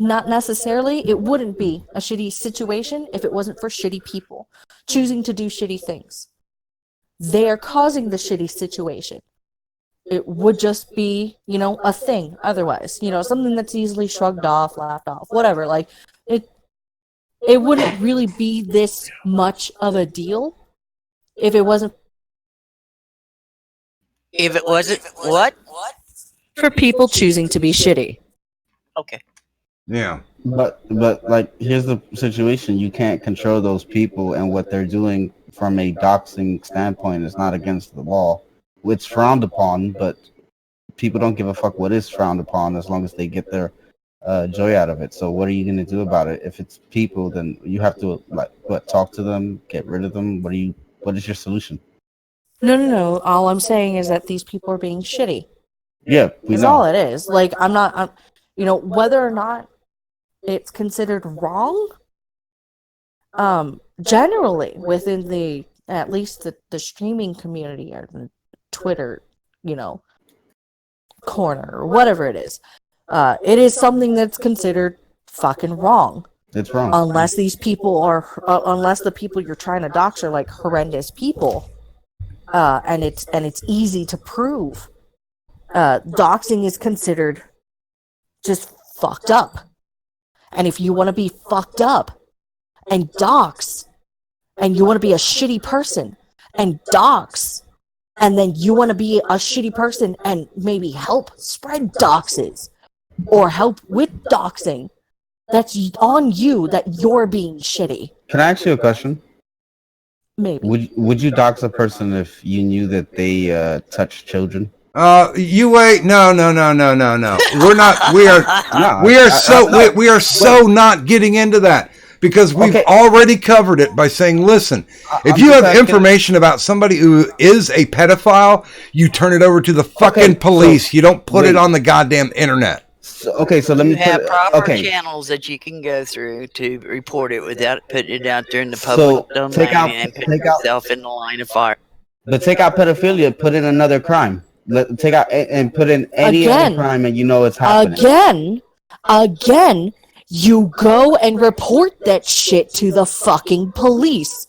Not necessarily. It wouldn't be a shitty situation if it wasn't for shitty people choosing to do shitty things. They are causing the shitty situation. It would just be, a thing otherwise. Something that's easily shrugged off, laughed off, whatever. Like, it wouldn't really be this much of a deal if it wasn't. If it wasn't what? For people choosing to be shitty. Okay. Yeah. But like, here's the situation: you can't control those people, and what they're doing from a doxing standpoint is not against the law. It's frowned upon, but people don't give a fuck what is frowned upon as long as they get their joy out of it. So what are you going to do about it? If it's people, then you have to talk to them, get rid of them. What is your solution? No. All I'm saying is that these people are being shitty. Yeah, we That's know. all it is. Like, whether or not it's considered wrong, generally within at least the streaming community or the Twitter, corner or whatever it is something that's considered fucking wrong. It's wrong. Unless these people unless the people you're trying to dox are like horrendous people, and it's easy to prove. Doxing is considered just fucked up. And if you want to be fucked up and dox, and you want to be a shitty person and dox, and then you want to be a shitty person and maybe help spread doxes or help with doxing, that's on you that you're being shitty. Can I ask you a question? Maybe. Would you dox a person if you knew that they touched children? You wait. No. We're not. We are so not getting into that because we've already covered it by saying, listen, if you have information about somebody who is a pedophile, you turn it over to the fucking police. You don't put it on the goddamn internet. So let me have proper channels that you can go through to report it without putting it out there in the public domain and putting yourself in the line of fire. But take out pedophilia, put in another crime. Take out and put in any other crime, and it's happening. Again, you go and report that shit to the fucking police.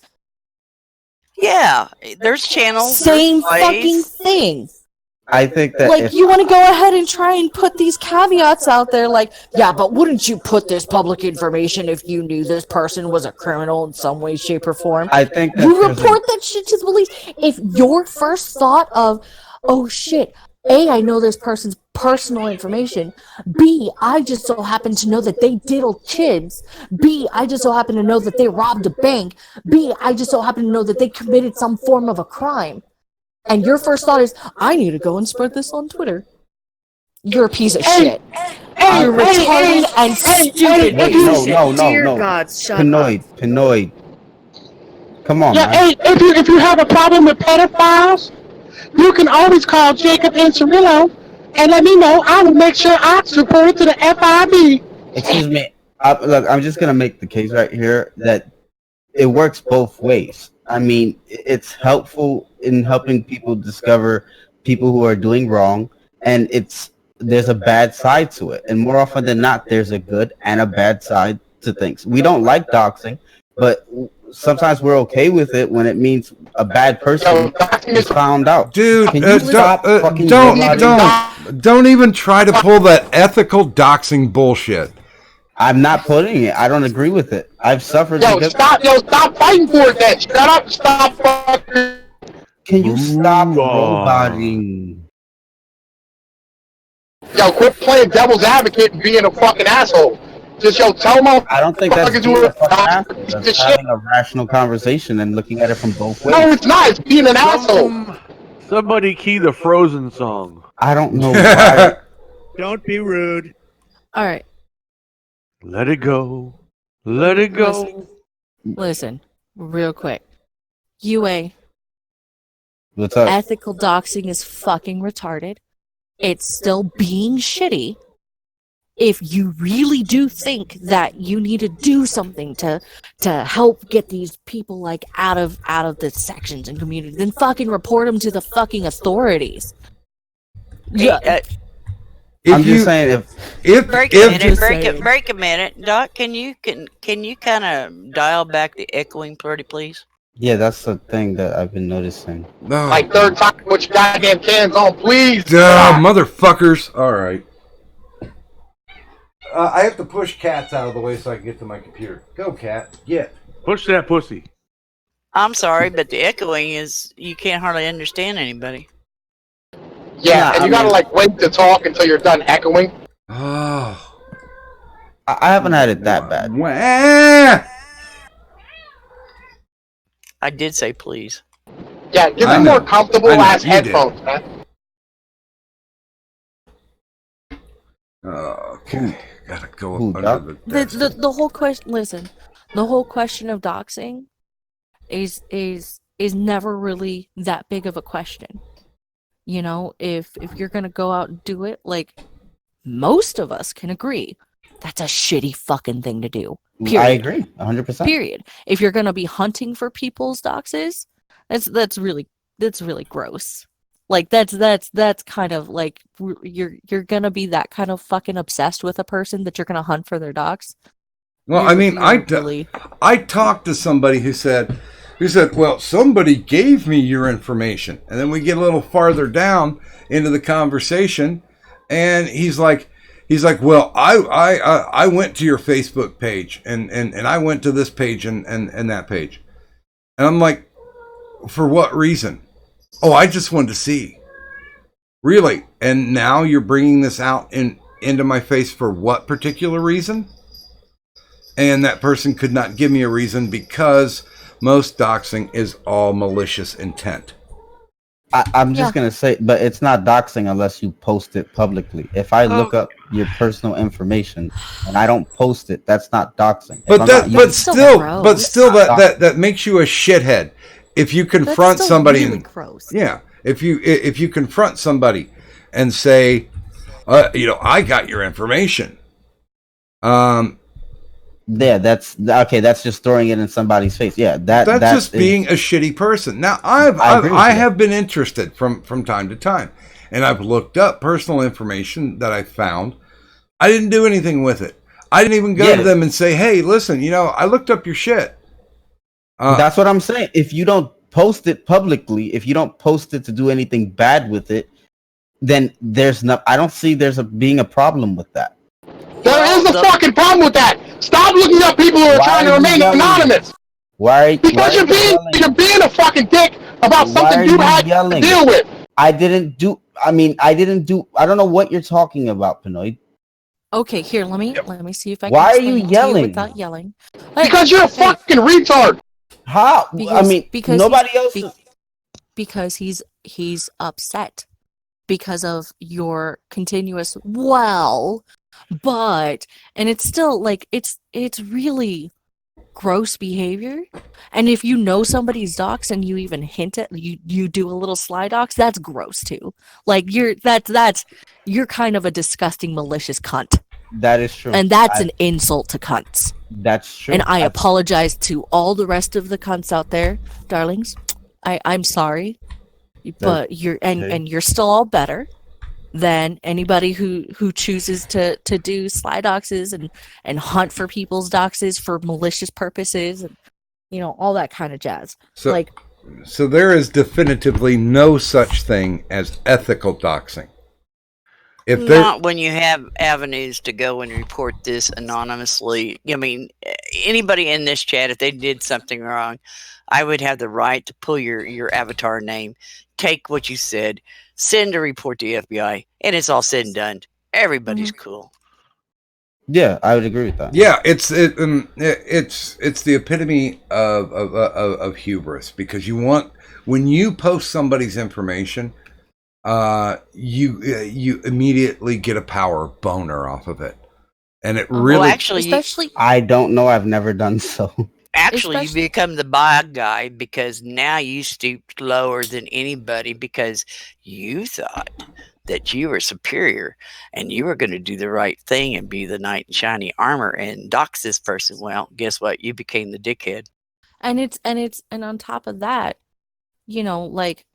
Yeah, there's channels. Same fucking thing. I think that you want to go ahead and try and put these caveats out there, like, yeah, but wouldn't you put this public information if you knew this person was a criminal in some way, shape, or form? I think that you report that shit to the police. If your first thought of, oh shit, A, I know this person's personal information. B, I just so happen to know that they diddle kids. B, I just so happen to know that they robbed a bank. B, I just so happen to know that they committed some form of a crime. And your first thought is, I need to go and spread this on Twitter. You're a piece of shit. You're retarded and stupid. No. Dear God, shut up. Pinoid. Come on, man. Hey, if you have a problem with pedophiles, you can always call Jacob Incerillo and let me know. I will make sure I report it to the FIB. Excuse me. Look, I'm just gonna make the case right here that it works both ways. I mean, it's helpful in helping people discover people who are doing wrong, and there's a bad side to it. And more often than not, there's a good and a bad side to things. We don't like doxing, but sometimes we're okay with it when it means a bad person is found out. Dude, Can you stop fucking don't even try to pull that ethical doxing bullshit. I'm not putting it. I don't agree with it. I've suffered. Stop fighting for it then. Shut up, stop fucking. Can you stop roboting? Quit playing devil's advocate and being a fucking asshole. Just tell them. I don't think that's being a fucking asshole. That's having a rational conversation and looking at it from both ways. No, it's not. It's being an asshole. Somebody key the Frozen song. I don't know why. Don't be rude. All right. Let it go. Let it go. Listen, real quick. UA. What's up? Ethical doxing is fucking retarded. It's still being shitty. if you really do think that you need to do something to help get these people like out of the sections and communities, then fucking report them to the fucking authorities. Yeah. I'm just saying if break a minute, Doc. Can you kind of dial back the echoing pretty, please? Yeah, that's the thing that I've been noticing. Like third time, put your goddamn cans on, please. Motherfuckers. All right. I have to push cats out of the way so I can get to my computer. Go, cat. Get. Push that pussy. I'm sorry, but the echoing is you can't hardly understand anybody. Yeah, and you gotta like wait to talk until you're done echoing. Oh. I haven't had it that bad. I did say please. Yeah, give me more comfortable ass headphones, man. Okay, gotta go up under The whole question. Listen, the whole question of doxing is never really that big of a question. You know, if you're gonna go out and do it, like most of us can agree, that's a shitty fucking thing to do. Period. I agree, 100%. Period. If you're gonna be hunting for people's doxes, that's really gross. Like that's kind of like you're gonna be that kind of fucking obsessed with a person that you're gonna hunt for their docs. Well, I mean, I talked to somebody who said, well, somebody gave me your information. And then we get a little farther down into the conversation, and he's like, well, I went to your Facebook page, and I went to this page and that page. And I'm like, for what reason? Oh, I just wanted to see. Really? And now you're bringing this out into my face for what particular reason? And that person could not give me a reason because most doxing is all malicious intent. I'm just going to say, but it's not doxing unless you post it publicly. If I look up your personal information and I don't post it, that's not doxing. But still that makes you a shithead. If you confront somebody if you confront somebody and say, I got your information. Yeah, that's okay. That's just throwing it in somebody's face. Yeah, that's just being a shitty person. Now, I have been interested from time to time, and I've looked up personal information that I found. I didn't do anything with it. I didn't even go to them and say, "Hey, listen, I looked up your shit." That's what I'm saying. If you don't post it publicly, if you don't post it to do anything bad with it, then there's no. I don't see being a problem with that. There is a fucking problem with that. Stop looking up people who are trying to remain anonymous. Why? Because you're being a fucking dick about something you had to deal with. I didn't do. I don't know what you're talking about, Pinoy. Okay, here. Let me see if I can. Why are you explain it to yelling? without yelling? Because you're a fucking retard. How? Because nobody else. Because he's upset because of your continuous but and it's still like it's really gross behavior. And if you know somebody's docs and you even hint at you do a little sly docs, that's gross too. Like you're kind of a disgusting malicious cunt. That is true. And that's an insult to cunts. That's true. And I apologize to all the rest of the cunts out there, darlings. I'm sorry. But you're still all better than anybody who chooses to do sly doxes and hunt for people's doxes for malicious purposes and all that kind of jazz. So there is definitively no such thing as ethical doxing. Not when you have avenues to go and report this anonymously. I mean, anybody in this chat, if they did something wrong, I would have the right to pull your avatar name, take what you said, send a report to the FBI, and it's all said and done. Everybody's cool. Yeah, I would agree with that. Yeah, it's the epitome of hubris, because when you post somebody's information, you immediately get a power boner off of it, and it really I don't know. I've never done so. Actually, you become the bad guy because now you stooped lower than anybody because you thought that you were superior and you were going to do the right thing and be the knight in shiny armor and dox this person. Well, guess what? You became the dickhead. And on top of that, you know, like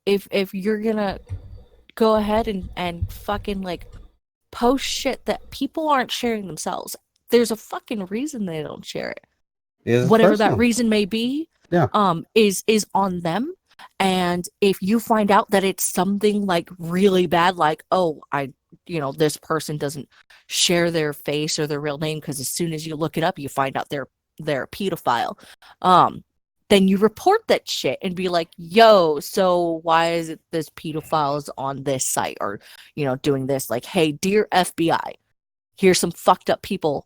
if you're gonna go ahead and fucking like post shit that people aren't sharing themselves, there's a fucking reason they don't share it. It's Whatever that personal. reason may be, Yeah. is on them. And if you find out that it's something like really bad, like, oh, this person doesn't share their face or their real name, because as soon as you look it up, you find out they're a pedophile. Then you report that shit and be like, yo, so why is it this pedophile is on this site, or, doing this? Like, hey, dear FBI, here's some fucked up people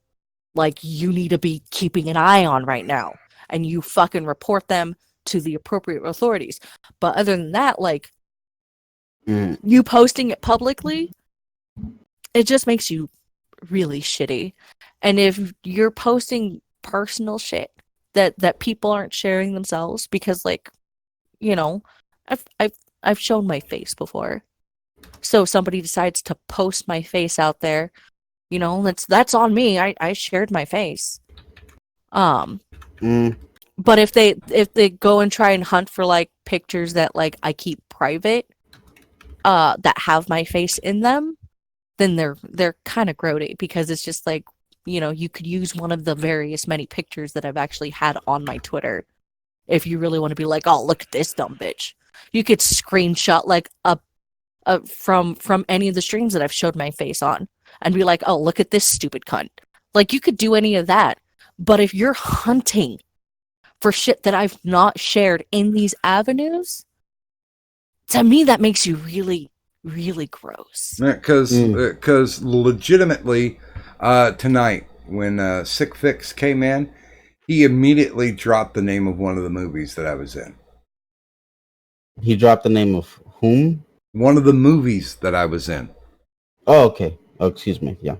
like you need to be keeping an eye on right now. And you fucking report them to the appropriate authorities. But other than that, like, you posting it publicly, it just makes you really shitty. And if you're posting personal shit that people aren't sharing themselves, because, like, I've shown my face before. So somebody decides to post my face out there, that's on me. I shared my face. But if they go and try and hunt for like pictures that like I keep private, that have my face in them, then they're kind of grody, because it's just like, you could use one of the various many pictures that I've actually had on my Twitter. If you really want to be like, oh, look at this dumb bitch, you could screenshot like from any of the streams that I've showed my face on and be like, oh, look at this stupid cunt. Like, you could do any of that. But if you're hunting for shit that I've not shared in these avenues, to me that makes you really, really gross. Yeah, because legitimately, tonight when Sick Fix came in, he immediately dropped the name of one of the movies that I was in. He dropped the name of whom? One of the movies that I was in. Oh, okay. Oh, excuse me. Yeah.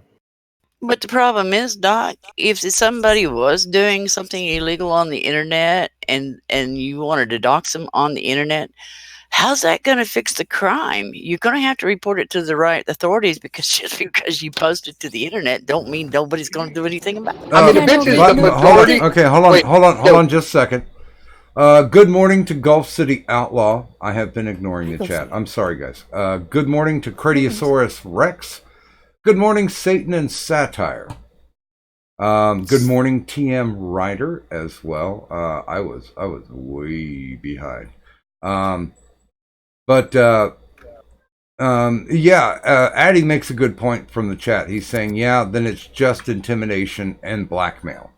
But the problem is, Doc, if somebody was doing something illegal on the internet and you wanted to dox them on the internet, how's that going to fix the crime? You're going to have to report it to the right authorities, because just because you post it to the internet don't mean nobody's going to do anything about it. I mean, the bitch is the majority. Hold on just a second. Good morning to Gulf City Outlaw. I have been ignoring the chat. I'm sorry, guys. Good morning to Critiosaurus Rex. Good morning, Satan and Satire. Good morning, TM Ryder as well. I was way behind. Addy makes a good point from the chat. He's saying, yeah, then it's just intimidation and blackmail.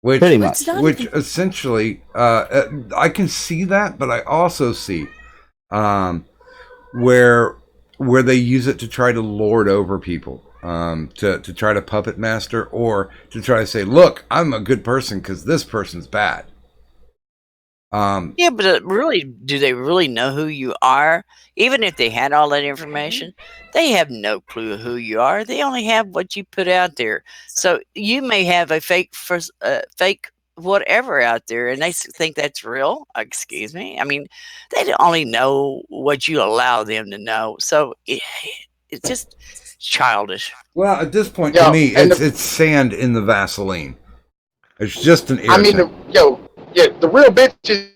Which essentially, I can see that, but I also see where they use it to try to lord over people, to try to puppet master, or to try to say, look, I'm a good person because this person's bad. Yeah, but really, do they really know who you are? Even if they had all that information, they have no clue who you are. They only have what you put out there. So you may have a fake whatever out there, and they think that's real. Excuse me. I mean, they only know what you allow them to know. So it's just childish. Well, at this point, to me, it's sand in the Vaseline. It's just an irritant. I mean, the real bitch is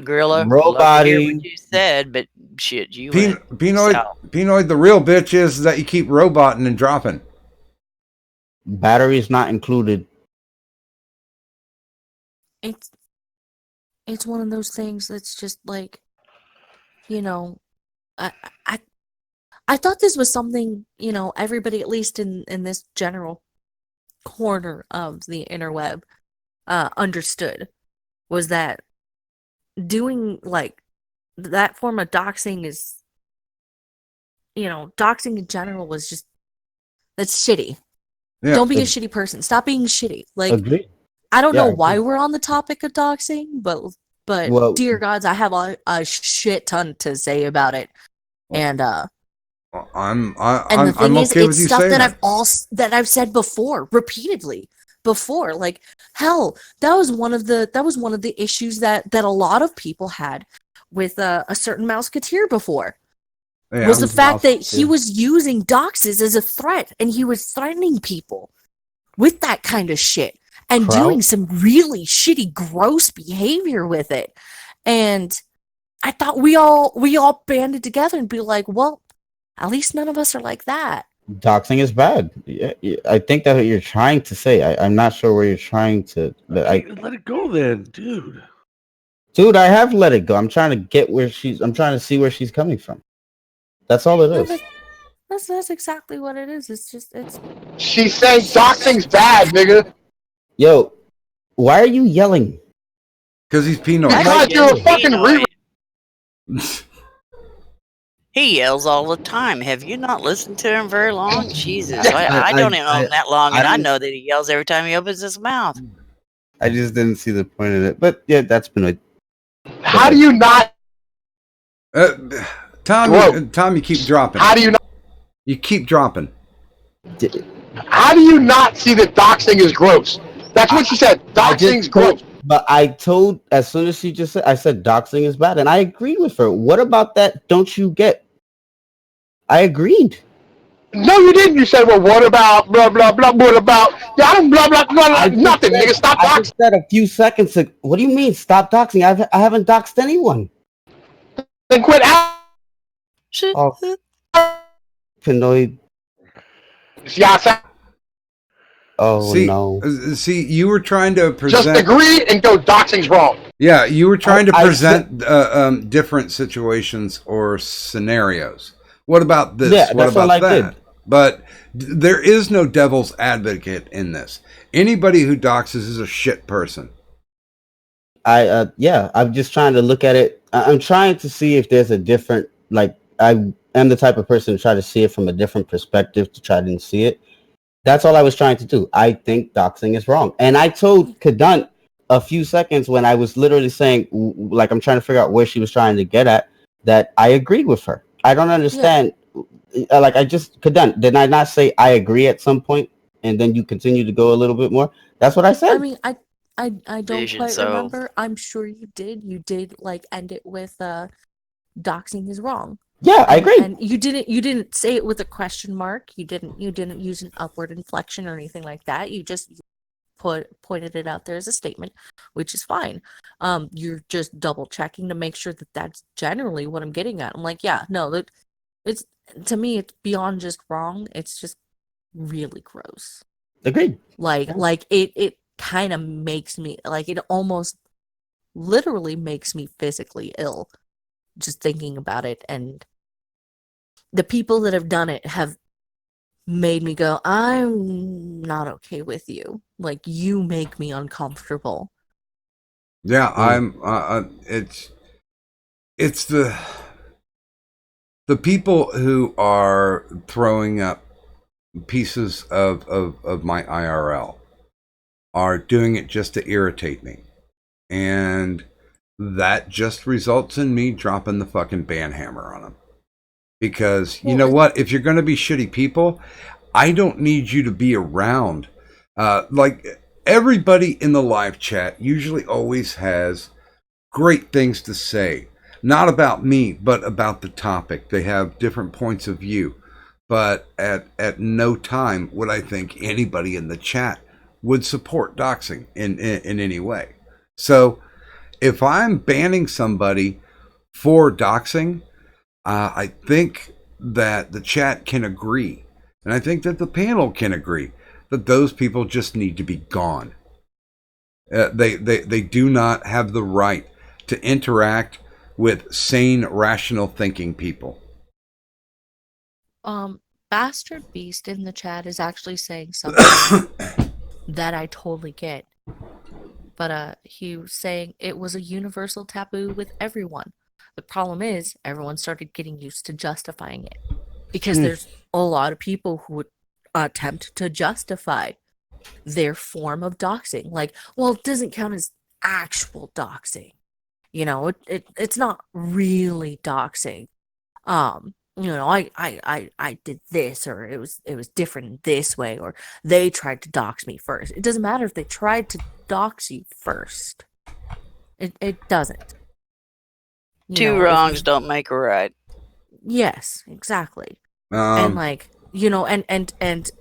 Gorilla. Robot-y. Hear what you said, but shit, you Pinoid, the real bitch is that you keep roboting and dropping. Batteries not included. It's one of those things that's just like, I thought this was something, everybody, at least in this general corner of the interweb, understood, was that doing like that form of doxing is, doxing in general was just, that's shitty. Yeah, Don't be a shitty person. Stop being shitty. Like, Agree. I don't know why we're on the topic of doxing, but Well, dear gods, I have a shit ton to say about it. And I'm the thing is, okay with it's you stuff saying that I've said before, repeatedly before. Like, hell, that was one of the issues that a lot of people had with a certain Mouseketeer before. Yeah, Was the fact that he Mouseketeer. was using doxes as a threat, and he was threatening people with that kind of shit and Kraut? doing some really shitty, gross behavior with it. And I thought we all banded together and be like, well, at least none of us are like that. Doxing is bad. Yeah, I think that's what you're trying to say. I'm not sure where you're trying to. But Let it go then, dude. Dude, I have let it go. I'm trying to get where she's. I'm trying to see where she's coming from. That's all it No, is. but that's exactly what it is. It's She's saying doxing's bad, nigga. Yo, why are you yelling? Because he's penal. Because you're a fucking re. He yells all the time. Have you not listened to him very long? Jesus, I don't even know him that long, and I know that he yells every time he opens his mouth. I just didn't see the point of it. But yeah, that's been it. How do you not? Tom, you keep dropping. How do you not? You keep dropping. How do you not see that doxing is gross? That's what she said. Doxing's gross. But I told, as soon as she just said, I said doxing is bad, and I agreed with her. What about that? Don't you get? I agreed. No, you didn't. You said, well, what about blah blah blah? What about blah blah blah blah? Nothing, nigga. Stop I doxing. just said a few seconds ago. What do you mean? Stop doxing? I haven't doxed anyone. Then quit out. Oh, Pinoy. Oh See, no. See, you were trying to present. Just agree and go. Doxing's wrong. Yeah, you were trying to I present different situations or scenarios. What about this? Yeah, what that's about all I that? did. But there is no devil's advocate in this. Anybody who doxes is a shit person. Yeah, I'm just trying to look at it. I'm trying to see if there's a different, like, I am the type of person to try to see it from a different perspective, to try to see it. That's all I was trying to do. I think doxing is wrong. And I told Kadunt a few seconds when I was literally saying, like, I'm trying to figure out where she was trying to get at, that I agreed with her. I don't understand. Yeah. Like, Kadunt, did I not say I agree at some point? And then you continue to go a little bit more? That's what I said. I mean, I don't Vision, quite so- remember. I'm sure you did. You did like end it with doxing is wrong. Yeah, I agree. And you didn't say it with a question mark. You didn't use an upward inflection or anything like that. You just pointed it out there as a statement, which is fine. You're just double checking to make sure that that's generally what I'm getting at. I'm like, yeah, no, it's, to me, it's beyond just wrong. It's just really gross. Agreed. Like it kind of makes me, like, it almost literally makes me physically ill just thinking about it. And the people that have done it have made me go, I'm not okay with you. Like, you make me uncomfortable. Yeah, I'm. It's the people who are throwing up pieces of my IRL are doing it just to irritate me, and that just results in me dropping the fucking ban hammer on them. Because you know what? If you're going to be shitty people, I don't need you to be around. Like, everybody in the live chat usually always has great things to say. Not about me, but about the topic. They have different points of view. But at no time would I think anybody in the chat would support doxing in any way. So if I'm banning somebody for doxing, I think that the chat can agree, and I think that the panel can agree that those people just need to be gone. They do not have the right to interact with sane, rational thinking people. Bastard Beast in the chat is actually saying something that I totally get. But he was saying it was a universal taboo with everyone. The problem is everyone started getting used to justifying it, because there's a lot of people who would attempt to justify their form of doxing. Like, well, it doesn't count as actual doxing. You know, it's not really doxing. You know, I did this, or it was different this way, or they tried to dox me first. It doesn't matter if they tried to dox you first. It doesn't. Two wrongs don't make a right. Yes, exactly. And like, and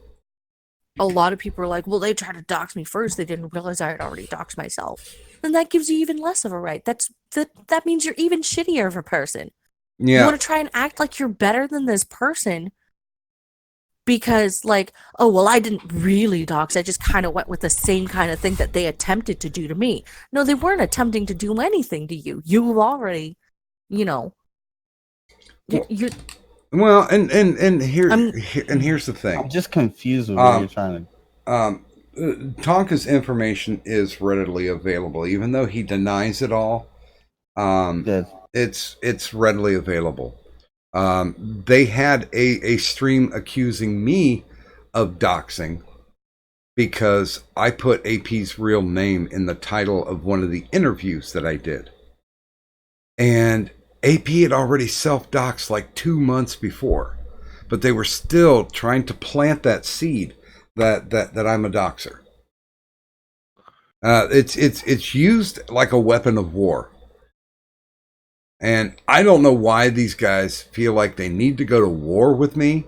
a lot of people are like, well, they tried to dox me first. They didn't realize I had already doxed myself. Then that gives you even less of a right. That means you're even shittier of a person. You Yeah. want to try and act like you're better than this person because, like, oh, well, I didn't really dox. I just kind of went with the same kind of thing that they attempted to do to me. No, they weren't attempting to do anything to you. You've already, you're Well, and here's the thing. I'm just confused with what you're trying to. Tonka's information is readily available, even though he denies it all. It's readily available. They had a stream accusing me of doxing because I put AP's real name in the title of one of the interviews that I did, and AP had already self-doxed like 2 months before, but they were still trying to plant that seed that I'm a doxer. It's used like a weapon of war. And I don't know why these guys feel like they need to go to war with me.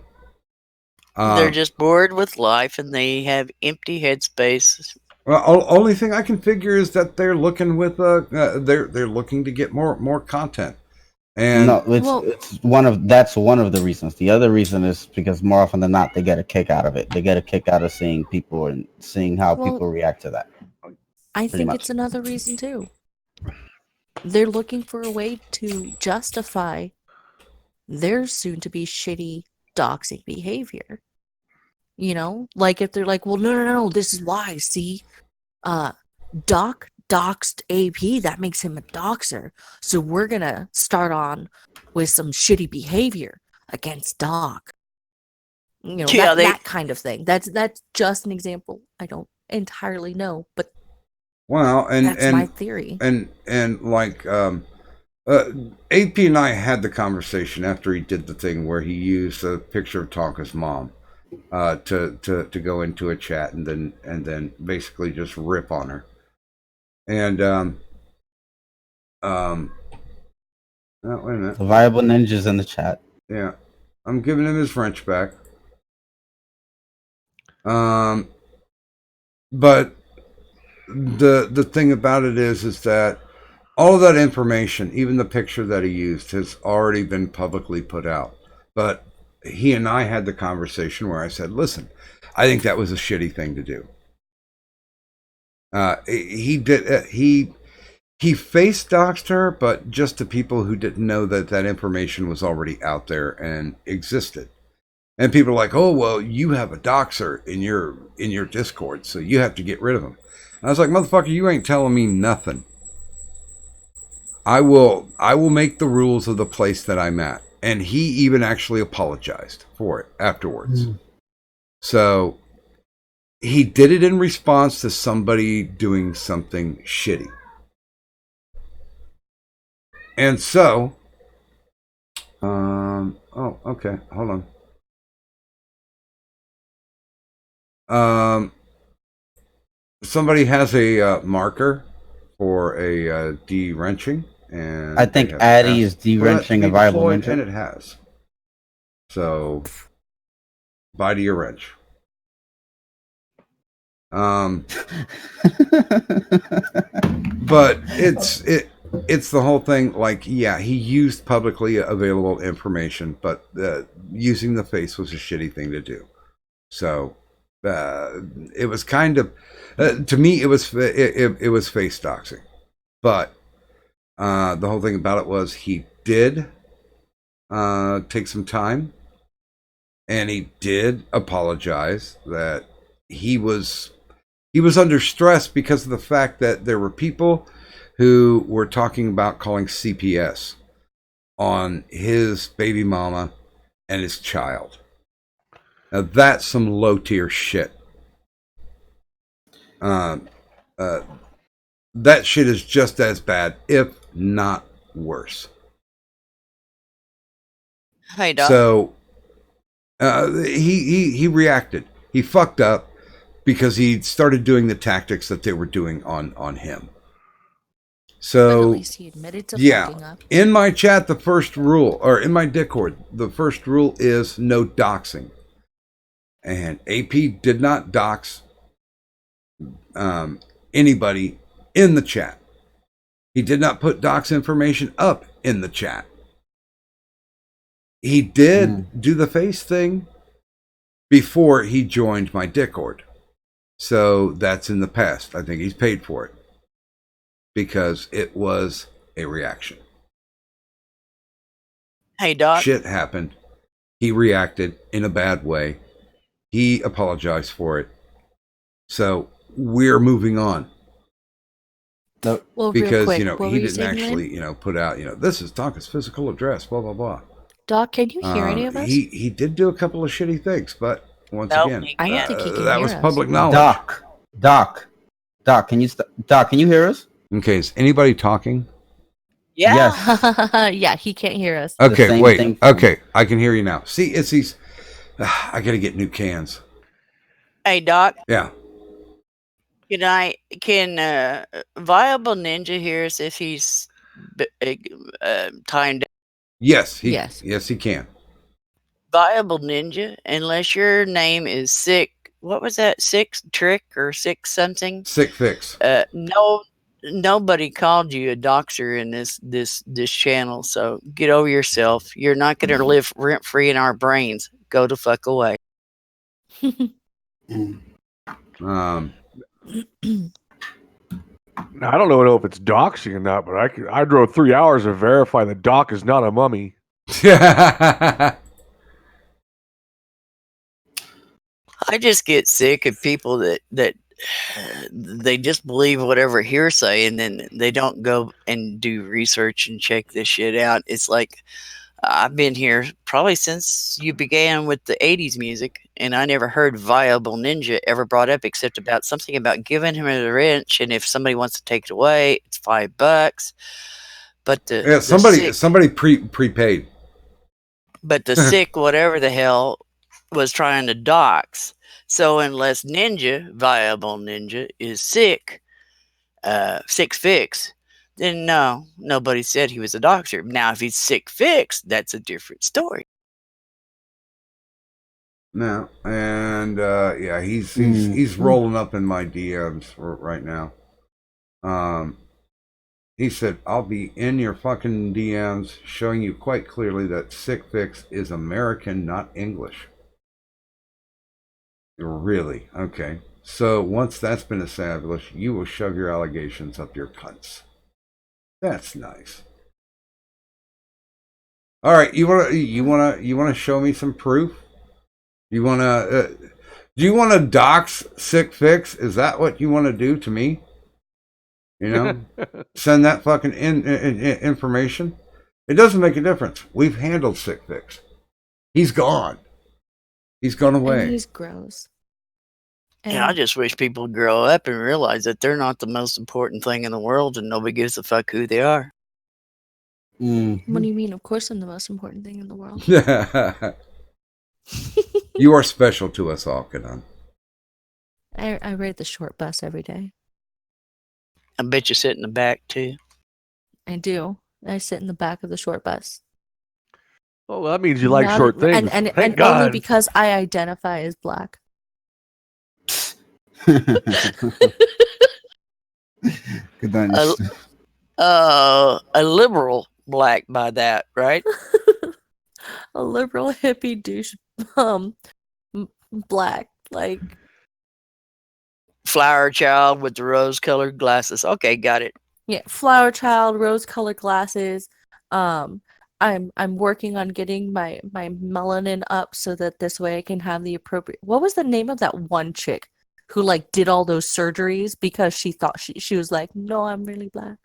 They're just bored with life and they have empty headspace. Well, only thing I can figure is that they're looking with they're looking to get more content. And No, it's that's one of the reasons. The other reason is because more often than not, they get a kick out of it. They get a kick out of seeing people and seeing how people react to that. I think much. it's another reason too. They're looking for a way to justify their soon-to-be shitty doxing behavior. Like if they're like, well, no, this is why. See, Doc doxed AP, that makes him a doxer. So we're gonna start on with some shitty behavior against Doc. That kind of thing. That's just an example. I don't entirely know, but well, that's my theory. And like AP and I had the conversation after he did the thing where he used a picture of Tonka's mom to go into a chat and then basically just rip on her. And oh, wait a minute. The Viable Ninjas in the chat. Yeah, I'm giving him his wrench back. But the thing about it is that all of that information, even the picture that he used, has already been publicly put out. But he and I had the conversation where I said, listen, I think that was a shitty thing to do. He face doxed her, but just to people who didn't know that information was already out there and existed. And people are like, oh, well, you have a doxer in your Discord, so you have to get rid of him. And I was like, motherfucker, you ain't telling me nothing. I will make the rules of the place that I'm at. And he even actually apologized for it afterwards. So he did it in response to somebody doing something shitty. And so, oh, okay, hold on. Somebody has a marker for a de-wrenching, and I think Addy is de-wrenching a Viable Ninja. And it has. So, bye to your wrench. But it's the whole thing. Like, yeah, he used publicly available information, but using the face was a shitty thing to do. So it was kind of to me it was face doxing. But the whole thing about it was he did take some time, and he did apologize that he was under stress because of the fact that there were people who were talking about calling CPS on his baby mama and his child. Now that's some low tier shit. That shit is just as bad, if not worse. Hey, Doc. So he reacted. He fucked up because he started doing the tactics that they were doing on him. So least he admitted to yeah, fucking up. in my chat, the first rule, or in my Discord, the first rule is no doxing. And AP did not dox anybody in the chat. He did not put dox information up in the chat. He did do the face thing before he joined my Discord. So that's in the past. I think he's paid for it because it was a reaction. Hey, Doc. Shit happened. He reacted in a bad way. He apologized for it. So we're moving on. Well, real Because, quick, you know, what he were you didn't saying, actually, Lynn? you know, put out, you know, this is Tonka's physical address, blah, blah, blah. Doc, can you hear any of us? He did do a couple of shitty things, but once Nope, again, he I don't think he can that hear was us. public knowledge. Doc, can you Doc, can you hear us? Okay, is anybody talking? Yeah. Yes. Yeah, he can't hear us. Okay, same wait. thing for me. Okay, I can hear you now. See, it's these. I gotta get new cans. Hey, Doc. Yeah. Can Viable Ninja hear us if he's timed? Yes. Yes. Yes, he can. Viable Ninja, unless your name is Sick. What was that? Sick Trick or Sick something? Sick Fix. Nobody called you a doxer in this channel. So get over yourself. You're not going to live rent free in our brains. Go the fuck away. Now, I don't know if it's doxing or not, but I drove 3 hours to verify that Doc is not a mummy. I just get sick of people that they just believe whatever hearsay and then they don't go and do research and check this shit out. It's like I've been here probably since you began with the 80s music, and I never heard Viable Ninja ever brought up except about something about giving him a wrench, and if somebody wants to take it away, it's $5. But somebody prepaid. But the sick whatever the hell was trying to dox. So unless Viable Ninja is sick, Sick Fix, then no, nobody said he was a doxer. Now if he's Sick Fix, that's a different story. No, and yeah, he's rolling up in my DMs right now. He said, I'll be in your fucking DMs showing you quite clearly that Sick Fix is American, not English. Really? Okay. So once that's been established, you will shove your allegations up your cunts. That's nice. All right, you wanna show me some proof? Do you wanna dox Sick Fix? Is that what you want to do to me? You know, send that fucking information. It doesn't make a difference. We've handled Sick Fix. He's gone. He's gone away. And he's gross. Yeah, I just wish people would grow up and realize that they're not the most important thing in the world and nobody gives a fuck who they are. What do you mean? Of course I'm the most important thing in the world. You are special to us all, Kanan. I ride the short bus every day. I bet you sit in the back too. I do. I sit in the back of the short bus. Oh, that means you like Not- short things. And Thank God. only because I identify as black. Good night. A liberal black by that, right? A liberal hippie douche black, like Flower child with the rose-colored glasses. Okay, got it. yeah, flower child, rose colored glasses. I'm working on getting my melanin up so that this way I can have the appropriate. What was the name of that one chick who like did all those surgeries because she thought she was like, no, I'm really black.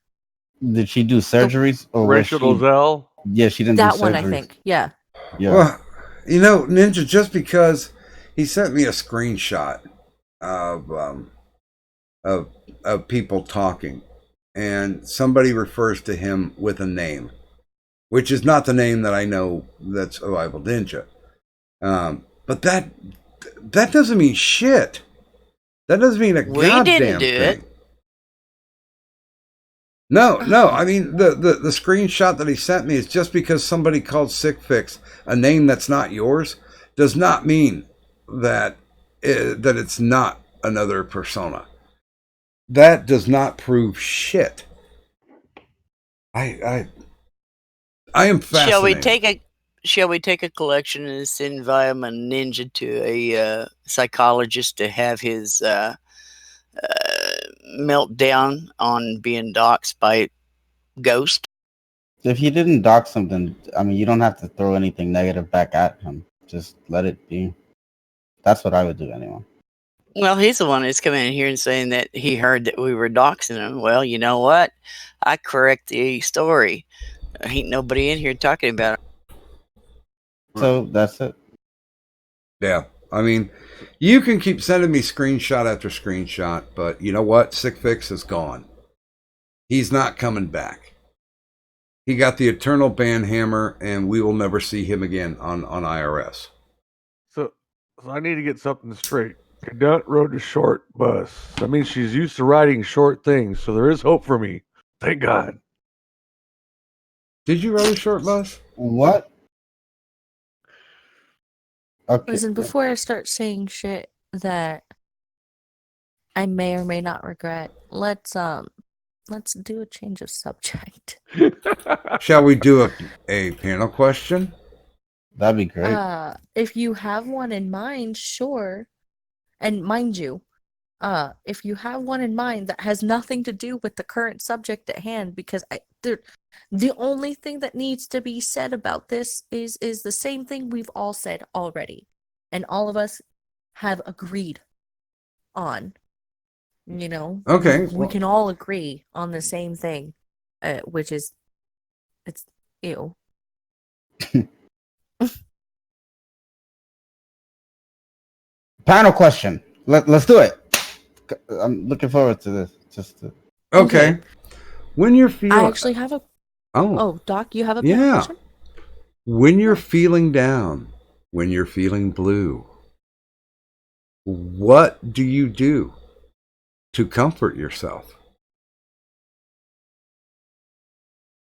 Did she do surgeries or was Rachel she? Dolezal? Yeah, she didn't That do one, I surgeries. think. Yeah. Yeah. Well, you know, Ninja, just because he sent me a screenshot of people talking, and somebody refers to him with a name, which is not the name that I know that's Viable Ninja. But that doesn't mean shit. That doesn't mean a We goddamn didn't do thing. it. No. I mean, the screenshot that he sent me is just because somebody called Sick Fix a name that's not yours does not mean that that it's not another persona. That does not prove shit. I am fascinated. Shall we take a collection and send Vitamin Ninja to a psychologist to have his meltdown on being doxxed by Ghost? If he didn't dock something, I mean, you don't have to throw anything negative back at him. Just let it be. That's what I would do anyway. Well, he's the one that's coming in here and saying that he heard that we were doxing him. Well, you know what? I correct the story. Ain't nobody in here talking about it. So that's it. Yeah. I mean, you can keep sending me screenshot after screenshot, but you know what? Sick Fix is gone. He's not coming back. He got the eternal ban hammer, and we will never see him again on IRS. So I need to get something straight. Cadunt rode a short bus. That means she's used to riding short things, so there is hope for me. Thank God. Did you ride a short bus? What? Okay. Listen, before I start saying shit that I may or may not regret, let's do a change of subject. Shall we do a panel question? That'd be great. If you have one in mind, sure. And mind you, if you have one in mind that has nothing to do with the current subject at hand, because the only thing that needs to be said about this is the same thing we've all said already, and all of us have agreed on. You know, okay, we can all agree on the same thing, which is it's ew. Panel question. Let's do it. I'm looking forward to this. Okay. When you're feeling, I actually have a. Oh, Doc, you have a panel question? When you're feeling down, when you're feeling blue, what do you do to comfort yourself?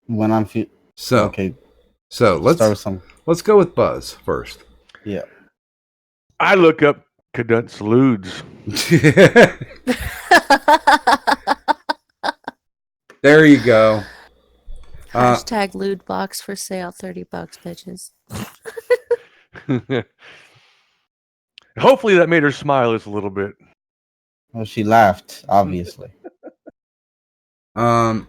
When I'm okay. So let's go with Buzz first. Yeah. I look up Cadunt's lewds. There you go. Hashtag lewd box for sale, $30, bitches. Hopefully that made her smile just a little bit. Well, she laughed, obviously. I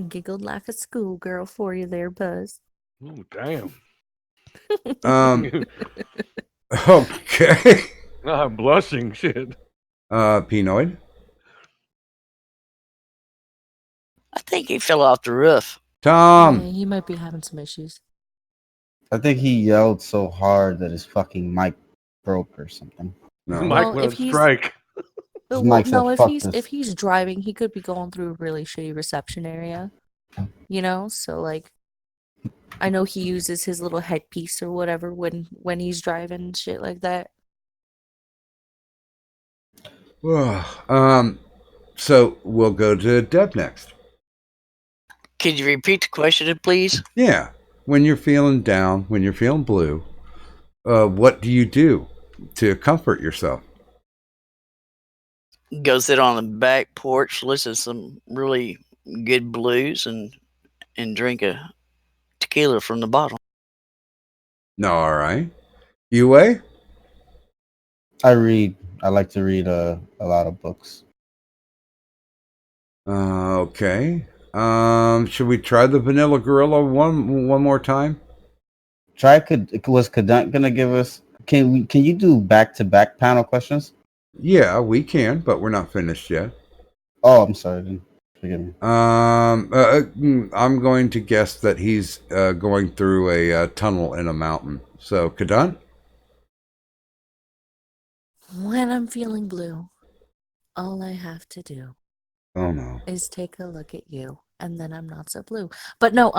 giggled like a schoolgirl for you there, Buzz. Oh, damn. Okay. I'm blushing, shit. Pinoid? I think he fell off the roof. Tom! Yeah, he might be having some issues. I think he yelled so hard that his fucking mic broke or something. No. Mike went on strike. If he's driving, he could be going through a really shitty reception area. You know, so like, I know he uses his little headpiece or whatever when he's driving and shit like that. So we'll go to Deb next. Could you repeat the question, please? Yeah. When you're feeling down, when you're feeling blue, what do you do to comfort yourself? Go sit on the back porch, listen to some really good blues, and drink a tequila from the bottle. No, all right. UA? I read. I like to read a lot of books. Okay. Should we try the Vanilla Gorilla one more time? Was Cadunt gonna give us? Can you do back-to-back panel questions? Yeah, we can, but we're not finished yet. Oh, I'm sorry. Then forgive me. I'm going to guess that he's going through a tunnel in a mountain. So, Cadunt? When I'm feeling blue, all I have to do is take a look at you, and then I'm not so blue. But no,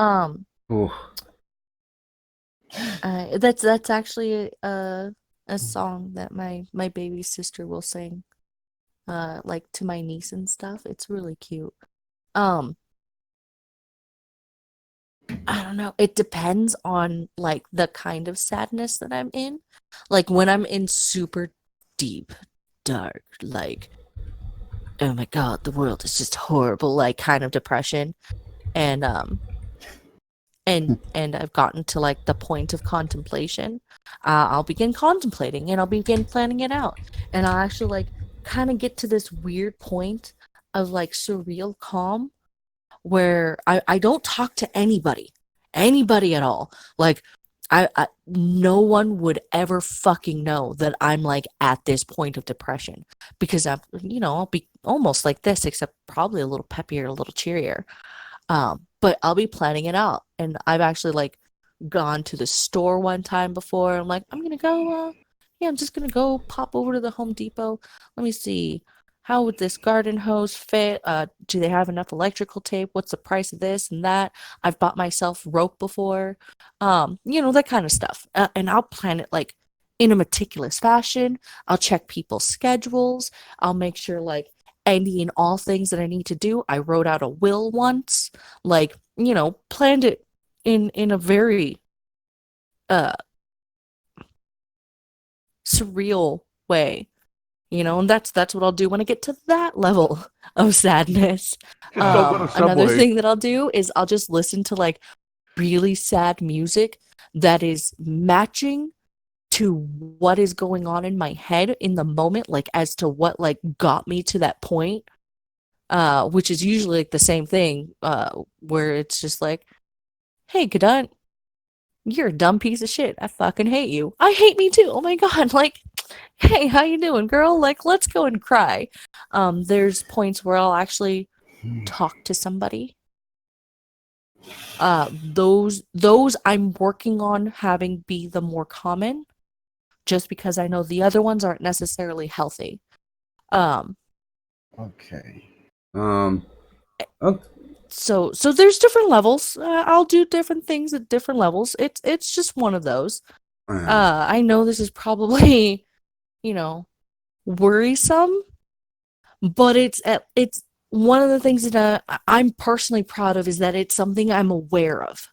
that's actually a song that my baby sister will sing, like to my niece and stuff. It's really cute. I don't know. It depends on like the kind of sadness that I'm in. Like when I'm in super deep, dark, like oh my god, the world is just horrible, like kind of depression. And and I've gotten to like the point of contemplation. I'll begin contemplating and I'll begin planning it out. And I'll actually like kind of get to this weird point of like surreal calm where I don't talk to anybody at all. Like I no one would ever fucking know that I'm like at this point of depression because I'll be almost like this except probably a little peppier, a little cheerier. But I'll be planning it out, and I've actually like gone to the store one time before. I'm like, I'm gonna go. I'm just gonna go pop over to the Home Depot. Let me see. How would this garden hose fit? Do they have enough electrical tape? What's the price of this and that? I've bought myself rope before. That kind of stuff. And I'll plan it like in a meticulous fashion. I'll check people's schedules. I'll make sure like any and all things that I need to do. I wrote out a will once, like, planned it in a very surreal way. And that's what I'll do when I get to that level of sadness. Another thing that I'll do is I'll just listen to like really sad music that is matching to what is going on in my head in the moment, like as to what like got me to that point, which is usually like the same thing, where it's just like, hey, Kadant, you're a dumb piece of shit. I fucking hate you. I hate me too. Oh my god, like, hey, how you doing, girl? Like, let's go and cry. There's points where I'll actually talk to somebody. Those I'm working on having be the more common, just because I know the other ones aren't necessarily healthy. Okay. So there's different levels. I'll do different things at different levels. It's just one of those. I know this is probably, worrisome, but it's one of the things that I'm personally proud of is that it's something I'm aware of.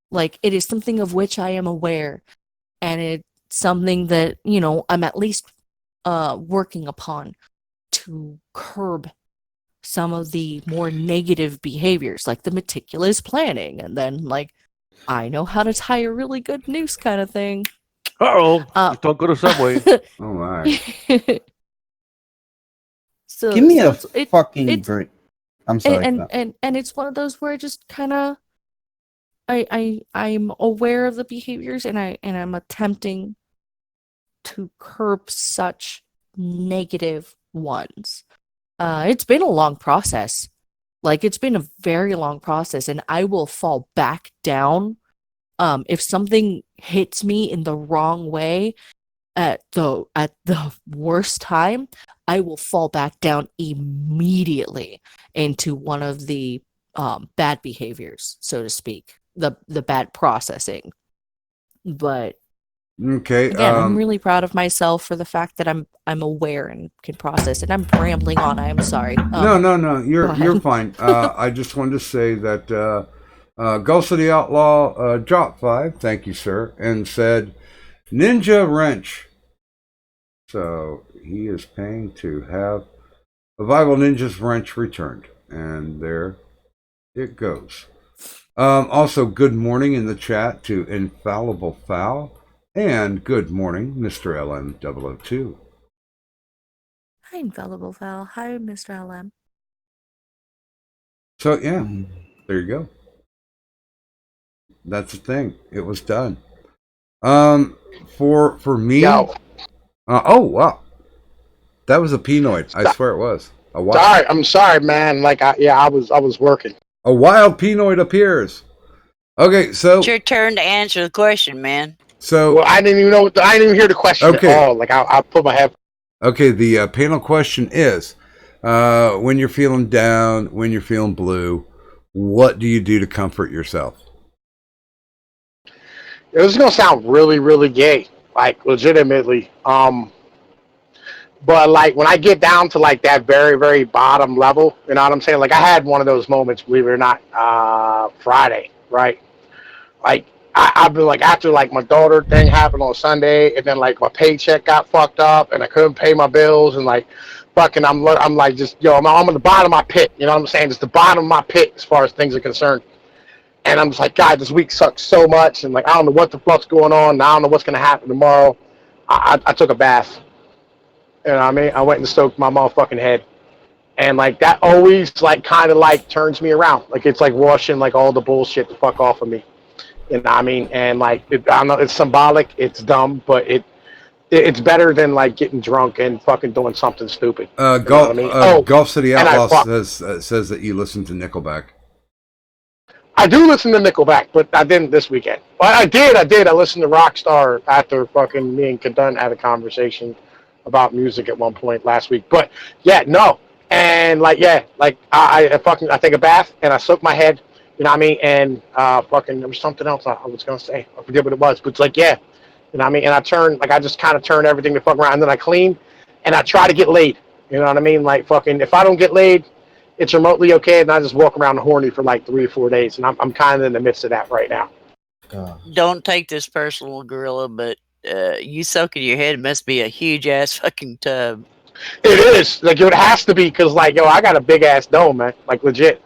Like, it is something of which I am aware, and it's something that, I'm at least working upon to curb some of the more negative behaviors, like the meticulous planning, and then, like, I know how to tie a really good noose kind of thing. Just don't go to Subway. Oh my. So Give me so a fucking break. I'm sorry. and it's one of those where I just kind of I'm aware of the behaviors and I'm attempting to curb such negative ones. It's been a long process. Like, it's been a very long process, and I will fall back down if something hits me in the wrong way at the worst time. I will fall back down immediately into one of the bad behaviors, so to speak, the bad processing. But Okay. again, I'm really proud of myself for the fact that I'm aware and can process it. I'm rambling on. I am sorry. No. You're go ahead. fine. I just wanted to say that Ghost of the Outlaw dropped 5. Thank you, sir, and said Ninja Wrench. So he is paying to have Revival Ninja's Wrench returned, and there it goes. Also, good morning in the chat to Infallible Foul, and good morning, Mr. LM002. Hi, Infallible Val. Hi, Mr. LM. So yeah, there you go. That's the thing. It was done. For me. Oh wow, that was a Pinoid. I swear it was. I'm sorry, man. Like, I was working. A wild Pinoid appears. Okay, so It's your turn to answer the question, man. So well, I didn't even know. I didn't even hear the question Okay. at all. Like, I put my head. Okay, the panel question is, when you're feeling down, when you're feeling blue, what do you do to comfort yourself? This is gonna sound really, really gay, like legitimately. But like when I get down to like that very, very bottom level, you know what I'm saying? Like, I had one of those moments, believe it or not, Friday, right? like I've been like after like my daughter thing happened on Sunday, and then like my paycheck got fucked up, and I couldn't pay my bills, and like fucking I'm like just I'm on the bottom of my pit. You know what I'm saying? It's the bottom of my pit as far as things are concerned. And I'm just like, God, this week sucks so much, and like I don't know what the fuck's going on. And I don't know what's gonna happen tomorrow. I took a bath. You know what I mean? I went and stoked my motherfucking head. And like that always like kind of like turns me around. Like it's like washing like all the bullshit the fuck off of me. You know what I mean? And like I don't know, it's symbolic, it's dumb, but it's better than like getting drunk and fucking doing something stupid. You know what I mean? Golf City and I Outlaw fuck- says that you listen to Nickelback. I do listen to Nickelback, but I didn't this weekend. Well, I did. I listened to Rockstar after fucking me and Kadun had a conversation about music at one point last week. But yeah, no. And like, yeah, like I take a bath and I soak my head, you know what I mean? And fucking, there was something else I was going to say. I forget what it was, but it's like, yeah, you know what I mean? And I just kind of turn everything the fuck around, and then I clean and I try to get laid. You know what I mean? Like fucking, if I don't get laid, it's remotely okay, and I just walk around horny for like 3 or 4 days, and I'm kind of in the midst of that right now. Don't take this personal, Gorilla, but you soaking your head must be a huge ass fucking tub. It is like it has to be because like I got a big ass dome, man, like legit.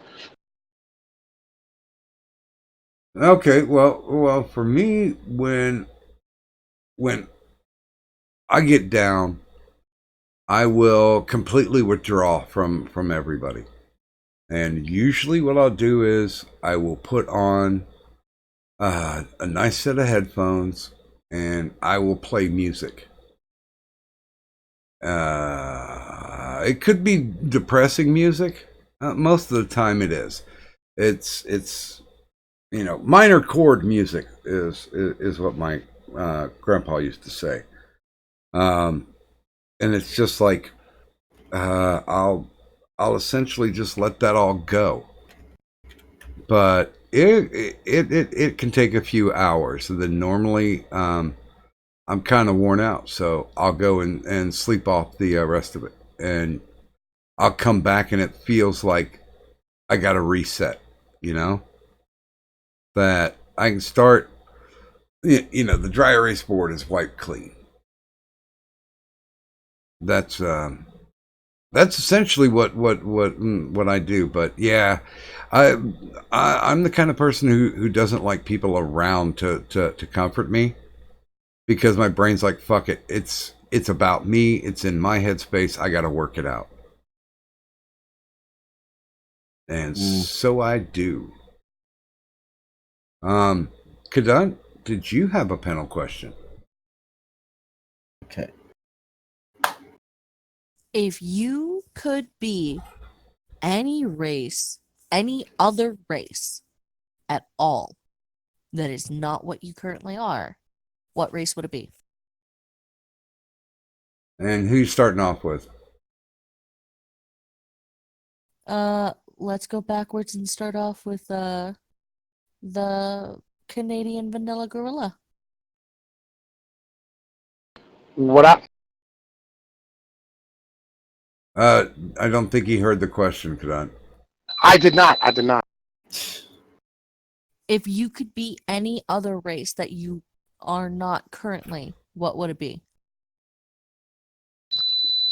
Okay, well, for me, when I get down, I will completely withdraw from everybody. And usually what I'll do is I will put on a nice set of headphones and I will play music. It could be depressing music. Most of the time it is. It's minor chord music is what my grandpa used to say. And it's just like I'll essentially just let that all go. But it can take a few hours. And then normally I'm kind of worn out, so I'll go and sleep off the rest of it, and I'll come back and it feels like I got to reset. That I can start. The dry erase board is wiped clean. That's essentially what I do. But yeah, I'm the kind of person who doesn't like people around to comfort me, because my brain's like, fuck it, it's about me, it's in my headspace, I gotta work it out. And so I do. Kadun, did you have a panel question? Okay. If you could be any other race at all that is not what you currently are, what race would it be? And who you starting off with? Let's go backwards and start off with the Canadian vanilla gorilla. What up? I don't think he heard the question, Kadun. I did not. If you could be any other race that you are not currently, what would it be?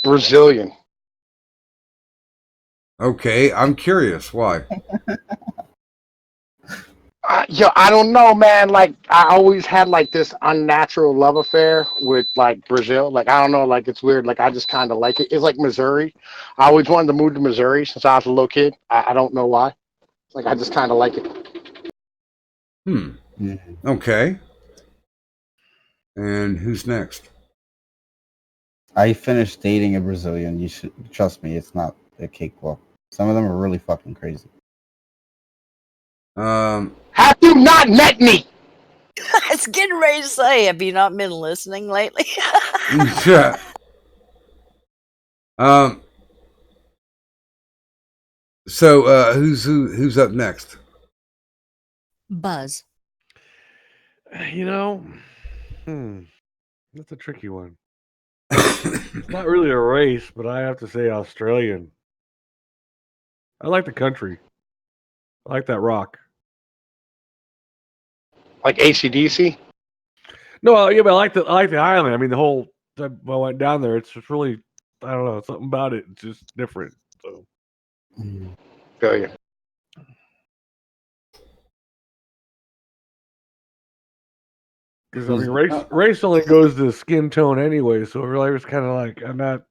Brazilian. Okay, I'm curious. Why? I don't know, man. Like, I always had like this unnatural love affair with like Brazil. Like, I don't know, like it's weird. Like, I just kind of like it. It's like Missouri. I always wanted to move to Missouri since I was a little kid. I don't know why. Like, I just kind of like it. Okay. And who's next? I finished dating a Brazilian. You should trust me. It's not a cakewalk. Some of them are really fucking crazy. Have you not met me? I was getting ready to say, have you not been listening lately? Yeah. So who's up next? Buzz. That's a tricky one. It's not really a race, but I have to say Australian. I like the country. I like that rock. Like ACDC? No, yeah, but I like the island. I mean, the whole time I went down there, it's just really, I don't know, something about it. It's just different. So, Feel you. because I mean, race only goes to skin tone anyway. So really, it's kind of like I'm not.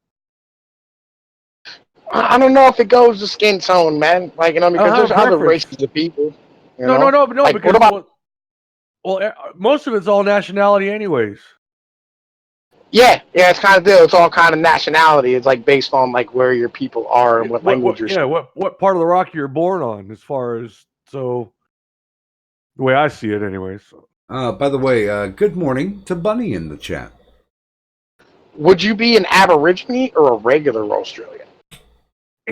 I don't know if it goes to skin tone, man. Like, you know, because there's other races of people. You know? No, Like, because what about? most of it's all nationality, anyways. Yeah, it's kind of deal. It's all kind of nationality. It's like based on like where your people are and what language you're. Yeah, what part of the rock you're born on, as far as the way I see it, anyways. By the way, good morning to Bunny in the chat. Would you be an Aborigine or a regular Australian?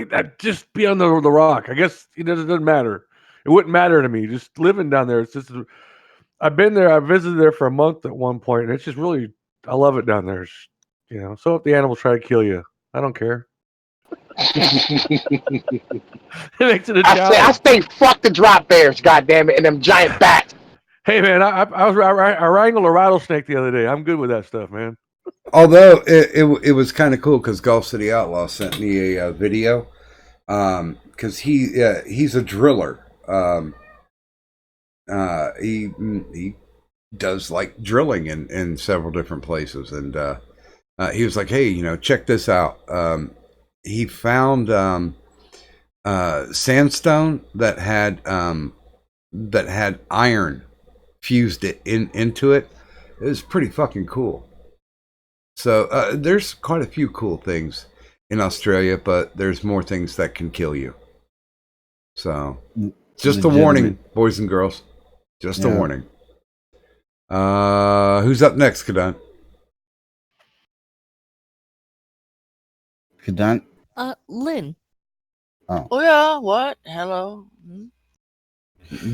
That just be on the rock. I guess it doesn't matter. It wouldn't matter to me. Just living down there. It's just. I've been there. I visited there for a month at one point, and it's just really. I love it down there. So if the animals try to kill you, I don't care. It makes it a challenge. I say fuck the drop bears, goddammit, and them giant bats. Hey man, I wrangled a rattlesnake the other day. I'm good with that stuff, man. Although it was kind of cool because Golf City Outlaw sent me a video because he's a driller. He does like drilling in several different places, and he was like, hey, check this out. He found sandstone that had iron fused into it. It was pretty fucking cool. So there's quite a few cool things in Australia, but there's more things that can kill you. So just a warning, boys and girls. Just a warning. Who's up next, Kadan? Kadan? Lynn. Oh yeah, what? Hello.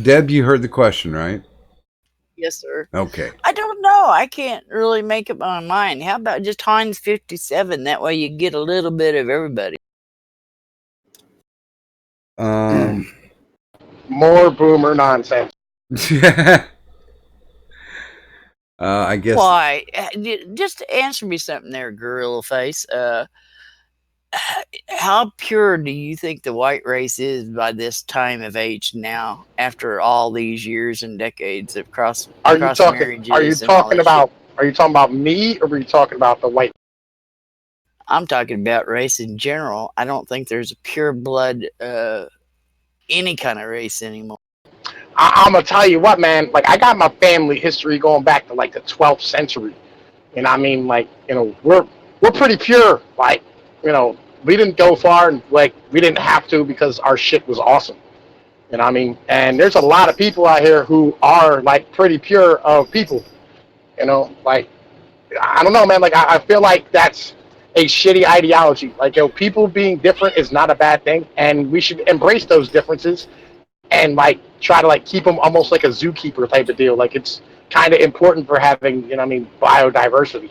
Deb, you heard the question, right? Yes, sir. Okay. I don't know. I can't really make up my mind. How about just Heinz 57? That way you get a little bit of everybody. More boomer nonsense. I guess. Why? Just answer me something there, Gorilla Face. How pure do you think the white race is by this time of age now, after all these years and decades of cross marriages? Are you talking about me, or are you talking about the white? I'm talking about race in general. I don't think there's a pure blood, any kind of race anymore. I'm gonna tell you what, man. Like, I got my family history going back to like the 12th century, and I mean, like, we're pretty pure. Like, we didn't go far, and like we didn't have to because our shit was awesome. I mean, and there's a lot of people out here who are like pretty pure of people. Like, I don't know, man. Like, I feel like that's a shitty ideology. Like, people being different is not a bad thing, and we should embrace those differences and like try to like keep them almost like a zookeeper type of deal. Like, it's kind of important for having, biodiversity.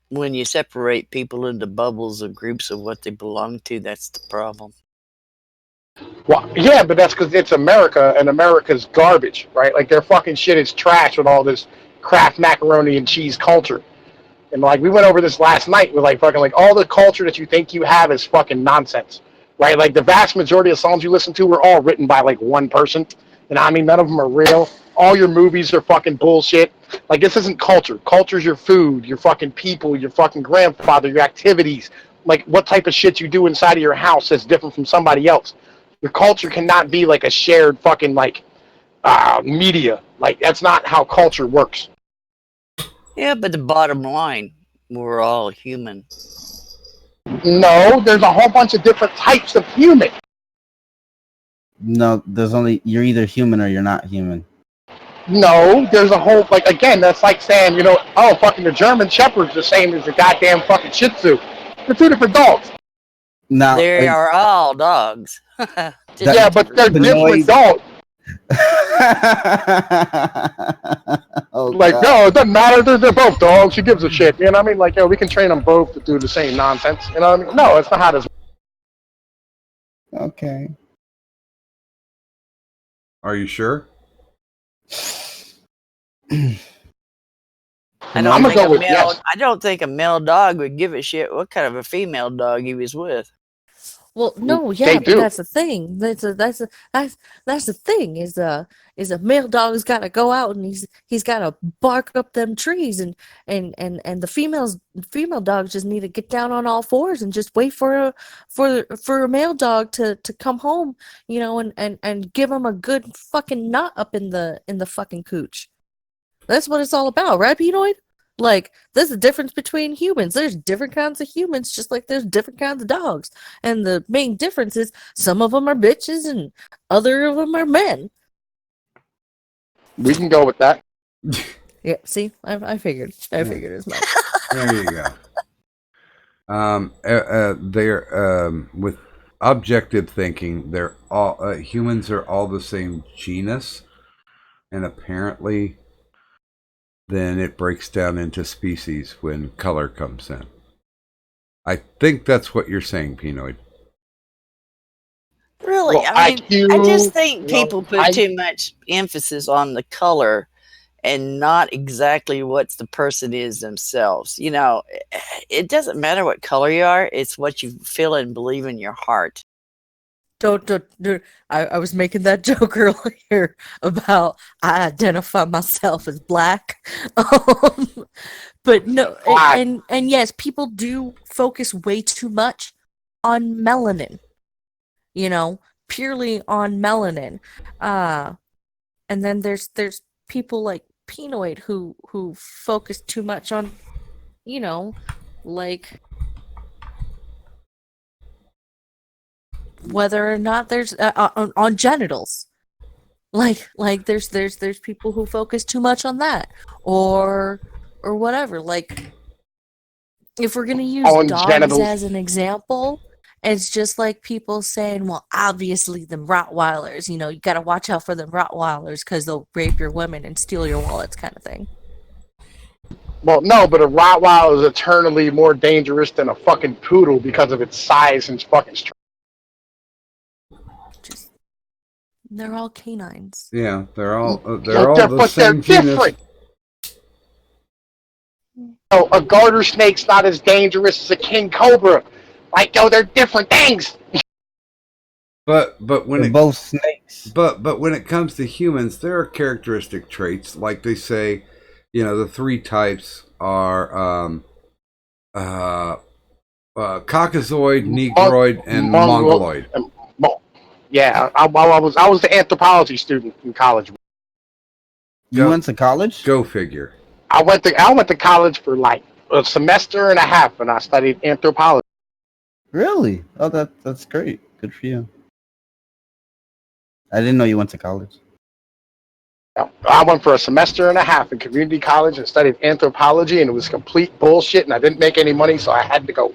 When you separate people into bubbles of groups of what they belong to, that's the problem. Well, yeah, but that's because it's America, and America's garbage, right? Like, their fucking shit is trash with all this Kraft macaroni and cheese culture. And like, we went over this last night with like fucking like all the culture that you think you have is fucking nonsense, right? Like, the vast majority of songs you listen to were all written by like one person. I mean, none of them are real. All your movies are fucking bullshit. Like, this isn't culture. Culture's your food, your fucking people, your fucking grandfather, your activities. Like, what type of shit you do inside of your house that's different from somebody else. Your culture cannot be like a shared fucking like media. Like, that's not how culture works. Yeah, but the bottom line, we're all human. No, there's a whole bunch of different types of human. No, you're either human or you're not human. No, there's a whole, like, again, that's like saying, fucking the German Shepherd's the same as the goddamn fucking Shih Tzu. They're two different dogs. Now, they are all dogs. Yeah, but they're different dogs. Like, no, it doesn't matter. They're both dogs. Who gives a shit? You know what I mean? Like, we can train them both to do the same nonsense. You know what I mean? No, it's not how this. Okay. Are you sure? I I'm don't gonna think go a with male. yes. I don't think a male dog would give a shit what kind of a female dog he was with. Well, no, They yeah, but do. that's the thing. That's the thing is a male dog's got to go out and he's got to bark up them trees and the female dogs just need to get down on all fours and just wait for a male dog to come home, you know, and give him a good fucking nut up in the fucking cooch. That's what it's all about, right, Penoid? Like, there's a difference between humans. There's different kinds of humans, just like there's different kinds of dogs. And the main difference is some of them are bitches and other of them are men. We can go with that. Yeah, see, I figured as much. There you go. They're with objective thinking. They're all humans are all the same genus, and apparently, then it breaks down into species when color comes in. I think that's what you're saying, Penoid. Really, Well, I mean, I just IQ, think people put too much emphasis on the color and not exactly what the person is themselves. You know, it doesn't matter what color you are; it's what you feel and believe in your heart. Don't. I was making that joke earlier about I identify myself as black. But no, and yes, people do focus way too much on melanin. You know, purely on melanin. And then there's people like Penoid who focus too much on, you know, like whether or not there's on genitals. Like there's people who focus too much on that or whatever. Like if we're gonna use On dogs genitals. as an example, it's just like people saying, well, obviously them Rottweilers, you know, you gotta watch out for them Rottweilers because they'll rape your women and steal your wallets, kind of thing. Well, no, but a Rottweiler is eternally more dangerous than a fucking poodle because of its size and fucking strength. They're all canines. Yeah, they're all the But they're same genus. different. Oh, a garter snake's not as dangerous as a king cobra. Like, yo, they're different things. But when They're it both snakes. but when it comes to humans, there are characteristic traits, like they say, you know, the three types are Caucasoid, Negroid, and Mongoloid. Yeah, I was the anthropology student in college. You went to college? Go figure. I went to college for like a semester and a half, and I studied anthropology. Really? Oh, that's great. Good for you. I didn't know you went to college. I went for a semester and a half in community college and studied anthropology, and it was complete bullshit, and I didn't make any money, so I had to go.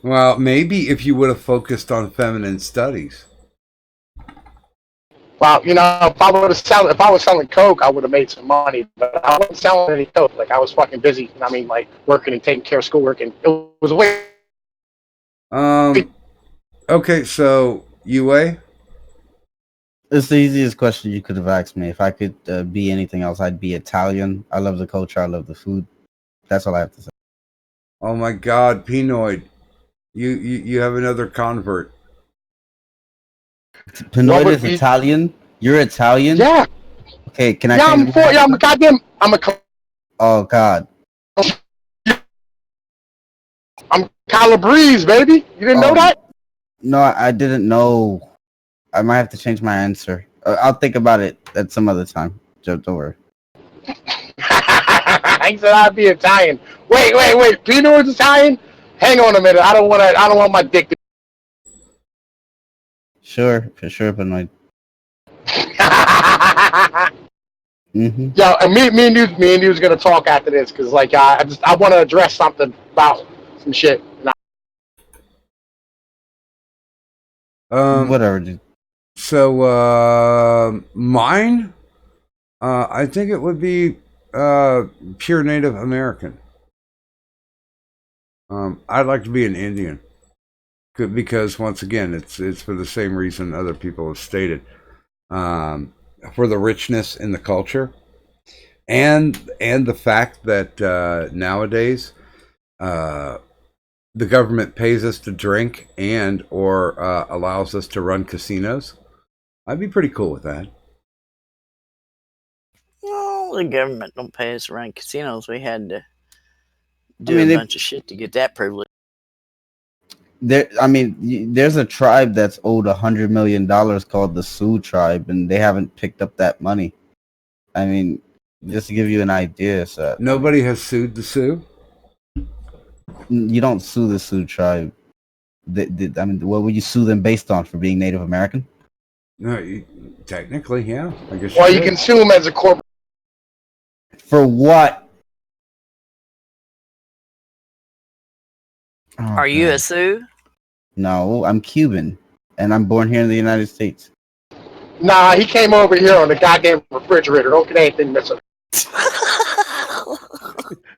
Well, maybe if you would have focused on feminine studies. Well, you know, if I was selling coke, I would have made some money. But I wasn't selling any coke. Like I was fucking busy. I mean, like working and taking care of schoolwork, and it was a way. Okay, so UA. It's the easiest question you could have asked me. If I could be anything else, I'd be Italian. I love the culture. I love the food. That's all I have to say. Oh my God, Penoid, you have another convert. Penoid is Italian. You're Italian. Yeah. Okay, can I? Yeah, change I'm a goddamn. Oh God. I'm Calabrese, baby. You didn't know that? No, I didn't know. I might have to change my answer. I'll think about it at some other time. Don't worry. I said I'd be Italian. Wait. Pino's Italian? Hang on a minute. I don't want my dick to. Sure, for sure, Penoid. Yeah, and me and you's gonna talk after this because like I want to address something about some shit. Whatever, dude. So mine, I think it would be pure Native American. I'd like to be an Indian. because once again, it's for the same reason other people have stated, for the richness in the culture, and the fact that nowadays, the government pays us to drink and or allows us to run casinos. I'd be pretty cool with that. Well, the government don't pay us to run casinos. We had to do mean, a they- bunch of shit to get that privilege. There's a tribe that's owed $100 million called the Sioux tribe, and they haven't picked up that money. I mean, just to give you an idea, so Nobody has sued the Sioux. you don't sue the Sioux tribe. I mean, what would you sue them based on? For being Native American? No, technically, yeah. I guess. Well, you could. can sue them as a corporate. For what? Oh, Are you a Sioux? No, I'm Cuban, and I'm born here in the United States. Nah, he came over here on the goddamn refrigerator. Don't get anything missing.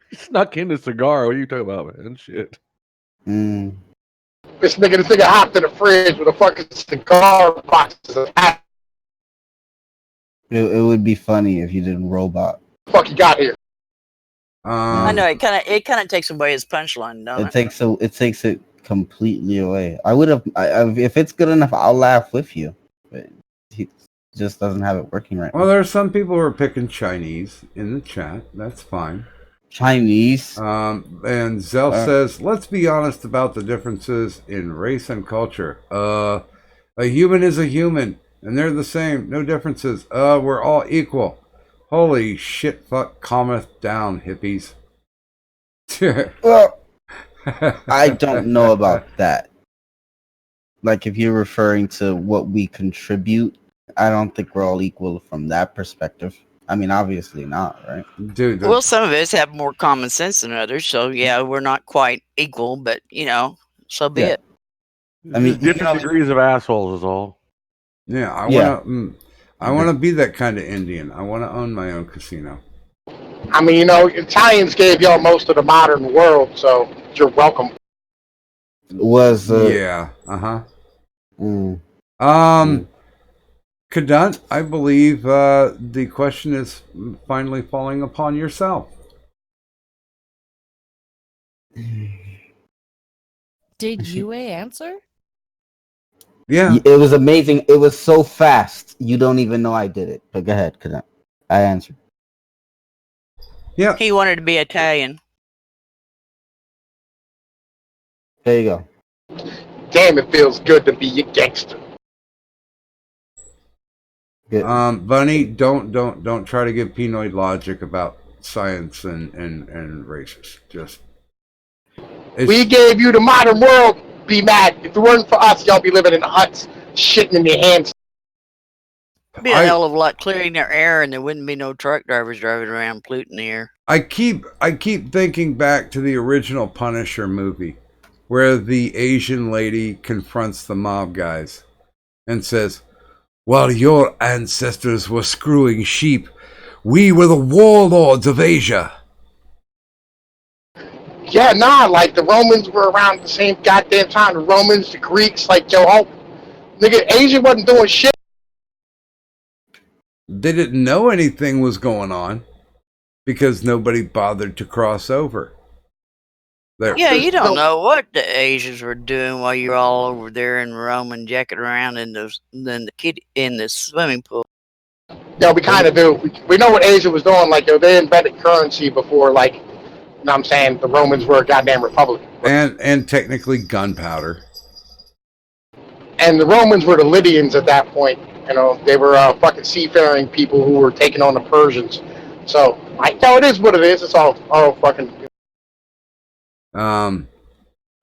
He snuck in the cigar. What are you talking about, man? Shit. This nigga hopped in the fridge with a fucking cigar box. It would be funny if you did robot. Fuck you got here? I know it kind of takes away his punchline, don't it? It takes it completely away. I would have if it's good enough, I'll laugh with you. But he just doesn't have it working right. Well, there are some people who are picking Chinese in the chat. That's fine. Chinese. And Zell says, let's be honest about the differences in race and culture. A human is a human, and they're the same. No differences. We're all equal. Holy shit, fuck, calmeth down, hippies. Well, I don't know about that. Like, if you're referring to what we contribute, I don't think we're all equal from that perspective. I mean, obviously not, right? Dude, Well, some of us have more common sense than others, so yeah, we're not quite equal, but so be it. I mean, different degrees of assholes is all. Yeah, I want to be that kind of Indian. I want to own my own casino. I mean, Italians gave y'all most of the modern world, so you're welcome. Was yeah, Kadant, I believe the question is finally falling upon yourself. Did UA answer? Yeah. It was amazing. It was so fast. You don't even know I did it. But go ahead, because I answered. Yeah. He wanted to be Italian. There you go. Damn, it feels good to be a gangster. Bunny, don't try to give Pinoid logic about science and races. Just We gave you the modern world, be mad. If it weren't for us, y'all be living in huts, shitting in your hands. It'd be a hell of a lot clearing their air, and there wouldn't be no truck drivers driving around polluting the air. I keep thinking back to the original Punisher movie, where the Asian lady confronts the mob guys and says, "While your ancestors were screwing sheep, we were the warlords of Asia." Yeah, nah, like the Romans were around at the same goddamn time. The Romans, the Greeks, like, nigga, Asia wasn't doing shit. They didn't know anything was going on because nobody bothered to cross over. Yeah, you don't know what the Asians were doing while you're all over there in Rome and jacking around in the swimming pool. Yeah, we kind of do. We know what Asia was doing. Like, they invented currency before, like, you know what I'm saying, the Romans were a goddamn republic. And technically gunpowder. And the Romans were the Lydians at that point. They were fucking seafaring people who were taking on the Persians. So, it is what it is. It's all fucking...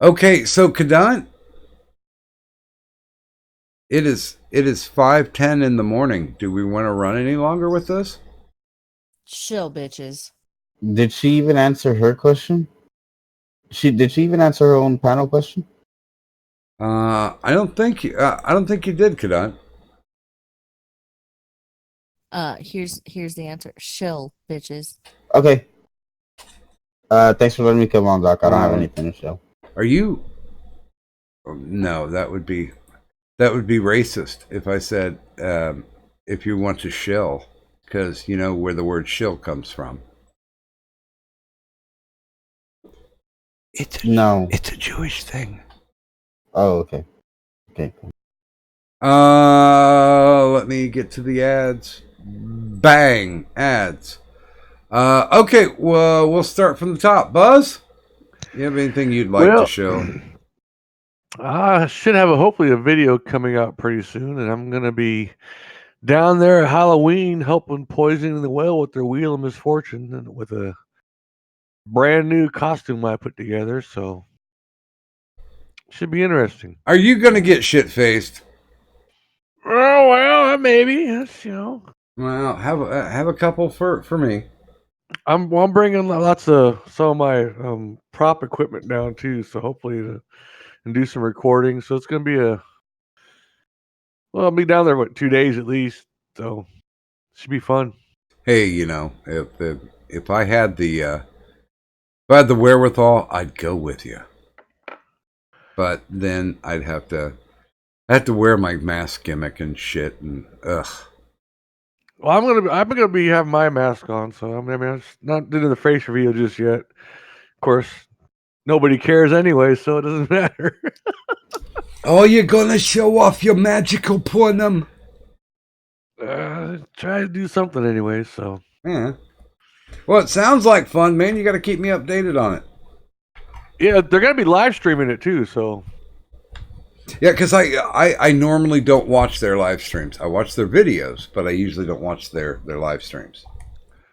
Okay, so Kadant, it is 5:10 in the morning. Do we want to run any longer with this? Chill, bitches. Did she even answer her question? Did she even answer her own panel question? I don't think you did, Kadant. Here's the answer. Chill, bitches. Okay. Thanks for letting me come on, Doc. I don't have anything to show. Are you No, that would be racist if I said if you want to shill, because you know where the word shill comes from. It's a Jewish thing. Oh, okay. Okay. Let me get to the ads. Bang, ads. Okay, well, we'll start from the top. Buzz, you have anything you'd like to show? I should have hopefully a video coming out pretty soon, and I'm gonna be down there at Halloween helping Poisoning the Whale with their Wheel of Misfortune, and with a brand new costume I put together. So should be interesting. Are you gonna get shit faced? Oh well, maybe. That's, you know. Well, have a couple for me. I'm bringing lots of some of my prop equipment down too, so hopefully and do some recording. So it's gonna be I'll be down there 2 days at least, so should be fun. Hey, you know, if I had the wherewithal, I'd go with you. But then I'd have to wear my mask gimmick and shit, and ugh. Well, I'm gonna be having my mask on, so I mean, I'm not doing the face reveal just yet. Of course, nobody cares anyway, so it doesn't matter. Oh, you're gonna show off your magical pornum? Try to do something anyway. So yeah. Well, it sounds like fun, man. You got to keep me updated on it. Yeah, they're gonna be live streaming it too. So yeah, because I normally don't watch their live streams. I watch their videos, but I usually don't watch their live streams.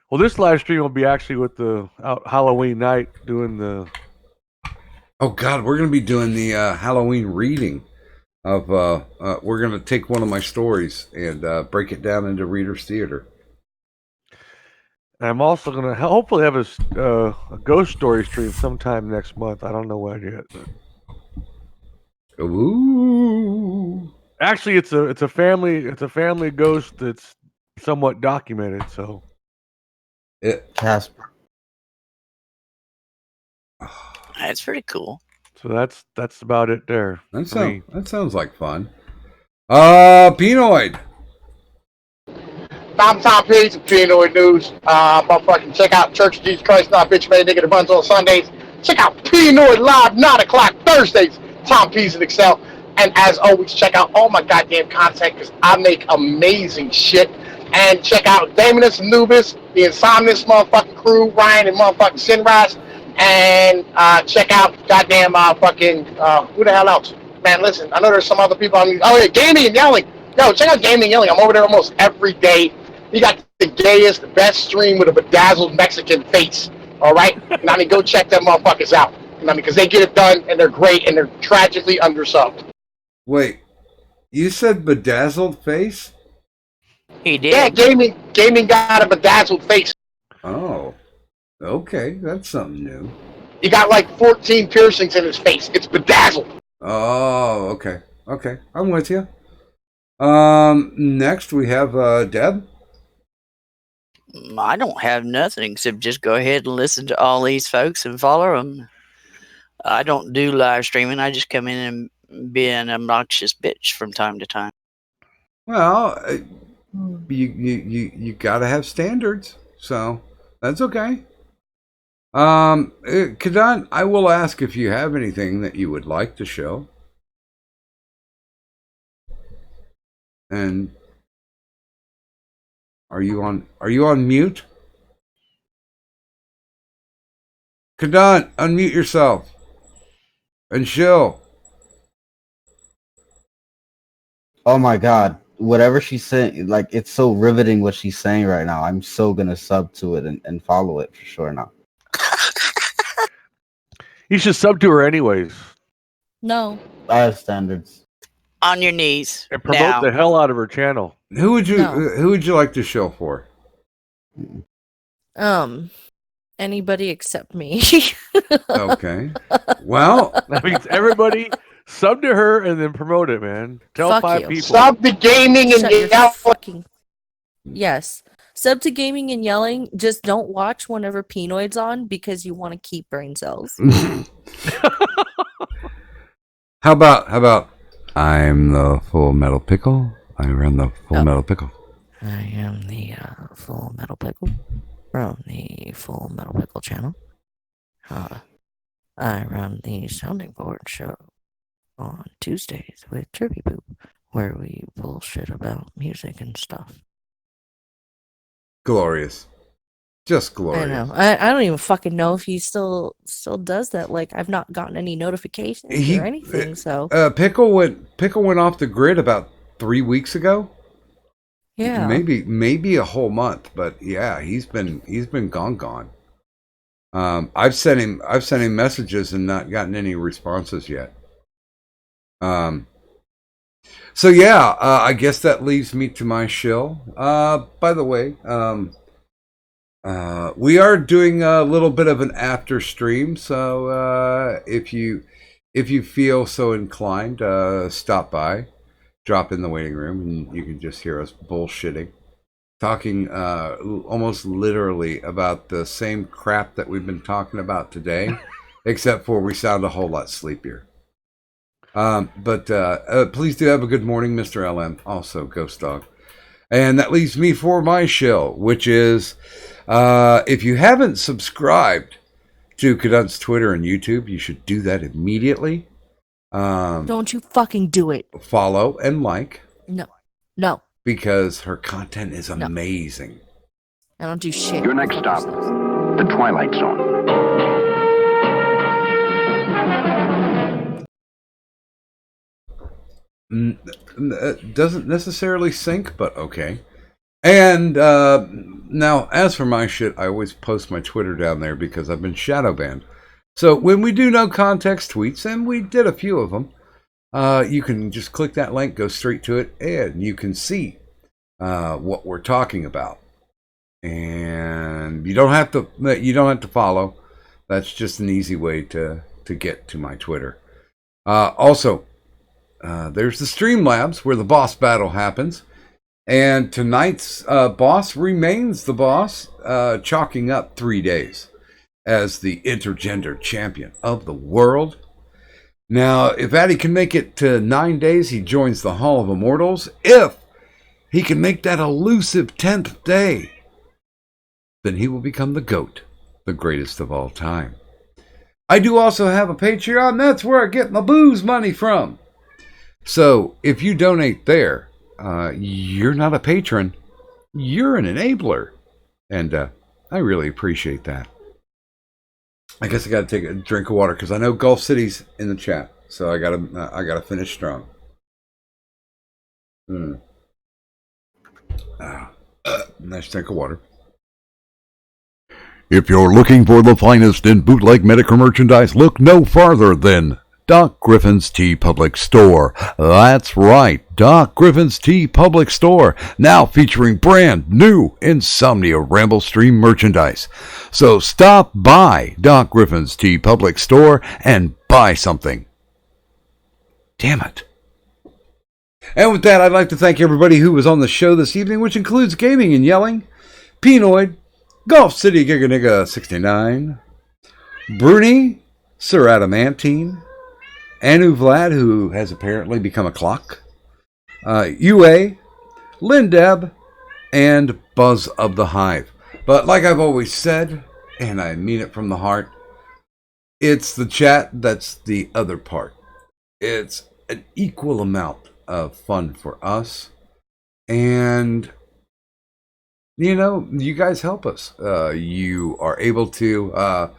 Well, this live stream will be actually with the Halloween night doing the. Oh God, we're gonna be doing the Halloween reading of. We're gonna take one of my stories and break it down into Reader's Theater. And I'm also gonna hopefully have a ghost story stream sometime next month. I don't know when yet. But... Ooh. Actually, it's a family ghost that's somewhat documented. So. Casper. That's pretty cool. So that's about it there. That sounds like fun. Pinoid. Tom Page of Pinoid News. Motherfucking check out Church of Jesus Christ, not bitch made nigga that runs on Sundays. Check out Pinoid Live 9 o'clock Thursdays. Tom Pease and Excel. And as always, check out all my goddamn content because I make amazing shit. And check out Damonus Anubis, the Insomnus motherfucking crew, Ryan and motherfucking Sinrise. And check out goddamn who the hell else? Man, listen, I know there's some other people on. Oh yeah, Gaming and Yelling. Yo, check out Gaming and Yelling. I'm over there almost every day. He got the gayest, best stream with a bedazzled Mexican face. All right, and I mean, go check them motherfuckers out. I mean, because they get it done and they're great and they're tragically undersubbed. Wait, you said bedazzled face? He did. Yeah, gaming got a bedazzled face. Oh, okay, that's something new. He got like 14 piercings in his face. It's bedazzled. Oh, okay, I'm with you. Next we have Deb. I don't have nothing except just go ahead and listen to all these folks and follow them. I don't do live streaming. I just come in and be an obnoxious bitch from time to time. Well, you got to have standards, so that's okay. Kadan, I will ask if you have anything that you would like to show. And are you on mute? Kadan, unmute yourself. And chill. Oh my God. Whatever she's saying, like, it's so riveting what she's saying right now. I'm so gonna sub to it and follow it for sure now. You should sub to her anyways. No. I have standards. On your knees. And promote now. the hell out of her channel. Who would you like to show for? Anybody except me. Okay. Well, that means everybody sub to her and then promote it, man. Tell Fuck 5 you. people. Sub to Gaming and Shut your Yelling. fucking. Yes. Sub to Gaming and Yelling. Just don't watch whenever Pinoid's on because you want to keep brain cells. How about I'm the Full Metal Pickle. I run the Full Metal Pickle. I am the Full Metal Pickle from the Full Metal Pickle channel. I run the Sounding Board show on Tuesdays with Trippy Poop, where we bullshit about music and stuff. Glorious. Just glorious. I know. I don't even fucking know if he still does that. Like, I've not gotten any notifications or anything. So Pickle went off the grid about 3 weeks ago. yeah, Maybe a whole month, but yeah, he's been gone. I've sent him messages and not gotten any responses yet. So yeah, I guess that leaves me to my shill. By the way, we are doing a little bit of an after stream, so if you feel so inclined, stop by, drop in the waiting room, and you can just hear us bullshitting, talking almost literally about the same crap that we've been talking about today, except for we sound a whole lot sleepier. But please do have a good morning, Mr. LM, also Ghost Dog. And that leaves me for my shill, which is, if you haven't subscribed to Cadunt's Twitter and YouTube, you should do that immediately. don't you fucking do it. Follow and like. No. Because her content is amazing. I don't do shit. Your next stop, the Twilight Zone. Doesn't necessarily sync, but okay. And now, as for my shit, I always post my Twitter down there because I've been shadow banned. So when we do no context tweets, and we did a few of them, you can just click that link, go straight to it, and you can see what we're talking about. And you don't have to follow. That's just an easy way to get to my Twitter. Also, there's the Streamlabs where the boss battle happens. And tonight's boss remains the boss, chalking up 3 days as the intergender champion of the world. Now, if Addy can make it to 9 days, he joins the Hall of Immortals. If he can make that elusive 10th day, then he will become the GOAT, the greatest of all time. I do also have a Patreon. That's where I get my booze money from. So if you donate there, you're not a patron. You're an enabler. And I really appreciate that. I guess I got to take a drink of water because I know Gulf City's in the chat. So I gotta finish strong. Nice drink of water. If you're looking for the finest in bootleg Medicare merchandise, look no farther than Doc Griffin's Tea Public Store. That's right, Doc Griffin's Tea Public Store, now featuring brand new Insomnia Ramble Stream merchandise. So stop by Doc Griffin's Tea Public Store and buy something. Damn it. And with that, I'd like to thank everybody who was on the show this evening, which includes Gaming and Yelling, Penoid, Golf City Giganigga 69, Bruni, Sir Adamantine, Anu Vlad, who has apparently become a clock, UA, Lindeb, and Buzz of the Hive. But like I've always said, and I mean it from the heart, it's the chat that's the other part. It's an equal amount of fun for us. And, you know, you guys help us. You are able to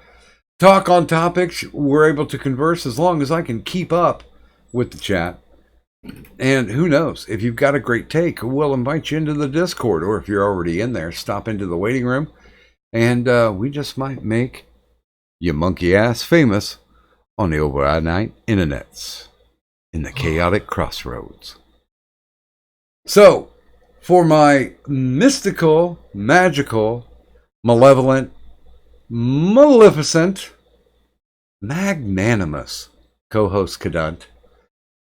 talk on topics. We're able to converse as long as I can keep up with the chat. And who knows, if you've got a great take, we'll invite you into the Discord. Or if you're already in there, stop into the waiting room. And we just might make you monkey ass famous on the overnight internets in the chaotic crossroads. So, for my mystical, magical, malevolent, maleficent, magnanimous co-host Cadunt,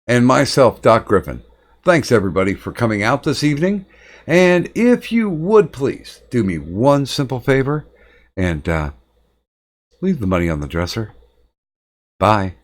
and myself, Doc Griffin, thanks everybody for coming out this evening. And if you would please do me one simple favor and leave the money on the dresser. Bye.